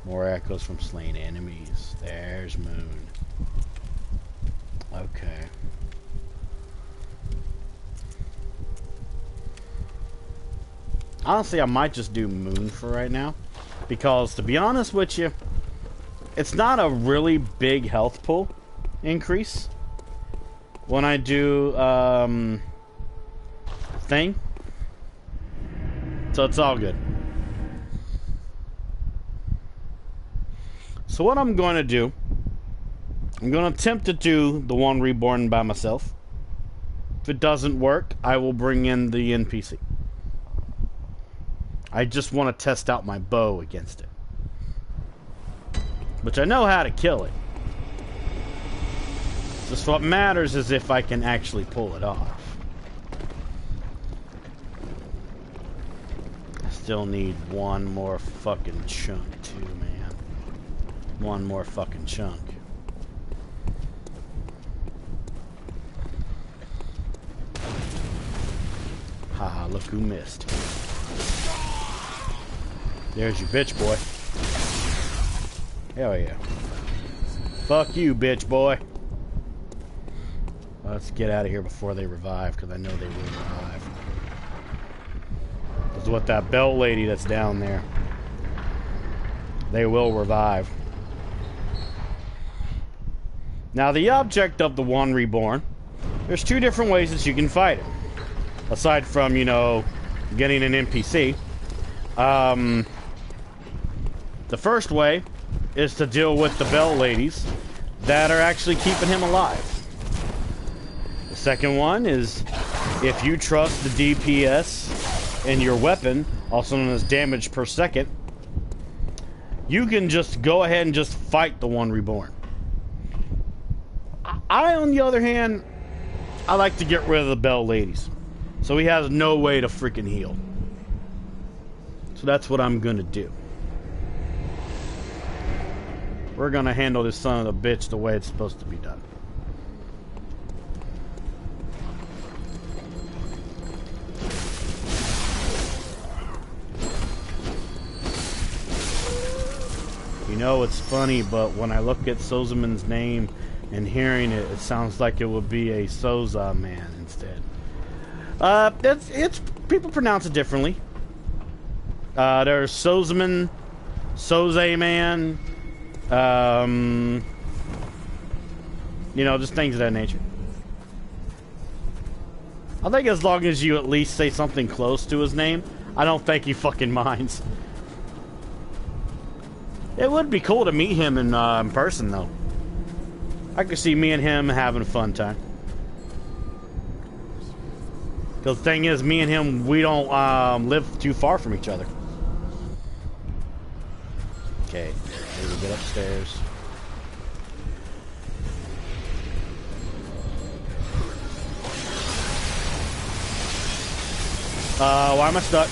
More echoes from slain enemies. There's Moon. Okay. Honestly, I might just do Moon for right now. Because, to be honest with you, it's not a really big health pool increase when I do, thing. So it's all good. So what I'm going to do, I'm going to attempt to do the One Reborn by myself. If it doesn't work, I will bring in the NPC. I just want to test out my bow against it. Which I know how to kill it. Just what matters is if I can actually pull it off. I still need one more fucking chunk too, man. One more fucking chunk. Haha, look who missed. There's your bitch boy. Hell yeah. Fuck you, bitch boy. Let's get out of here before they revive, because I know they will revive. Because with that belt lady that's down there, they will revive. Now, the object of the One Reborn, there's two different ways that you can fight it. Aside from, you know, getting an NPC. The first way is to deal with the belt ladies that are actually keeping him alive. The second one is if you trust the DPS in your weapon, also known as damage per second, you can just go ahead and just fight the One Reborn. I, on the other hand, I like to get rid of the belt ladies. So he has no way to freaking heal. So that's what I'm gonna do. We're gonna handle this son of a bitch the way it's supposed to be done. You know, it's funny, but when I look at Sozaman's name and hearing it, it sounds like it would be a Soza man instead. It's people pronounce it differently. There's Sozaman, Soze man, you know, just things of that nature. I think as long as you at least say something close to his name, I don't think he fucking minds. It would be cool to meet him in person, though. I could see me and him having a fun time. Because the thing is, me and him, we don't live too far from each other. Okay, need to get upstairs. Why am I stuck?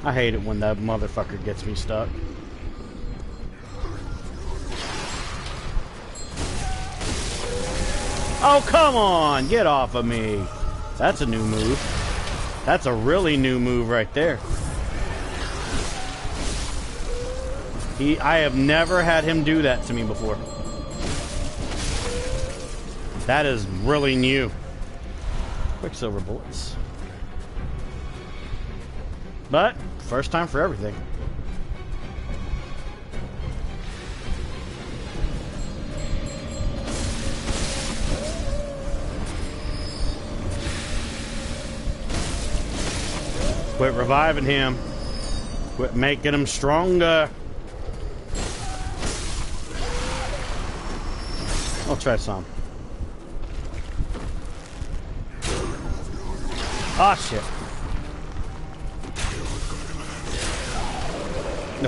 I hate it when that motherfucker gets me stuck. Oh, come on! Get off of me! That's a new move. That's a really new move right there. I have never had him do that to me before. That is really new. Quicksilver Bullets. But, first time for everything. Quit reviving him. Quit making him stronger. I'll try some. Ah, shit.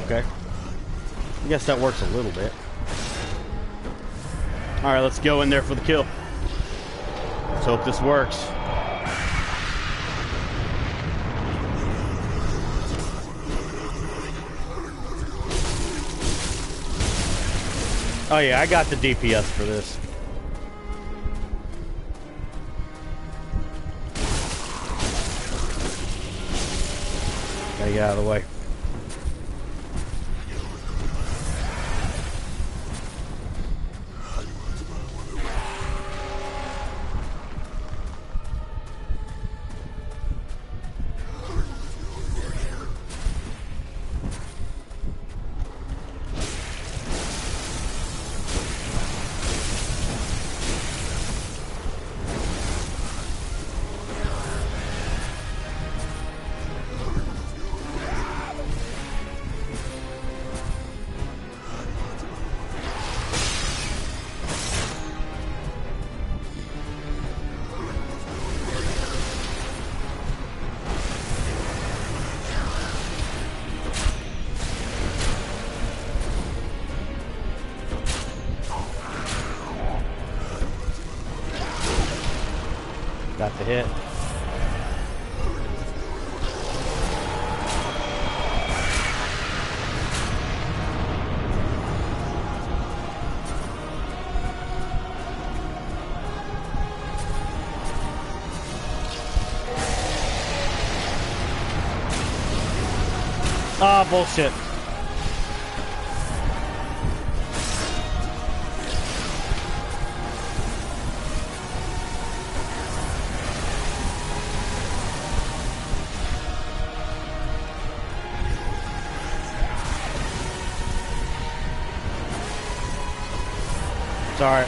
Okay. I guess that works a little bit. Alright, let's go in there for the kill. Let's hope this works. Oh yeah, I got the DPS for this. Gotta get out of the way. Got the hit. Ah, bullshit. Sorry.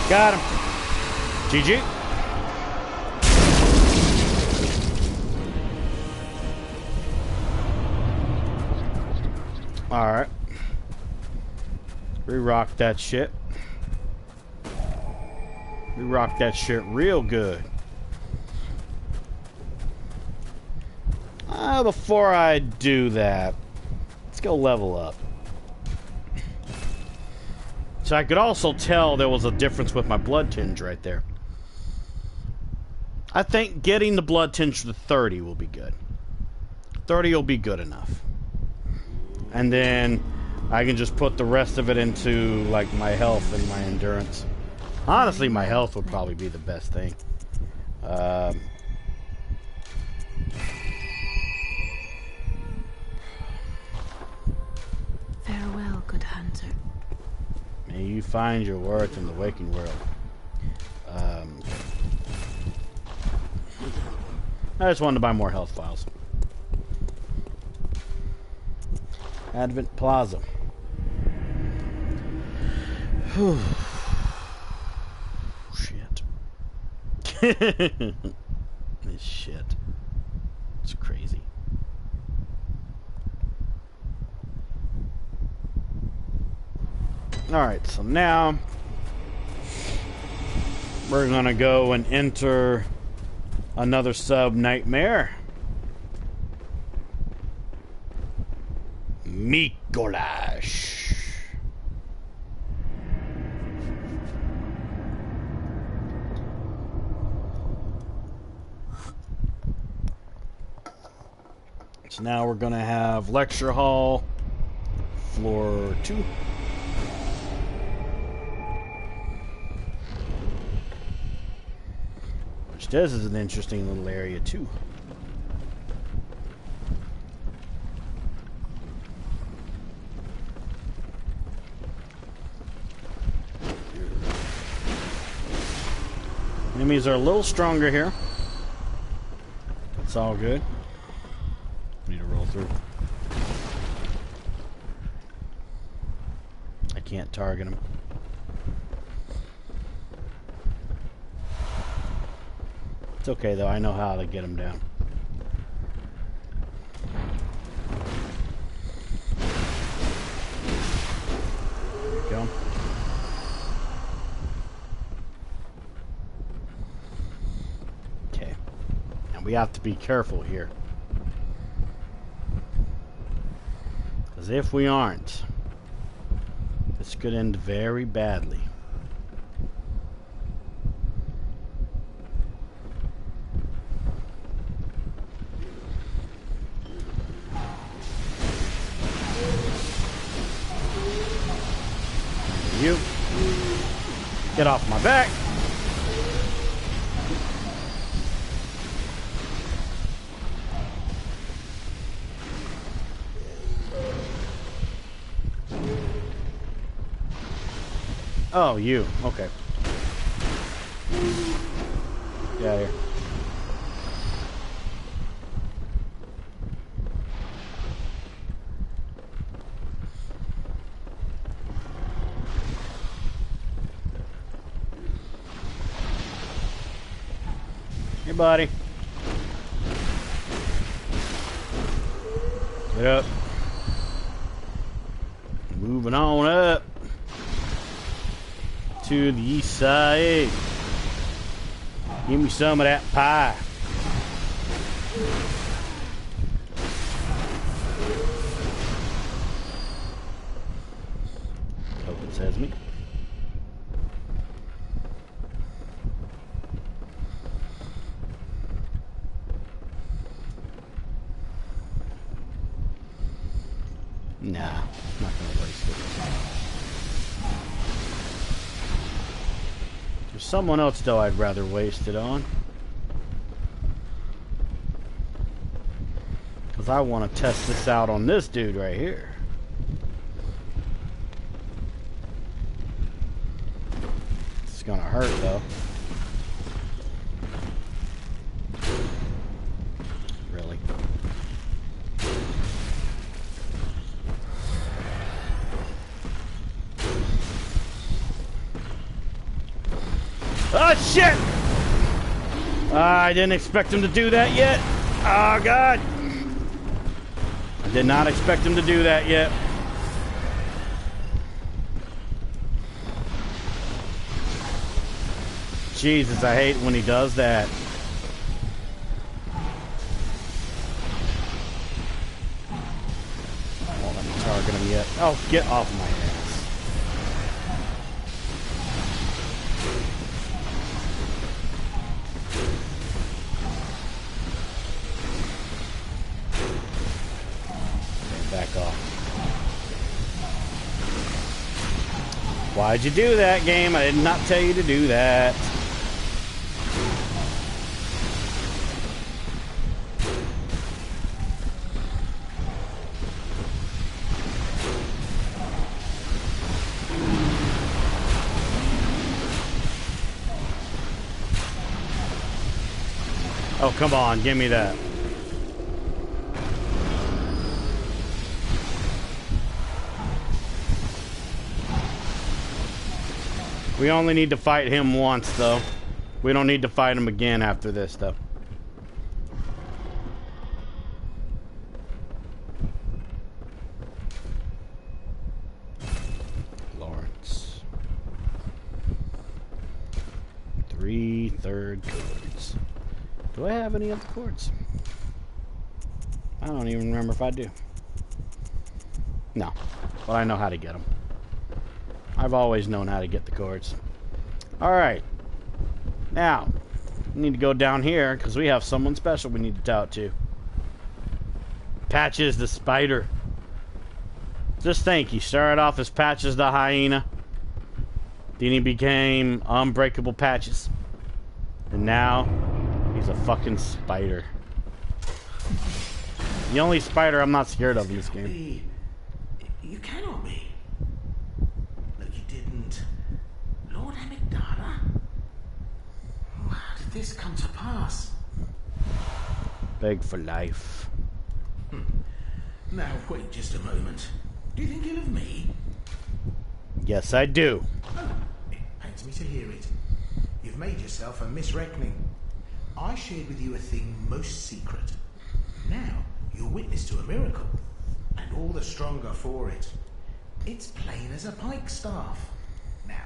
Got him. GG. Alright. Re-rock that shit. Re-rock that shit real good. Before I do that, let's go level up. So I could also tell there was a difference with my blood tinge right there. I think getting the blood tinge to 30 will be good. 30 will be good enough. And then I can just put the rest of it into like my health and my endurance. Honestly, my health would probably be the best thing. Farewell, good hunter. May you find your worth in the waking world. I just wanted to buy more health files. Advent Plaza. Whew. This shit. It's crazy. Alright, so now we're gonna go and enter another sub-nightmare. Mikolash. So now we're gonna have lecture hall, floor 2. Which this is an interesting little area too. Enemies are a little stronger here. That's all good. Need to roll through. I can't target him. It's okay though, I know how to get him down. There we go. Okay. And we have to be careful here. Because if we aren't, this could end very badly. You get off my back. Oh, you. Okay. Get out of here. Hey, buddy. Get up. Moving on up to the east side. Give me some of that pie. Hope it says me. Nah, I'm not gonna waste it. There's someone else though I'd rather waste it on. Because I want to test this out on this dude right here. It's gonna hurt though. Really. Oh shit! I didn't expect him to do that yet. Oh god. I did not expect him to do that yet. Jesus, I hate when he does that. I won't let me target him yet. Oh, get off my ass. Back off. Why'd you do that, game? I did not tell you to do that. Oh, come on, give me that. We only need to fight him once, though. We don't need to fight him again after this, though. Lawrence. 3 third chords. Do I have any other chords? I don't even remember if I do. No, but I know how to get them. I've always known how to get the chords. Alright. Now, we need to go down here because we have someone special we need to talk to. Patches the spider. Just think, he started off as Patches the hyena. Then he became Unbreakable Patches. And now, he's a fucking spider. The only spider I'm not scared of in this game. You cannot be. Look, you didn't. Lord Amygdala? How did this come to pass? Beg for life. Now, wait just a moment. Do you think ill of me? Yes, I do. Oh, it pains me to hear it. You've made yourself a misreckoning. I shared with you a thing most secret. Now, you're witness to a miracle, and all the stronger for it. It's plain as a pikestaff. Now,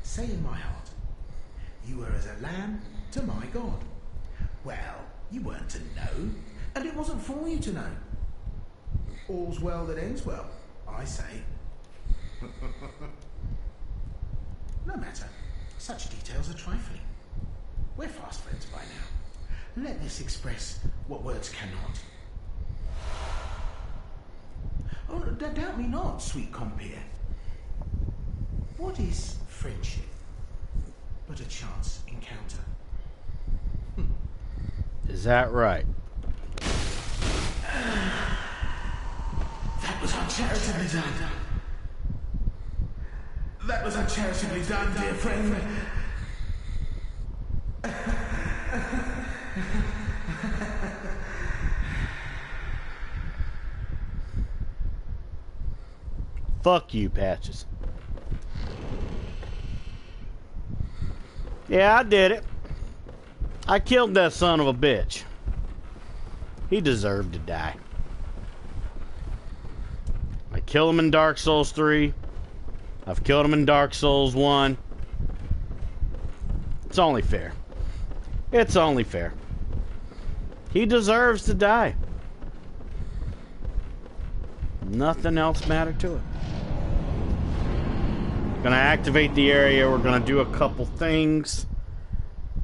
say in my heart, you were as a lamb to my God. Well, you weren't to know, and it wasn't for you to know. All's well that ends well, I say. No matter, such details are trifling. We're fast friends by now. Let this express what words cannot. Oh, doubt me not, sweet compeer. What is friendship but a chance encounter? Is that right? That was uncharitably done. That was uncharitably done, dear friend. Fuck you, Patches. Yeah, I did it. I killed that son of a bitch. He deserved to die. I killed him in Dark Souls 3. I've killed him in Dark Souls 1. It's only fair. It's only fair. He deserves to die. Nothing else mattered to it. Gonna activate the area. We're gonna do a couple things,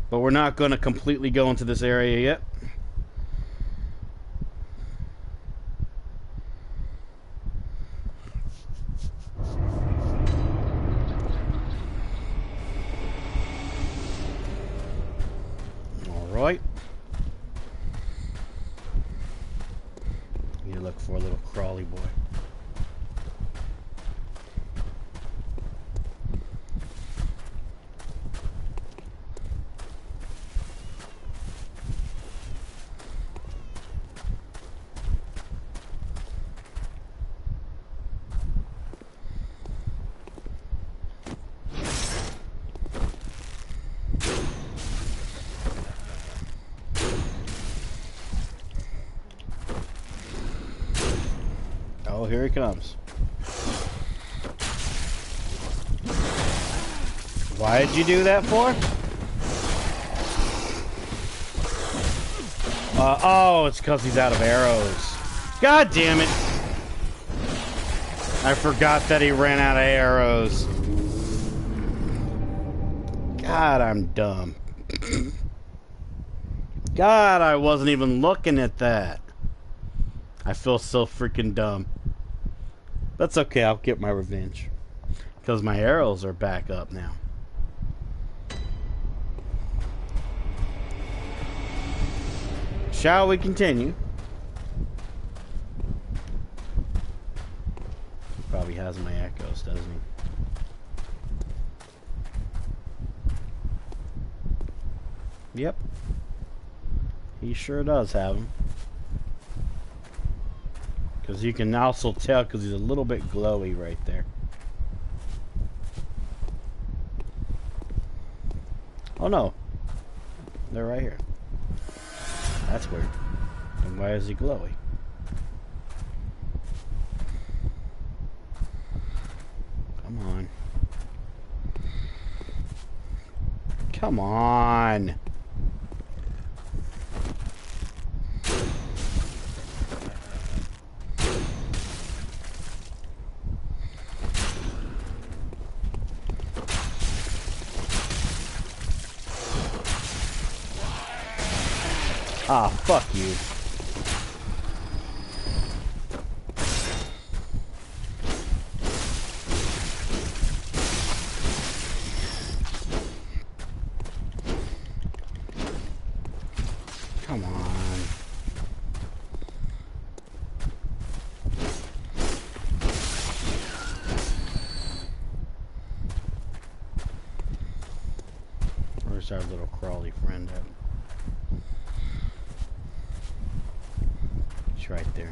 but we're not gonna completely go into this area yet. All right. You look for a little crawly boy. Oh, here he comes. Why did you do that for? Oh, it's because he's out of arrows. God damn it. I forgot that he ran out of arrows. God, I'm dumb. God, I wasn't even looking at that. I feel so freaking dumb. That's okay, I'll get my revenge. Because my arrows are back up now. Shall we continue? He probably has my echoes, doesn't he? Yep. He sure does have them. Because you can also tell because he's a little bit glowy right there. Oh no, they're right here. That's weird. And why is he glowy? Come on. Come on. Ah, fuck you. Come on. Where's our little crawly friend at? He's right there.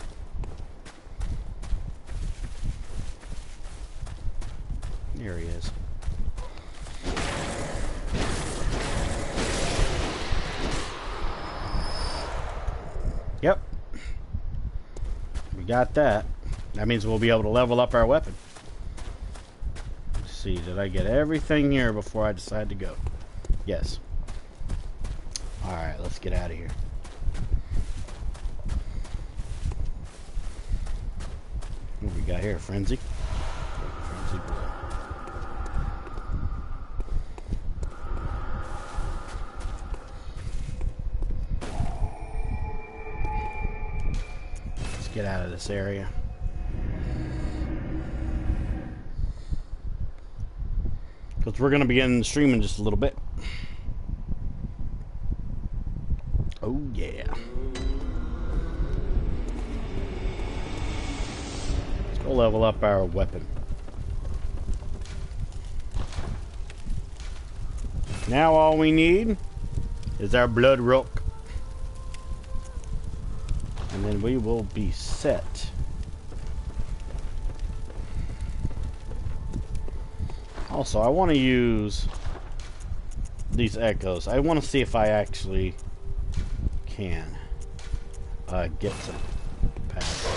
There he is. Yep. We got that. That means we'll be able to level up our weapon. Let's see, did I get everything here before I decide to go? Yes. Alright, let's get out of here. What we got here? Frenzy? Frenzy blow. Get out of this area. Because we're going to begin streaming in just a little bit. Oh yeah. Let's go level up our weapon. Now all we need is our blood rock. And then we will be set. Also, I want to use these echoes. I want to see if I actually can get some pass.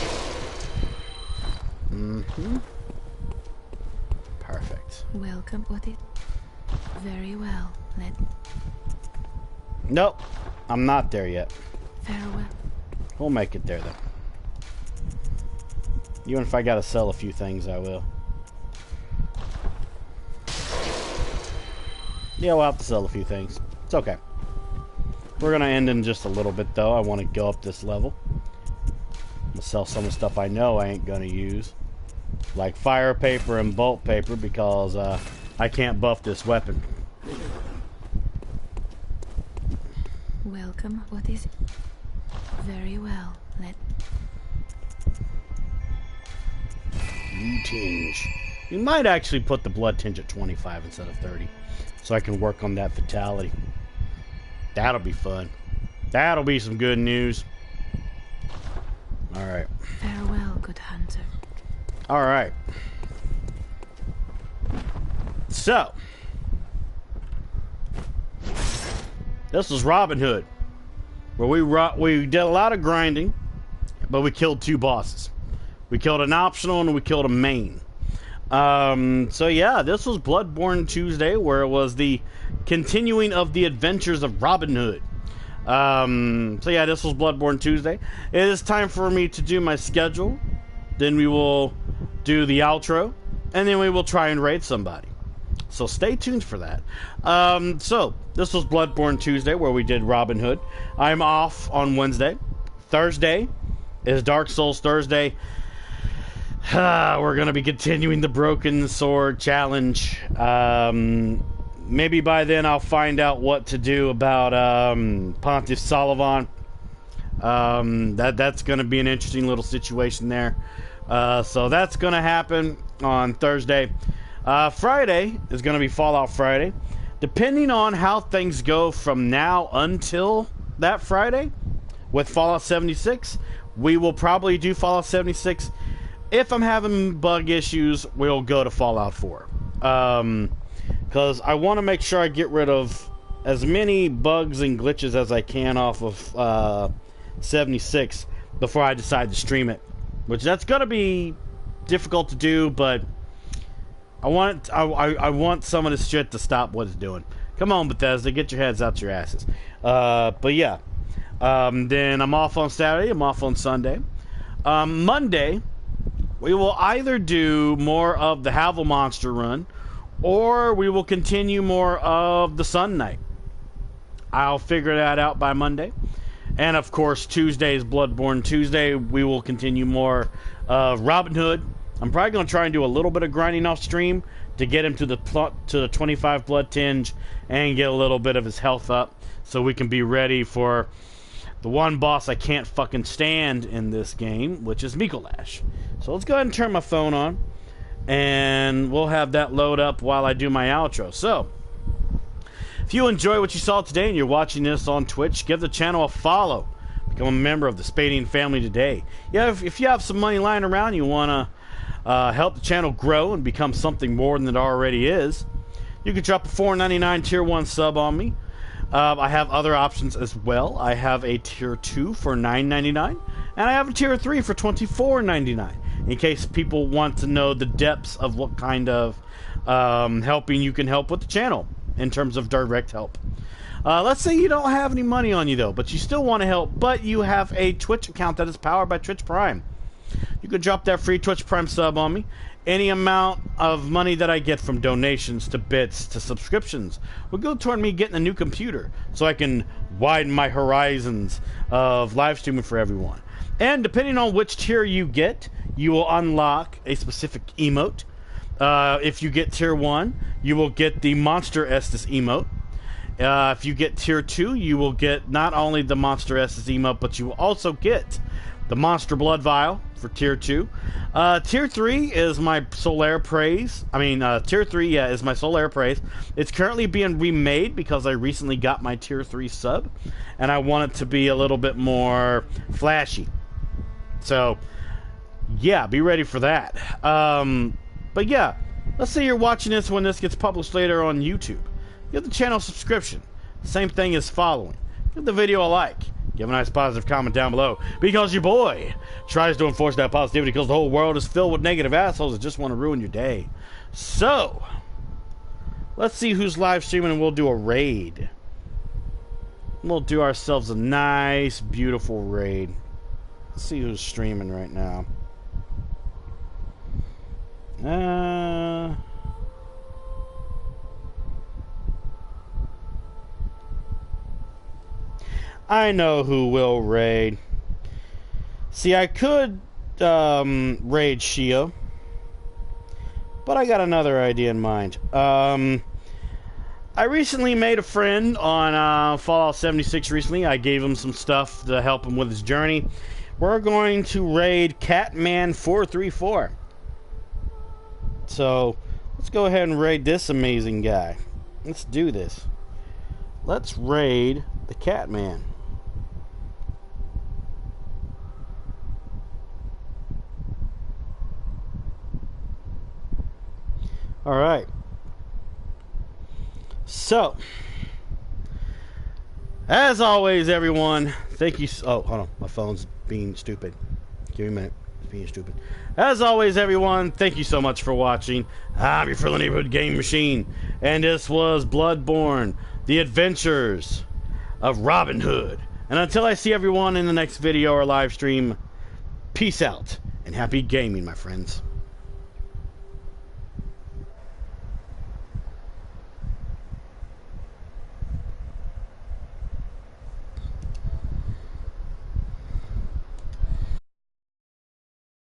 Perfect. Welcome, what it? Very well. Nope, I'm not there yet. Farewell. We'll make it there, though. Even if I gotta sell a few things, I will. Yeah, we'll have to sell a few things. It's okay. We're gonna end in just a little bit, though. I want to go up this level. I'm gonna sell some of the stuff I know I ain't gonna use. Like fire paper and bolt paper, because I can't buff this weapon. Welcome, what is it? Very well. Blue tinge. You might actually put the blood tinge at 25 instead of 30, so I can work on that fatality. That'll be fun. That'll be some good news. All right. Farewell, good hunter. All right. So, this was Robin Hood, where we did a lot of grinding, but we killed 2 bosses. We killed an optional and we killed a main. So yeah, this was Bloodborne Tuesday, where it was the continuing of the adventures of Robin Hood. So yeah, this was Bloodborne Tuesday. It is time for me to do my schedule. Then we will do the outro, and then we will try and raid somebody. So stay tuned for that. So this was Bloodborne Tuesday, where we did Robin Hood. I'm off on Wednesday. Thursday is Dark Souls Thursday. We're going to be continuing the Broken Sword Challenge. Maybe by then I'll find out what to do about Pontiff Sullivan. That's going to be an interesting little situation there. So that's going to happen on Thursday. Friday is going to be Fallout Friday. Depending on how things go from now until that Friday with Fallout 76, we will probably do Fallout 76. If I'm having bug issues, we'll go to Fallout 4. Because I want to make sure I get rid of as many bugs and glitches as I can off of 76 before I decide to stream it. Which that's gonna be difficult to do, but I want some of this shit to stop what it's doing. Come on, Bethesda, get your heads out your asses. But yeah, then I'm off on Saturday. I'm off on Sunday. Monday, we will either do more of the Havel Monster run, or we will continue more of the Sun Knight. I'll figure that out by Monday. And of course, Tuesday is Bloodborne Tuesday. We will continue more of Robin Hood. I'm probably going to try and do a little bit of grinding off stream to get him to the 25 blood tinge and get a little bit of his health up so we can be ready for the one boss I can't fucking stand in this game, which is Mikolash. So let's go ahead and turn my phone on, and we'll have that load up while I do my outro. So, if you enjoy what you saw today and you're watching this on Twitch, give the channel a follow. Become a member of the Spadian family today. Yeah, if you have some money lying around, you want to help the channel grow and become something more than it already is, you can drop a $4.99 Tier 1 sub on me. I have other options as well. I have a Tier 2 for $9.99, and I have a Tier 3 for $24.99, in case people want to know the depths of what kind of helping you can help with the channel in terms of direct help. Let's say you don't have any money on you, though, but you still want to help, but you have a Twitch account that is powered by Twitch Prime. You could drop that free Twitch Prime sub on me. Any amount of money that I get from donations to bits to subscriptions will go toward me getting a new computer so I can widen my horizons of live streaming for everyone. And depending on which tier you get, you will unlock a specific emote. If you get Tier 1, you will get the Monster Estus emote. If you get Tier 2, you will get not only the Monster Estus emote, but you will also get the Monster Blood Vial for Tier 2. Tier 3 is my Solaire Praise. Tier 3, yeah, is my Solaire Praise. It's currently being remade because I recently got my Tier 3 sub, and I want it to be a little bit more flashy. So, yeah, be ready for that. But yeah, let's say you're watching this when this gets published later on YouTube. Give the channel a subscription. Same thing as following. Give the video a like. Give a nice positive comment down below, because your boy tries to enforce that positivity because the whole world is filled with negative assholes that just want to ruin your day. So, let's see who's live streaming, and we'll do a raid. We'll do ourselves a nice, beautiful raid. Let's see who's streaming right now. I know who will raid. See, I could raid Shio, but I got another idea in mind. I recently made a friend on Fallout 76 recently. I gave him some stuff to help him with his journey. We're going to raid Catman434. So, let's go ahead and raid this amazing guy. Let's do this. Let's raid the Catman. Alright. So, as always, everyone, thank you. Oh, hold on. My phone's being stupid. Give me a minute. It's being stupid. As always, everyone, thank you so much for watching. I'm your friendly neighborhood game machine, and this was Bloodborne, the adventures of Robin Hood. And until I see everyone in the next video or live stream, peace out and happy gaming, my friends.